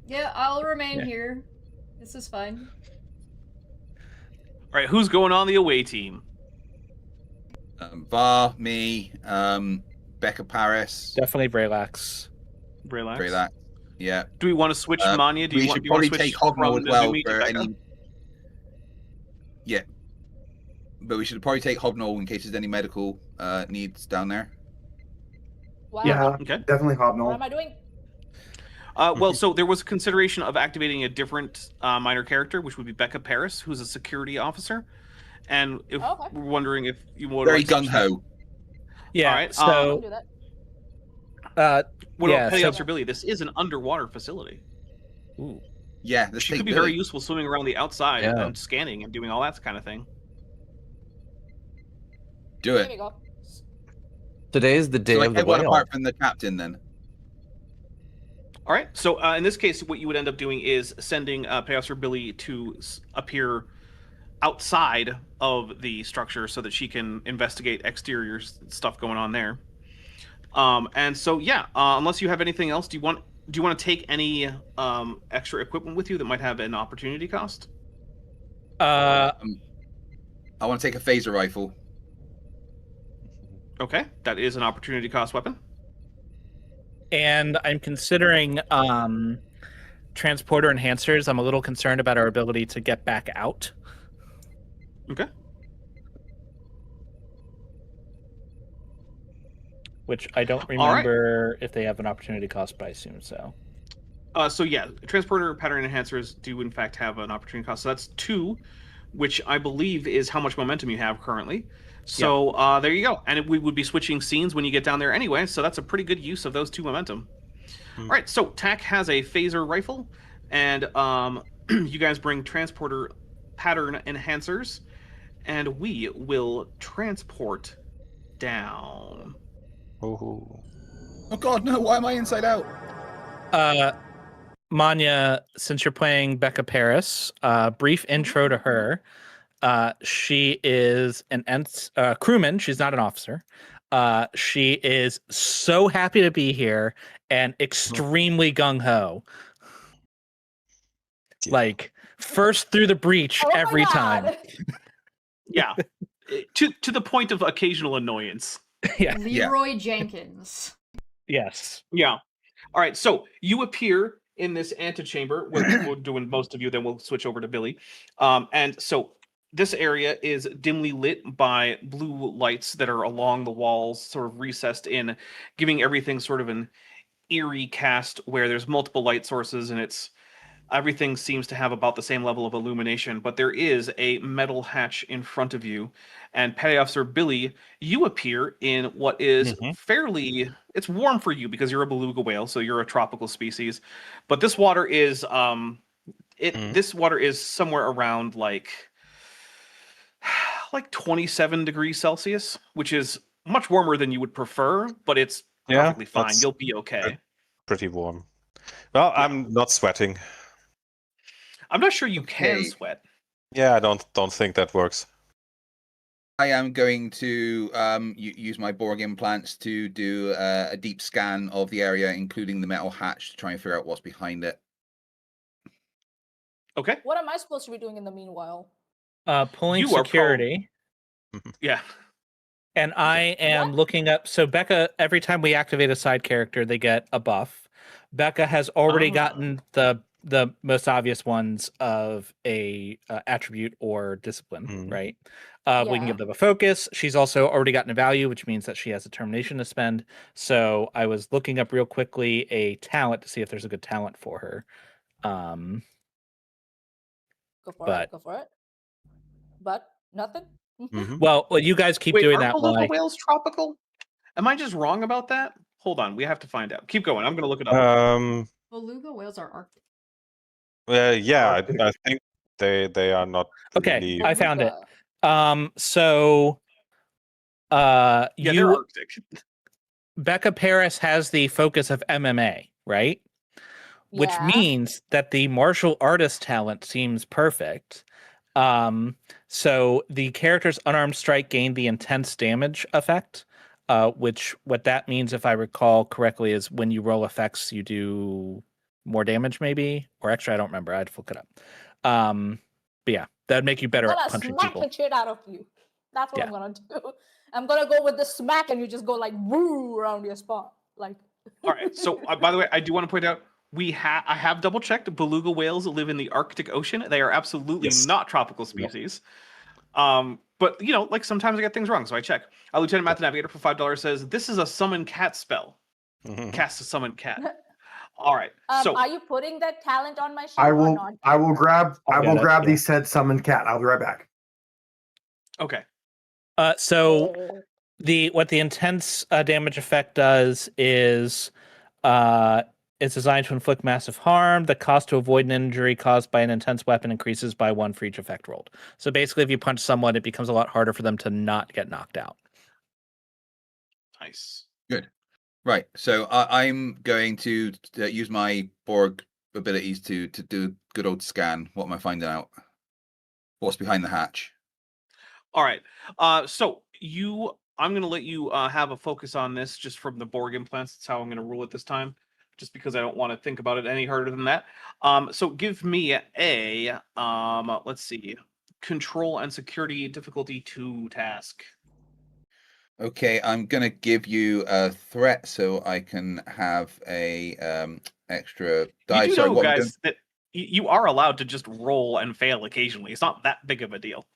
Yeah, I'll remain here. This is fine. All right, who's going on the away team? Var, me, Becca Paris, definitely Braylax. Relax. Braylax. Yeah. Do we want to switch Manya? Do we you should want probably to switch take Hobno from as well Nezumi to for Becca? any. Yeah. But we should probably take Hobno in case there's any medical needs down there. Wow. Yeah, Okay. definitely What Hobnob. am I doing? Well, so there was consideration of activating a different minor character, which would be Becca Paris, who's a security officer. And if Okay. we're wondering if you would Very like to switch gung that. ho. Yeah. All right, I So can do that. What yeah, about Petty so- Officer Billy? This is an underwater facility. ooh. Yeah, the She could be very useful swimming around the outside Yeah. and scanning and doing all that kind of thing. Do There it. we go. Today's the day So of the everyone whale. apart from the captain, then. All right. So in this case, what you would end up doing is sending Petty Officer Billy to appear outside of the structure so that she can investigate exterior stuff going on there. And so yeah, unless you have anything else, do you want to take any extra equipment with you that might have an opportunity cost? I want to take a phaser rifle. Okay, that is an opportunity cost weapon. And I'm considering transporter enhancers. I'm a little concerned about our ability to get back out. Okay. Which I don't All right. remember if they have an opportunity cost, but I assume so. So yeah, transporter pattern enhancers do in fact have an opportunity cost. So that's 2, which I believe is how much momentum you have currently. So there you go. And we would be switching scenes when you get down there anyway, so that's a pretty good use of those 2 momentum. All right, so TAC has a phaser rifle, and you guys bring transporter pattern enhancers, and we will transport down. Ooh. Oh God, no! Why am I inside out? Manya, since you're playing Becca Paris, brief intro to her. She is an crewman. She's not an officer. She is so happy to be here and extremely gung ho. Yeah. Like first through the breach Oh my every time. God. Yeah, to the point of occasional annoyance. Yeah. Leroy Jenkins. Yes. Yeah. All right. So you appear in this antechamber where we're doing most of you. Then we'll switch over to Billy. And so this area is dimly lit by blue lights that are along the walls, sort of recessed in, giving everything sort of an eerie cast where there's multiple light sources and everything seems to have about the same level of illumination, but there is a metal hatch in front of you. And Petty Officer Billy, you appear in what is fairly... It's warm for you because you're a beluga whale, so you're a tropical species. But this water is... This water is somewhere around like 27 degrees Celsius, which is much warmer than you would prefer, but it's perfectly fine. that's You'll be okay. Pretty warm. Well, I'm not sweating. I'm not sure you can Okay. sweat. Yeah, I don't think that works. I am going to use my Borg implants to do a deep scan of the area, including the metal hatch, to try and figure out what's behind it. Okay. What am I supposed to be doing in the meanwhile? Pulling You are security. Yeah. And I am What? looking up. So Becca, every time we activate a side character, they get a buff. Becca has already Oh. gotten the most obvious ones of a attribute or discipline, right? We can Yeah. give them a focus. She's also already gotten a value, which means that she has a termination to spend. So I was looking up real quickly a talent to see if there's a good talent for her. Go for But- it. Go for it. But nothing. Well, you guys keep Wait, doing are that beluga while I... whales tropical? Am I just wrong about that? Hold on, we have to find out. Keep going. I'm going to look it up. Beluga whales are Arctic. Yeah, Arctic. I think they are not Okay, really. I found it. Beluga. So Yeah, they're you Arctic. Becca Paris has the focus of MMA, right? Which Yeah. means that the martial artist talent seems perfect. So the character's unarmed strike gained the intense damage effect, which what that means, if I recall correctly, is when you roll effects, you do more damage, maybe, or extra. I don't remember. I'd look it up. But yeah, that'd make you better I'm at gonna punching smack people. the shit out of you. That's what Yeah. I'm gonna do. I'm gonna go with the smack, and you just go like woo around your spot, like. All right. So, by the way, I do want to point out I have double checked. Beluga whales live in the Arctic Ocean. They are absolutely Yes. not tropical species. But you know, like sometimes I get things wrong, so I check. Lieutenant Matt the Navigator for $5 says this is a summon cat spell. Mhm. Cast a summon cat. All right. So Are you putting that talent on my sheet I or will. not? I will grab. I'll I will get it, grab yeah. the said summoned cat. I'll be right back. okay. So Oh. what the intense damage effect does is it's designed to inflict massive harm. The cost to avoid an injury caused by an intense weapon increases by 1 for each effect rolled. So basically, if you punch someone, it becomes a lot harder for them to not get knocked out. Nice. Right. So I'm going to use my Borg abilities to do a good old scan. What am I finding out? What's behind the hatch? All right. So I'm going to let you have a focus on this just from the Borg implants. That's how I'm going to rule it this time, just because I don't want to think about it any harder than that. So give me a let's see, control and security difficulty 2 task. Okay, I'm gonna give you a threat so I can have a extra die. You do Sorry, know, what am I guys, that you are allowed to just roll and fail occasionally. It's not that big of a deal.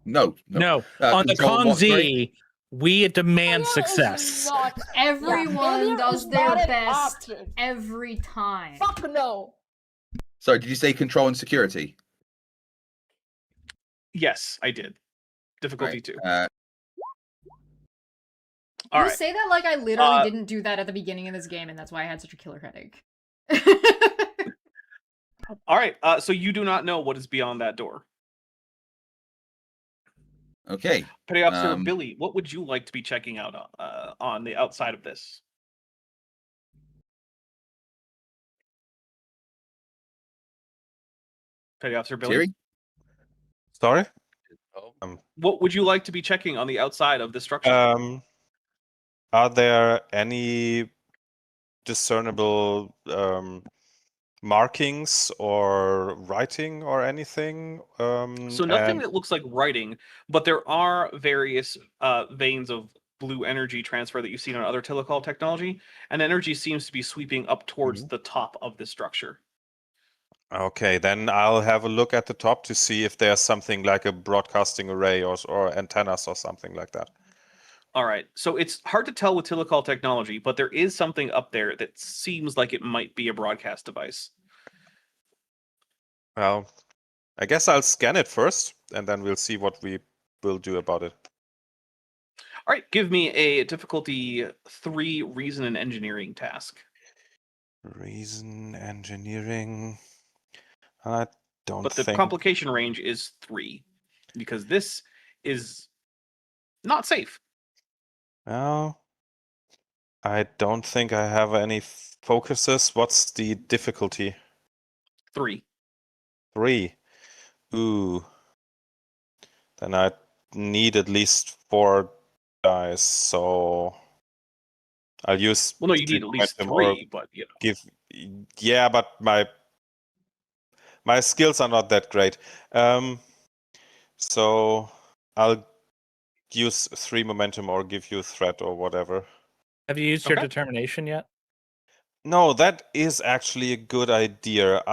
doing? No. No, on the control Kong what, sorry? Z, we demand Failure is success. not- Everyone failure does is their not an best option. every time. Fuck no. Sorry, did you say control and security? Yes, I did. Difficulty Right. 2. You All right. say that like I literally Uh, didn't do that at the beginning of this game, and that's why I had such a killer headache. All right. So you do not know what is beyond that door. Okay. Petty Officer Billy, what would you like to be checking out on the outside of this? Petty Officer Billy, Thierry? Sorry. what would you like to be checking on the outside of the structure? Are there any discernible markings or writing or anything? So nothing and- that looks like writing, but there are various veins of blue energy transfer that you've seen on other telecall technology, and energy seems to be sweeping up towards the top of the structure. Okay, then I'll have a look at the top to see if there's something like a broadcasting array or antennas or something like that. All right. So it's hard to tell with telecall technology, but there is something up there that seems like it might be a broadcast device. Well, I guess I'll scan it first, and then we'll see what we will do about it. All right. Give me a difficulty 3 reason and engineering task. Reason engineering. I don't But the think. complication range is 3 because this is not safe. Well, I don't think I have any focuses. What's the difficulty? 3. 3. Ooh. Then I need at least 4 dice, so I'll use. Well, no, you need at least momentum or 3, but you know. give. Yeah, but my skills are not that great. So I'll use 3 momentum or give you threat or whatever. Have you used your Okay. determination yet? No, that is actually a good idea.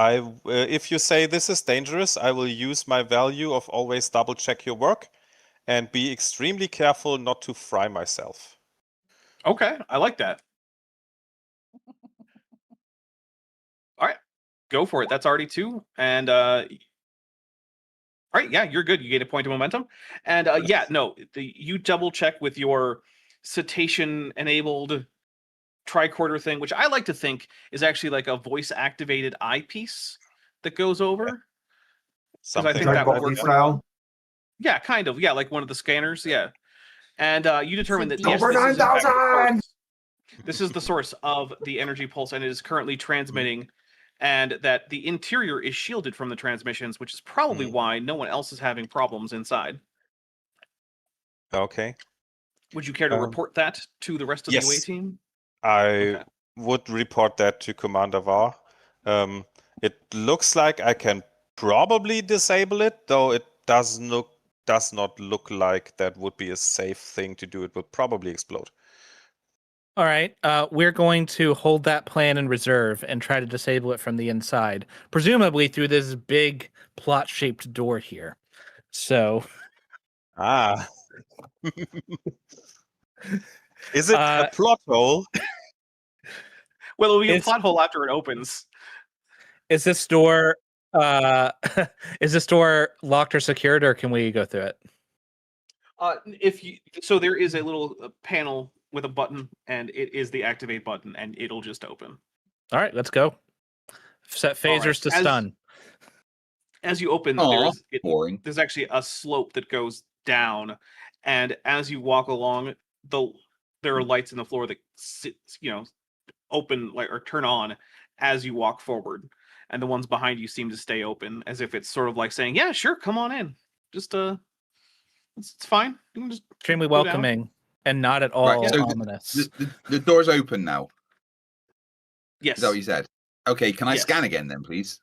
If you say this is dangerous, I will use my value of always double check your work and be extremely careful not to fry myself. Okay, I like that. All right, go for it. That's already 2, and all right, yeah, you're good. You gain a point of momentum, and yeah, no, you double check with your cetacean-enabled tricorder thing, which I like to think is actually like a voice-activated eyepiece that goes over. Because I think Something that like would work yeah. pretty well. style. Yeah, kind of. Yeah, like one of the scanners. Yeah. And you determine that, Cobra yes, this is in fact the 9000! source. This is the source of the energy pulse, and it is currently transmitting, and that the interior is shielded from the transmissions, which is probably why no one else is having problems inside. Okay. Would you care to report that to the rest of the away Yes. team? I Okay. would report that to Commander Var. It looks like I can probably disable it, though it does not look like that would be a safe thing to do. It would probably explode. All right. We're going to hold that plan in reserve and try to disable it from the inside, presumably through this big plot-shaped door here. So, Ah. Is it a plot hole? Well, it'll be a It's- plot hole after it opens. is this door is this door locked or secured, or can we go through it? So there is a little panel with a button, and it is the activate button, and it'll just open. All right, let's go. Set phasers to stun. As you open, Boring. there's actually a slope that goes down, and as you walk along, there are lights in the floor that open or turn on as you walk forward, and the ones behind you seem to stay open, as if it's sort of like saying, "Yeah, sure, come on in. Just it's fine. You can just Extremely go down." welcoming and not at all Right, so ominous. the door's open now. Yes. Is that what you said? Okay, can I Yes. scan again then, please?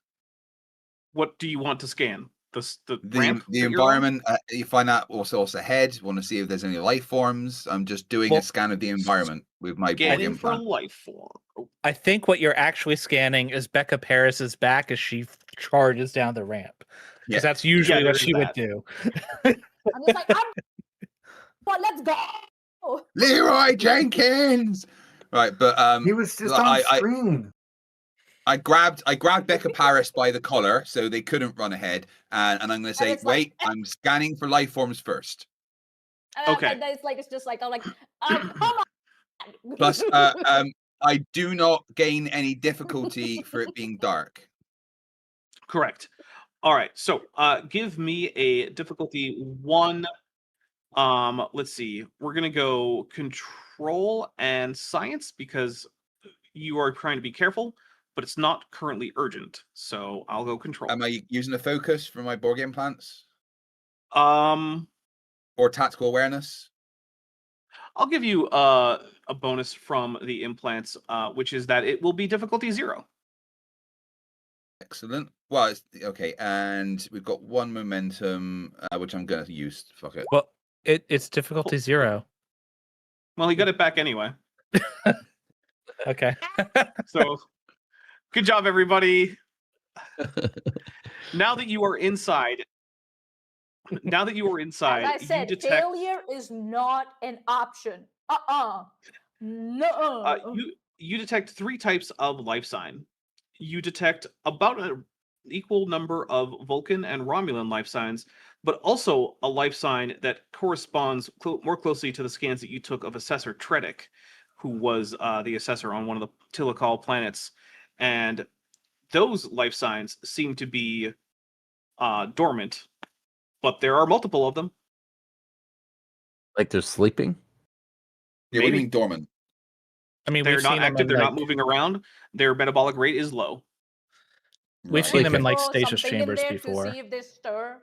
What do you want to scan? The The ramp? the that you're on? environment. You find out also ahead. Want to see if there's any life forms. I'm just doing Well, a scan of the environment with my board Scanning game for plan. life form. Oh, I think what you're actually scanning is Becca Paris's back as she charges down the ramp. Because Yeah. that's usually there what is she would that. do. I'm just like, but let's go. Leroy Jenkins. Right, but He was just I- on screen. I grabbed Becca Paris by the collar so they couldn't run ahead, and I'm going to say, it's like- wait, I'm scanning for life forms first. Okay. And then it's just like, I'm like, come on. Plus, I do not gain any difficulty for it being dark. Correct. All right. So, give me a difficulty 1. Let's see. We're gonna go control and science because you are trying to be careful, but it's not currently urgent. So I'll go control. Am I using a focus for my board game plants Um, or tactical awareness? I'll give you a bonus from the implants, which is that it will be difficulty 0. Excellent. Well, okay, and we've got 1 momentum, which I'm going to use. Fuck it. Well, it's difficulty 0. Well, he got it back anyway. Okay. So, good job, everybody. Now that you are inside, As I said, you detect failure is not an option. No. you detect 3 types of life sign. You detect about an equal number of Vulcan and Romulan life signs, but also a life sign that corresponds more closely to the scans that you took of Assessor Tredic, who was the assessor on one of the Tilakal planets. And those life signs seem to be dormant, but there are multiple of them. Like they're sleeping? Yeah, what do you Maybe. mean dormant? I mean, They're we've not seen them active, in, they're not like- moving around, their metabolic rate is low. We've Right. seen them in like Throw stasis something in chambers there before. To see if they stir.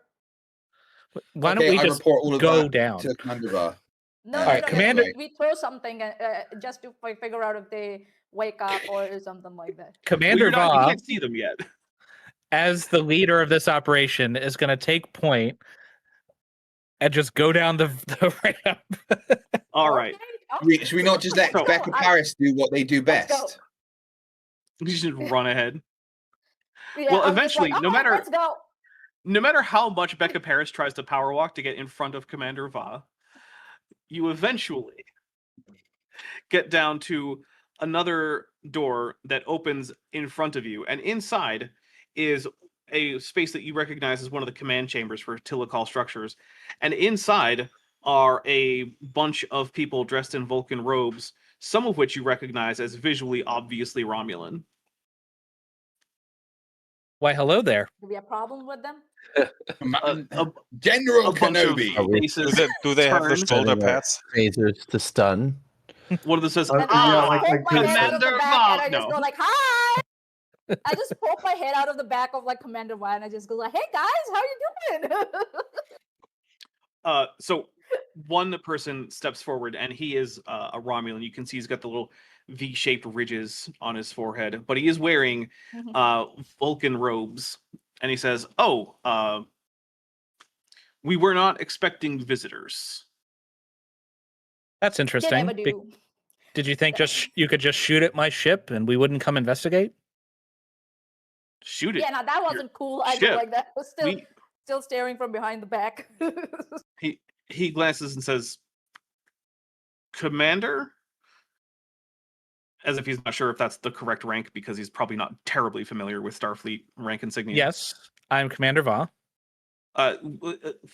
Why don't Okay, we I just report all of go that down? to Commander Var. No, All no, right, no, Commander- We throw something just to figure out if they wake up or something like that. Well, Commander you Va, can't see them yet. as the leader of this operation, is going to take point and just go down the ramp. All right. Okay, Should we not just let So- Becca Paris do what they do Let's go. best? You should run ahead. Yeah, Well, I'm just eventually, like, no "Alright, matter- Let's go. No matter how much Becca Paris tries to power walk to get in front of Commander Va, you eventually get down to another door that opens in front of you, and inside is a space that you recognize as one of the command chambers for Tilakal structures. And inside are a bunch of people dressed in Vulcan robes, some of which you recognize as visually obviously Romulan. Why, hello there. Do we have a problem with them? General A bunch of Kenobi. Are we- faces Do they have the turn. shoulder Setting our pads? Phasers to stun. One of them says, Yeah, And I just like- poke like my this. head out of the Commander back, Bob, and I just no. go like, "Hi!" I just poke my head out of the back of like Commander Y, and I just go like, "Hey guys, how you doing?" So one person steps forward, and he is a Romulan. You can see he's got the little V-shaped ridges on his forehead, but he is wearing Vulcan robes. And he says, "Oh, we were not expecting visitors." That's They interesting. never do. Did you think you could just shoot at my ship and we wouldn't come investigate? Shoot it. Yeah, now that wasn't cool. I ship. go like that. I was still We- still staring from behind the back. He glances and says, "Commander?" As if he's not sure if that's the correct rank, because he's probably not terribly familiar with Starfleet rank insignia. Yes, I'm Commander Va.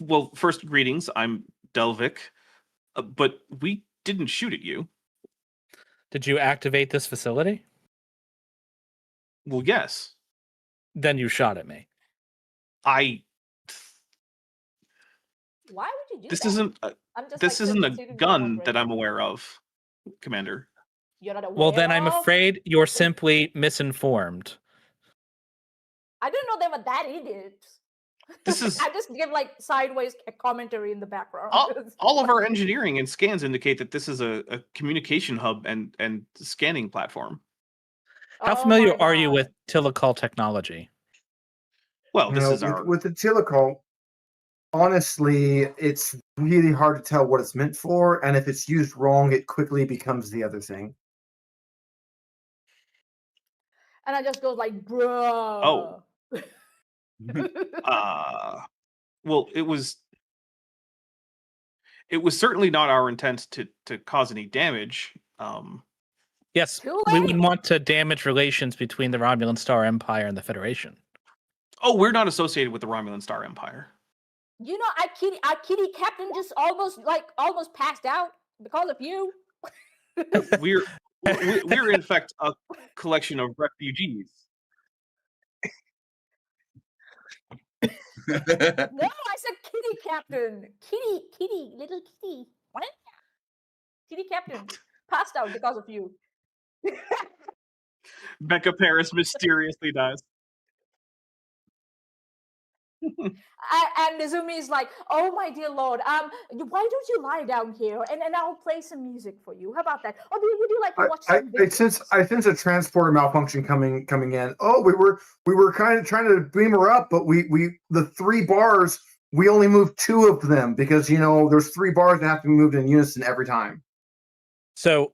Well, first, greetings. I'm Delvik, but we didn't shoot at you. Did you activate this facility? Well, yes. Then you shot at me. I. Why would you do This that? isn't. I'm just This like, isn't a considering gun what that rank- I'm aware of, Commander. You're not aware Well, then I'm of? afraid you're simply misinformed. I didn't know they were that idiots. This is I just give like sideways commentary in the background. all of our engineering and scans indicate that this is a communication hub and scanning platform. How Oh familiar my are you God. with Tillicol technology? Well, You this know, is our. with the Tillicol, honestly, it's really hard to tell what it's meant for, and if it's used wrong, it quickly becomes the other thing. And I just go like, bro. Oh. Well, it was certainly not our intent to cause any damage. Yes, Too we late. wouldn't want to damage relations between the Romulan Star Empire and the Federation. Oh, we're not associated with the Romulan Star Empire. You know, our kitty captain just almost passed out because of you. We're in fact a collection of refugees. No, I said kitty captain. Kitty, little kitty. What? Kitty captain passed out because of you. Becca Paris mysteriously dies. And Izumi is like, "Oh my dear lord, why don't you lie down here and I'll play some music for you? How about that? Or would you like to watch some videos?" I sense a transporter malfunction coming in. Oh, we were kind of trying to beam her up, but we the 3 bars, we only moved 2 of them because there's 3 bars that have to be moved in unison every time. So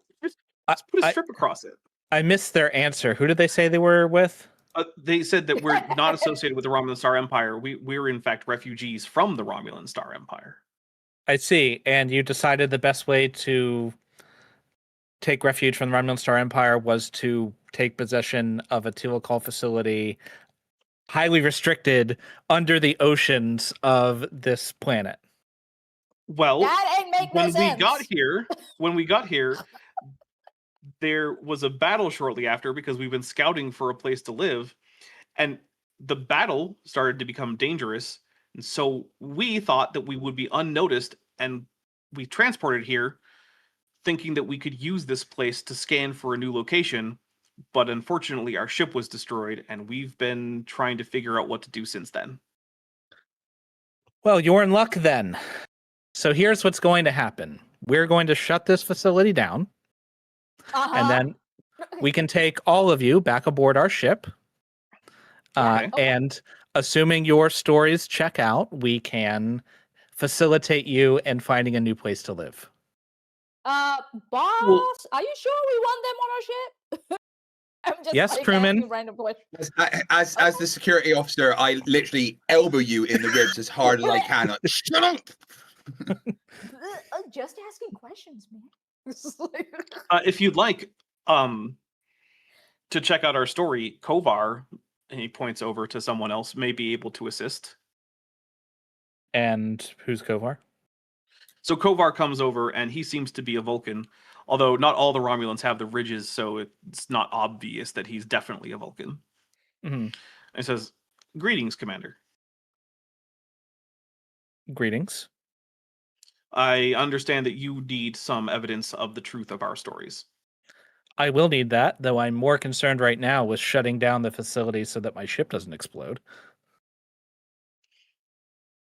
Let's put a strip across it. I missed their answer. Who did they say they were with? They said that we're not associated with the Romulan Star Empire. We're in fact refugees from the Romulan Star Empire. I see. And you decided the best way to take refuge from the Romulan Star Empire was to take possession of a Tillicol facility, highly restricted, under the oceans of this planet. Well, That ain't make no when sense. we got here, there was a battle shortly after because we've been scouting for a place to live, and the battle started to become dangerous. And so we thought that we would be unnoticed, and we transported here thinking that we could use this place to scan for a new location. But unfortunately, our ship was destroyed, and we've been trying to figure out what to do since then. Well, you're in luck then. So here's what's going to happen. We're going to shut this facility down, and then we can take all of you back aboard our ship. Okay. And assuming your stories check out, we can facilitate you in finding a new place to live. Boss, are you sure we want them on our ship? I'm just Yes, like, crewman. asking random questions. As the security officer, I literally elbow you in the ribs as hard as I can. Like, shut up! Just asking questions, man. It's like- If you'd like to check out our story, Kovar, and he points over to someone else, may be able to assist. And who's Kovar? So Kovar comes over, and he seems to be a Vulcan, although not all the Romulans have the ridges, so it's not obvious that he's definitely a Vulcan. Mhm. And says, "Greetings, Commander. Greetings. I understand that you need some evidence of the truth of our stories." I will need that, though I'm more concerned right now with shutting down the facility so that my ship doesn't explode.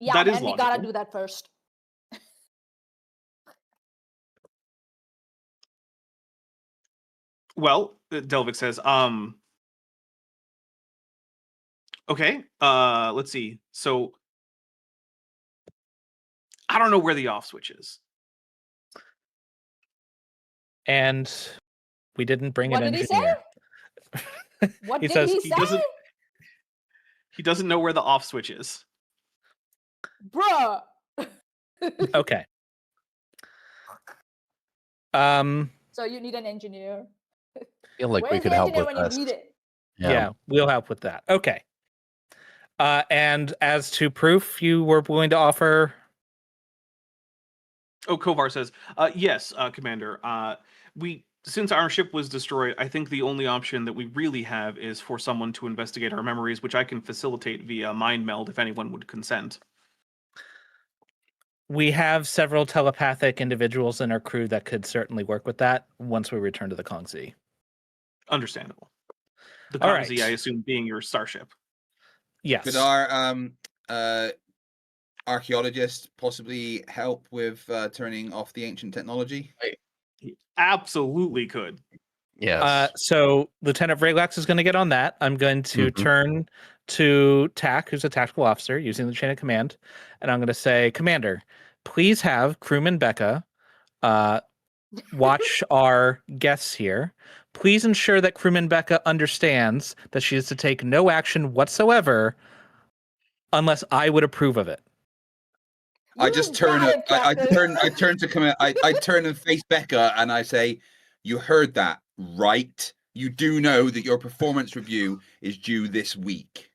Yeah, That is man, we gotta logical. do that first. Well, Delvik says, okay, let's see. So I don't know where the off switch is. And we didn't bring What an did he say? engineer. What He did says he He say? doesn't know where the off switch is. Bruh. okay. So you need an engineer. I feel like we Where's could the help engineer with when this. you need it? Yeah, we'll help with that. Okay. And as to proof, you were willing to offer. Oh, Kovar says, yes, Commander. Since our ship was destroyed, I think the only option that we really have is for someone to investigate our memories, which I can facilitate via mind meld if anyone would consent. We have several telepathic individuals in our crew that could certainly work with that once we return to the Kongzi. Understandable. The All Kongzi, right. I assume, being your starship. Yes. Could our archaeologist possibly help with turning off the ancient technology? He absolutely could. Yes. So Lieutenant Vraylax is going to get on that. I'm going to turn to TAC, who's a tactical officer, using the chain of command, and I'm going to say, Commander, please have crewman Becca watch our guests here. Please ensure that crewman Becca understands that she is to take no action whatsoever unless I would approve of it. I just turn got it. it, I Captain. turn to come. I turn and face Becca, and I say, "You heard that, right? You do know that your performance review is due this week."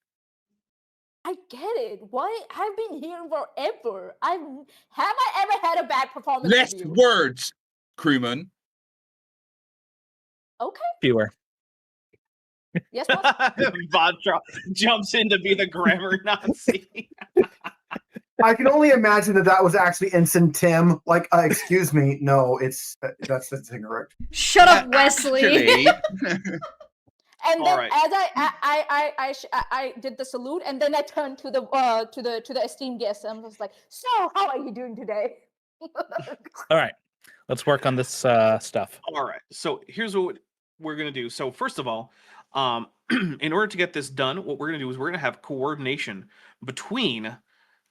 I get it. What? I've been here forever. Have I ever had a bad performance Less review? words, crewman. Okay. Fewer. Yes, boss. Bob jumps in to be the grammar Nazi. I can only imagine that was actually Ensign Tim. Like, excuse me, no, that's incorrect. Shut up, Wesley. Actually, And All then right. as I did the salute, and then I turned to the esteemed guest, and I was like, "So, how are you doing today?" All right. Let's work on this stuff. All right. So here's what we're gonna do. So first of all, in order to get this done, what we're gonna do is we're gonna have coordination between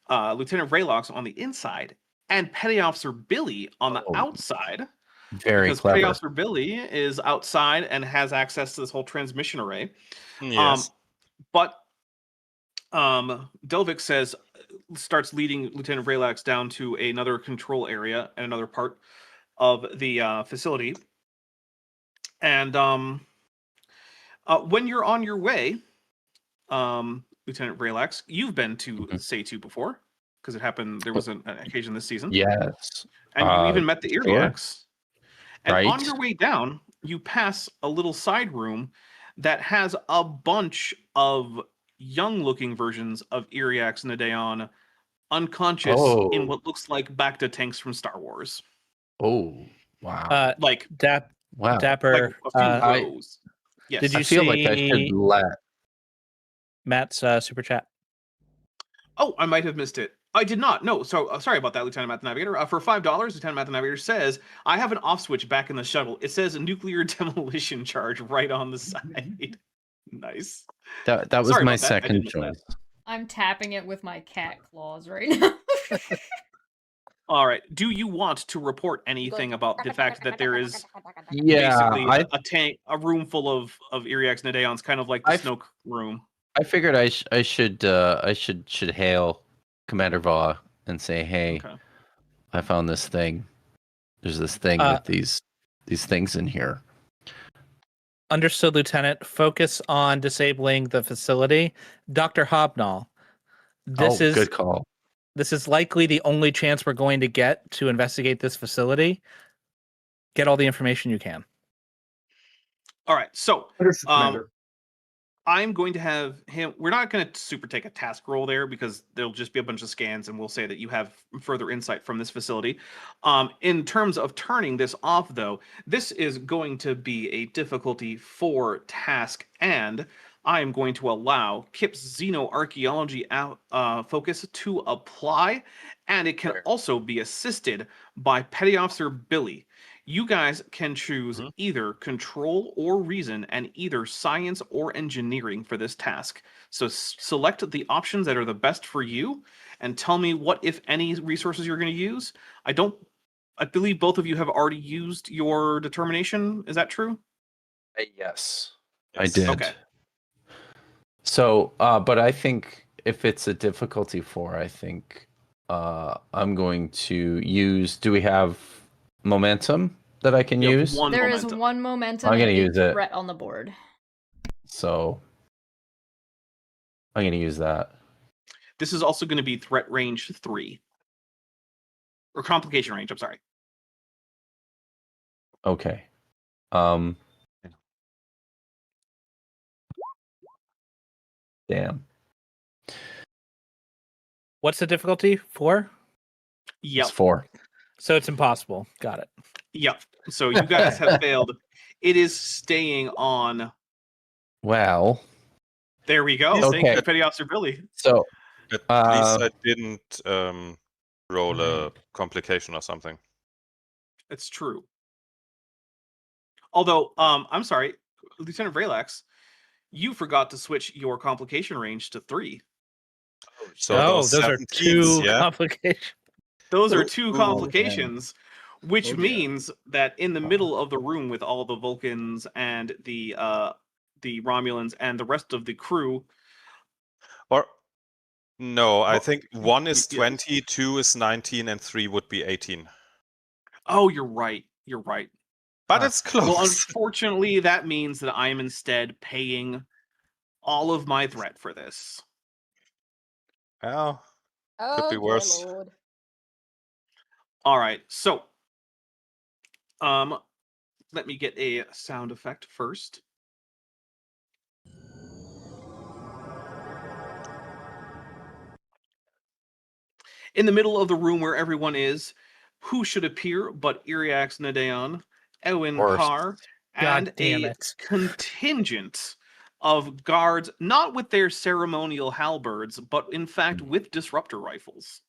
Lieutenant Vraylox on the inside and Petty Officer Billy on the Oh. outside. Very Because Petty clever. Officer Billy is outside and has access to this whole transmission array. Yes. But Delvik starts leading Lieutenant Vraylax down to another control area and another part of the facility. And when you're on your way, Lieutenant Vraylax, you've been to Seitu before, because it happened. There was an occasion this season. Yes. And you even met the sure. Iriax. And on Right. your way down, you pass a little side room that has a bunch of young-looking versions of Iriax and Adeon unconscious in Oh. what looks like Bacta tanks from Star Wars. Oh. Wow. Like Wow. Dapper. a few rows. Yes. Did you I feel see like I should let. Matt's super chat? Oh, I might have missed it. I did not. No, so sorry about that, Lieutenant Math Navigator. For $5, Lieutenant Math Navigator says, I have an off switch back in the shuttle. It says nuclear demolition charge right on the side. Nice. That was Sorry my about that. I second didn't miss choice. I'm tapping it with my cat claws right now. All right. Do you want to report anything about the fact that there is Yeah, basically a tank, a room full of Iriax and Adeons, kind of like the Snoke room? I figured I should hail Commander Vaugh and say, hey, Okay. I found this thing. There's this thing with these things in here. Understood, Lieutenant. Focus on disabling the facility. Dr. Hobnall, this is good call. This is likely the only chance we're going to get to investigate this facility. Get all the information you can. All right, so Understood, Commander. I'm going to have him. We're not going to super take a task roll there because there'll just be a bunch of scans, and we'll say that you have further insight from this facility. In terms of turning this off, though, this is going to be a difficulty 4 task, and I am going to allow Kip's xenoarchaeology focus to apply, and it can also be assisted by Petty Officer Billy. You guys can choose either control or reason and either science or engineering for this task. So select the options that are the best for you and tell me what, if any, resources you're going to use. I believe both of you have already used your determination. Is that true? Yes, I did. Okay. So, but I think if it's a difficulty 4, I think I'm going to use. Do we have momentum that I can use? There is one momentum. I'm gonna and use a it. threat on the board. So I'm going to use that. This is also going to be threat range 3. Or complication range, I'm sorry. Okay. Damn. What's the difficulty? 4? Yep. It's 4. So it's impossible. Got it. Yep. So you guys have failed. It is staying on. Well. There we go. Okay. Thank you, Petty Officer Billy. So At least I didn't roll a complication or something. It's true. Although, I'm sorry, Lieutenant Vrelax, you forgot to switch your complication range to 3. So those are 2 complications. Those are 2 Ooh, complications, which Oh, dear. means that in the middle of the room with all the Vulcans and the Romulans and the rest of the crew. Or no, I Well, think 1 is yes. 20, 2 is 19, and 3 would be 18. Oh, you're right. You're right. But it's close. Well, unfortunately, that means that I am instead paying all of my threat for this. Well, Oh, could be dear worse. Lord. All right, so let me get a sound effect first. In the middle of the room where everyone is, who should appear but Iriax Nadeon, Eowyn Carr, and God damn a it. contingent of guards, not with their ceremonial halberds, but in fact with disruptor rifles.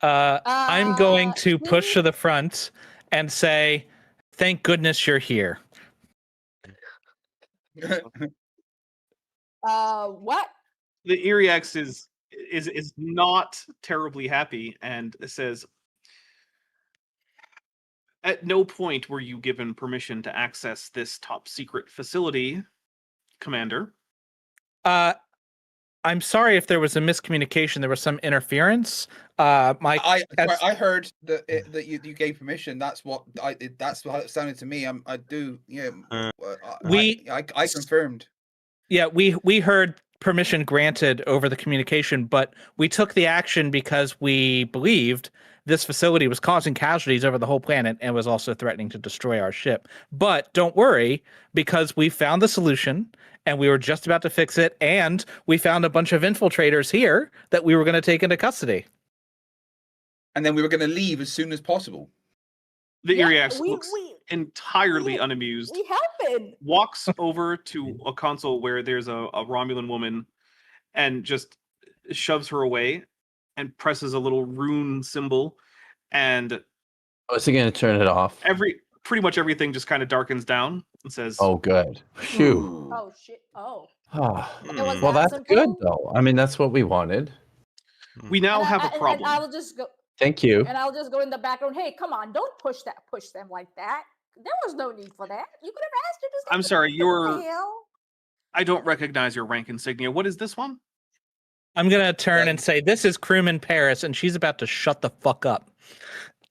I'm going to push hmm. to the front and say, "Thank goodness you're here." What? The Iriax is not terribly happy and says, "At no point were you given permission to access this top secret facility, Commander." I'm sorry if there was a miscommunication. There was some interference. I heard that you gave permission. That's what it sounded to me. I do. Yeah. I confirmed. Yeah, we heard permission granted over the communication, but we took the action because we believed this facility was causing casualties over the whole planet and was also threatening to destroy our ship. But don't worry, because we found the solution and we were just about to fix it, and we found a bunch of infiltrators here that we were going to take into custody. And then we were going to leave as soon as possible. The Yeah, Iriax we- looks we- entirely we- unamused, We helping. walks over to a console where there's a Romulan woman and just shoves her away and presses a little rune symbol, and Oh, is he going to turn it off? pretty much everything just kind of darkens down and says, Oh, good. Phew. Oh shit. Oh. Ah. It was Well, that that's good, simple? though. I mean, that's what we wanted. "We now have a And problem." I'll just go. Thank you. And I'll just go in the background. Hey, come on! Don't push them like that. There was no need for that. You could have asked her to. I'm sorry, What the hell? I don't recognize your rank insignia. What is this one? I'm going to turn and say, "This is crewman Paris," and she's about to shut the fuck up.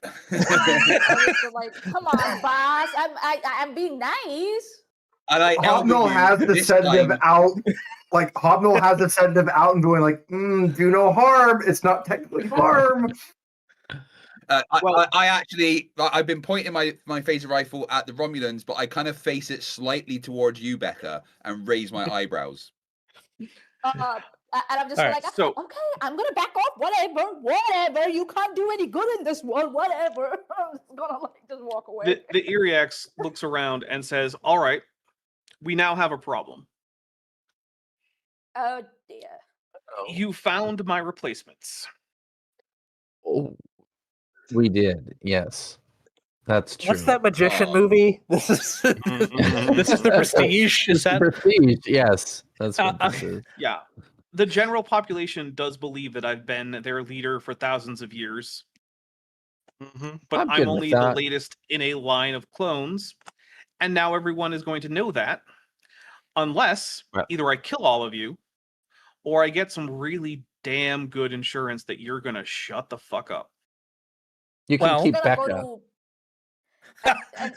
I was just like, come on, boss. I'm being nice. And I Hobnol elbowed has you the this sedative time. out. Like Hobnol has the sedative out and going like, do no harm. It's not technically harm. I actually, I've been pointing my phaser rifle at the Romulans, but I kind of face it slightly towards you, Becca, and raise my eyebrows. And I'm just All right, like, so- okay, I'm gonna back off. Whatever. You can't do any good in this world. Whatever. I'm just gonna like just walk away. The Iriax looks around and says, "All right, we now have a problem. Oh dear. You found my replacements. Oh, we did. Yes, that's true. What's that magician Oh. movie? This is this is the Prestige. Is that Prestige? Yes, that's what Uh, this is. Yeah. The general population does believe that I've been their leader for thousands of years, but I'm I'm good with only the that. latest in a line of clones, and now everyone is going to know that, unless Right. either I kill all of you, or I get some really damn good insurance that you're gonna shut the fuck up." You can Well- keep Gonna Becca. go to. I'm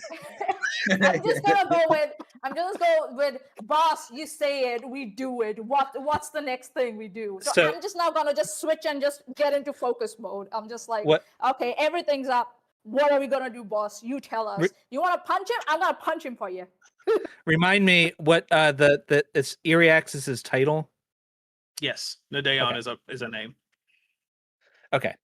just gonna go with boss. You say it, we do it. What's the next thing we do? So, So- I'm just now gonna just switch and just get into focus mode. I'm just like, What- okay, everything's up. What are we gonna do, boss? You tell us. Re- You want to punch him? I'm gonna punch him for you. Remind me what it's Iriax's title. Yes, Nadeon Okay. is a name. Okay.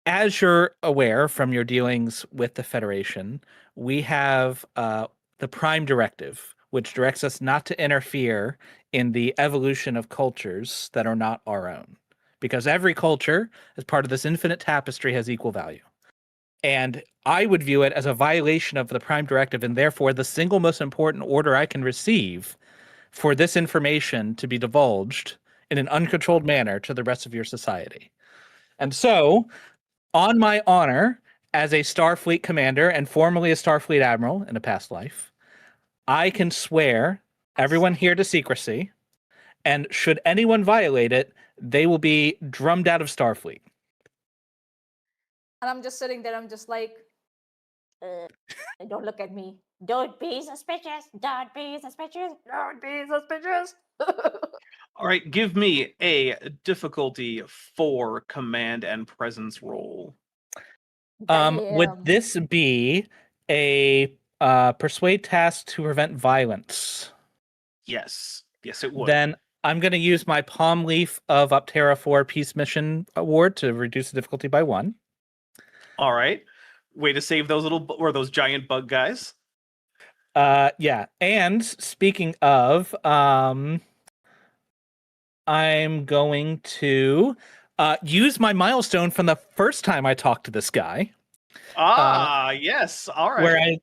As you're aware from your dealings with the Federation, we have the Prime Directive, which directs us not to interfere in the evolution of cultures that are not our own. Because every culture, as part of this infinite tapestry, has equal value. And I would view it as a violation of the Prime Directive, and therefore the single most important order I can receive for this information to be divulged in an uncontrolled manner to the rest of your society. And so, on my honor as a Starfleet commander and formerly a Starfleet admiral in a past life, I can swear everyone here to secrecy, and should anyone violate it, they will be drummed out of Starfleet. And I'm just sitting there. I'm just like, don't look at me. Don't be suspicious. Don't be suspicious. Don't be suspicious. All right, give me a difficulty 4 command and presence roll. Would Damn. this be a persuade task to prevent violence? Yes, it would. Then I'm going to use my Palm Leaf of Upterra 4 Peace Mission Award to reduce the difficulty by 1. All right, way to save those those giant bug guys. Yeah, and speaking of, I'm going to use my milestone from the first time I talked to this guy. Yes. All right.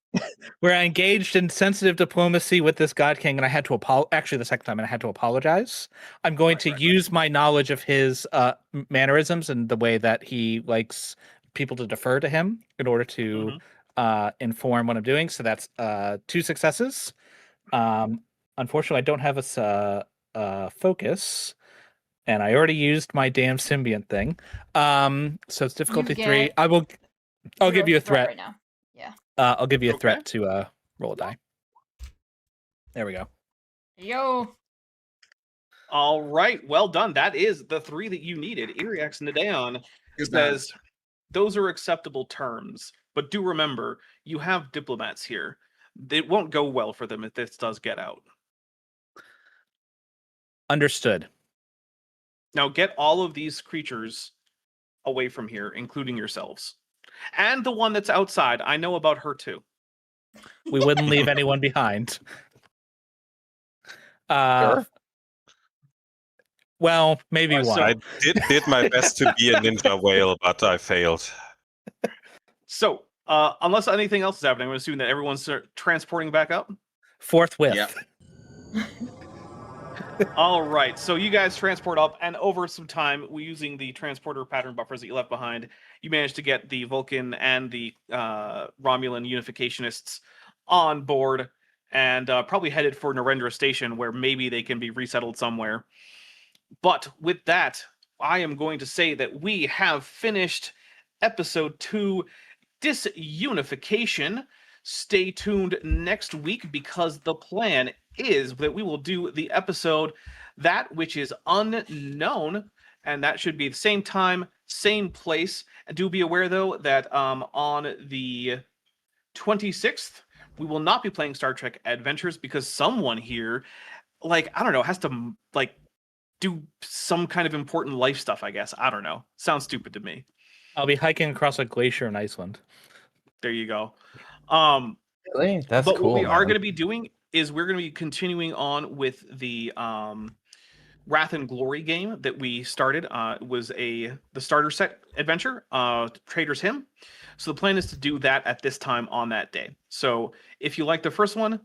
Where I engaged in sensitive diplomacy with this God King, and I had to actually the second time, and I had to apologize. I'm going to use my knowledge of his mannerisms and the way that he likes people to defer to him in order to inform what I'm doing. So that's 2 successes. Unfortunately, I don't have a focus, and I already used my damn symbiont thing. So it's difficulty 3. I'll give you a threat right now. Yeah. I'll give you a Okay. threat to roll a die. There we go. Yo. All right. Well done. That is the 3 that you needed. Iriax Nadeon Good man. says those are acceptable terms, but do remember you have diplomats here. It won't go well for them if this does get out. Understood. Now get all of these creatures away from here, including yourselves. And the one that's outside. I know about her too. We wouldn't leave anyone behind. Sure. Well, maybe Well, one. so- I did my best to be a ninja whale, but I failed. So, unless anything else is happening, I'm assuming that everyone's transporting back up. Forthwith. Yep. All right, so you guys transport up, and over some time, using the transporter pattern buffers that you left behind, you managed to get the Vulcan and the Romulan unificationists on board, and probably headed for Narendra Station, where maybe they can be resettled somewhere. But with that, I am going to say that we have finished episode 2, Disunification. stay tuned next week because the plan is that we will do the episode That Which Is Unknown, and that should be the same time, same place. And do be aware, though, that on the 26th, we will not be playing Star Trek Adventures because someone here, like, I don't know, has to, like, do some kind of important life stuff, I guess. I don't know. Sounds stupid to me. I'll be hiking across a glacier in Iceland. There you go. Really? That's but cool. what we are man. going to be doing is we're going to be continuing on with the Wrath and Glory game that we started. It was the starter set adventure, Trader's Hymn. So the plan is to do that at this time on that day. So if you like the first one,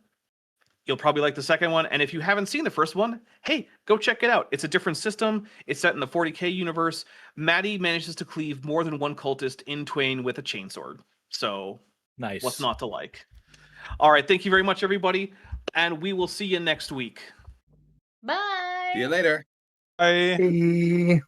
you'll probably like the second one. And if you haven't seen the first one, hey, go check it out. It's a different system. It's set in the 40K universe. Maddie manages to cleave more than one cultist in twain with a chainsword. So Nice. what's not to like? All right. Thank you very much, everybody. And we will see you next week. Bye. See you later. Bye. Hey.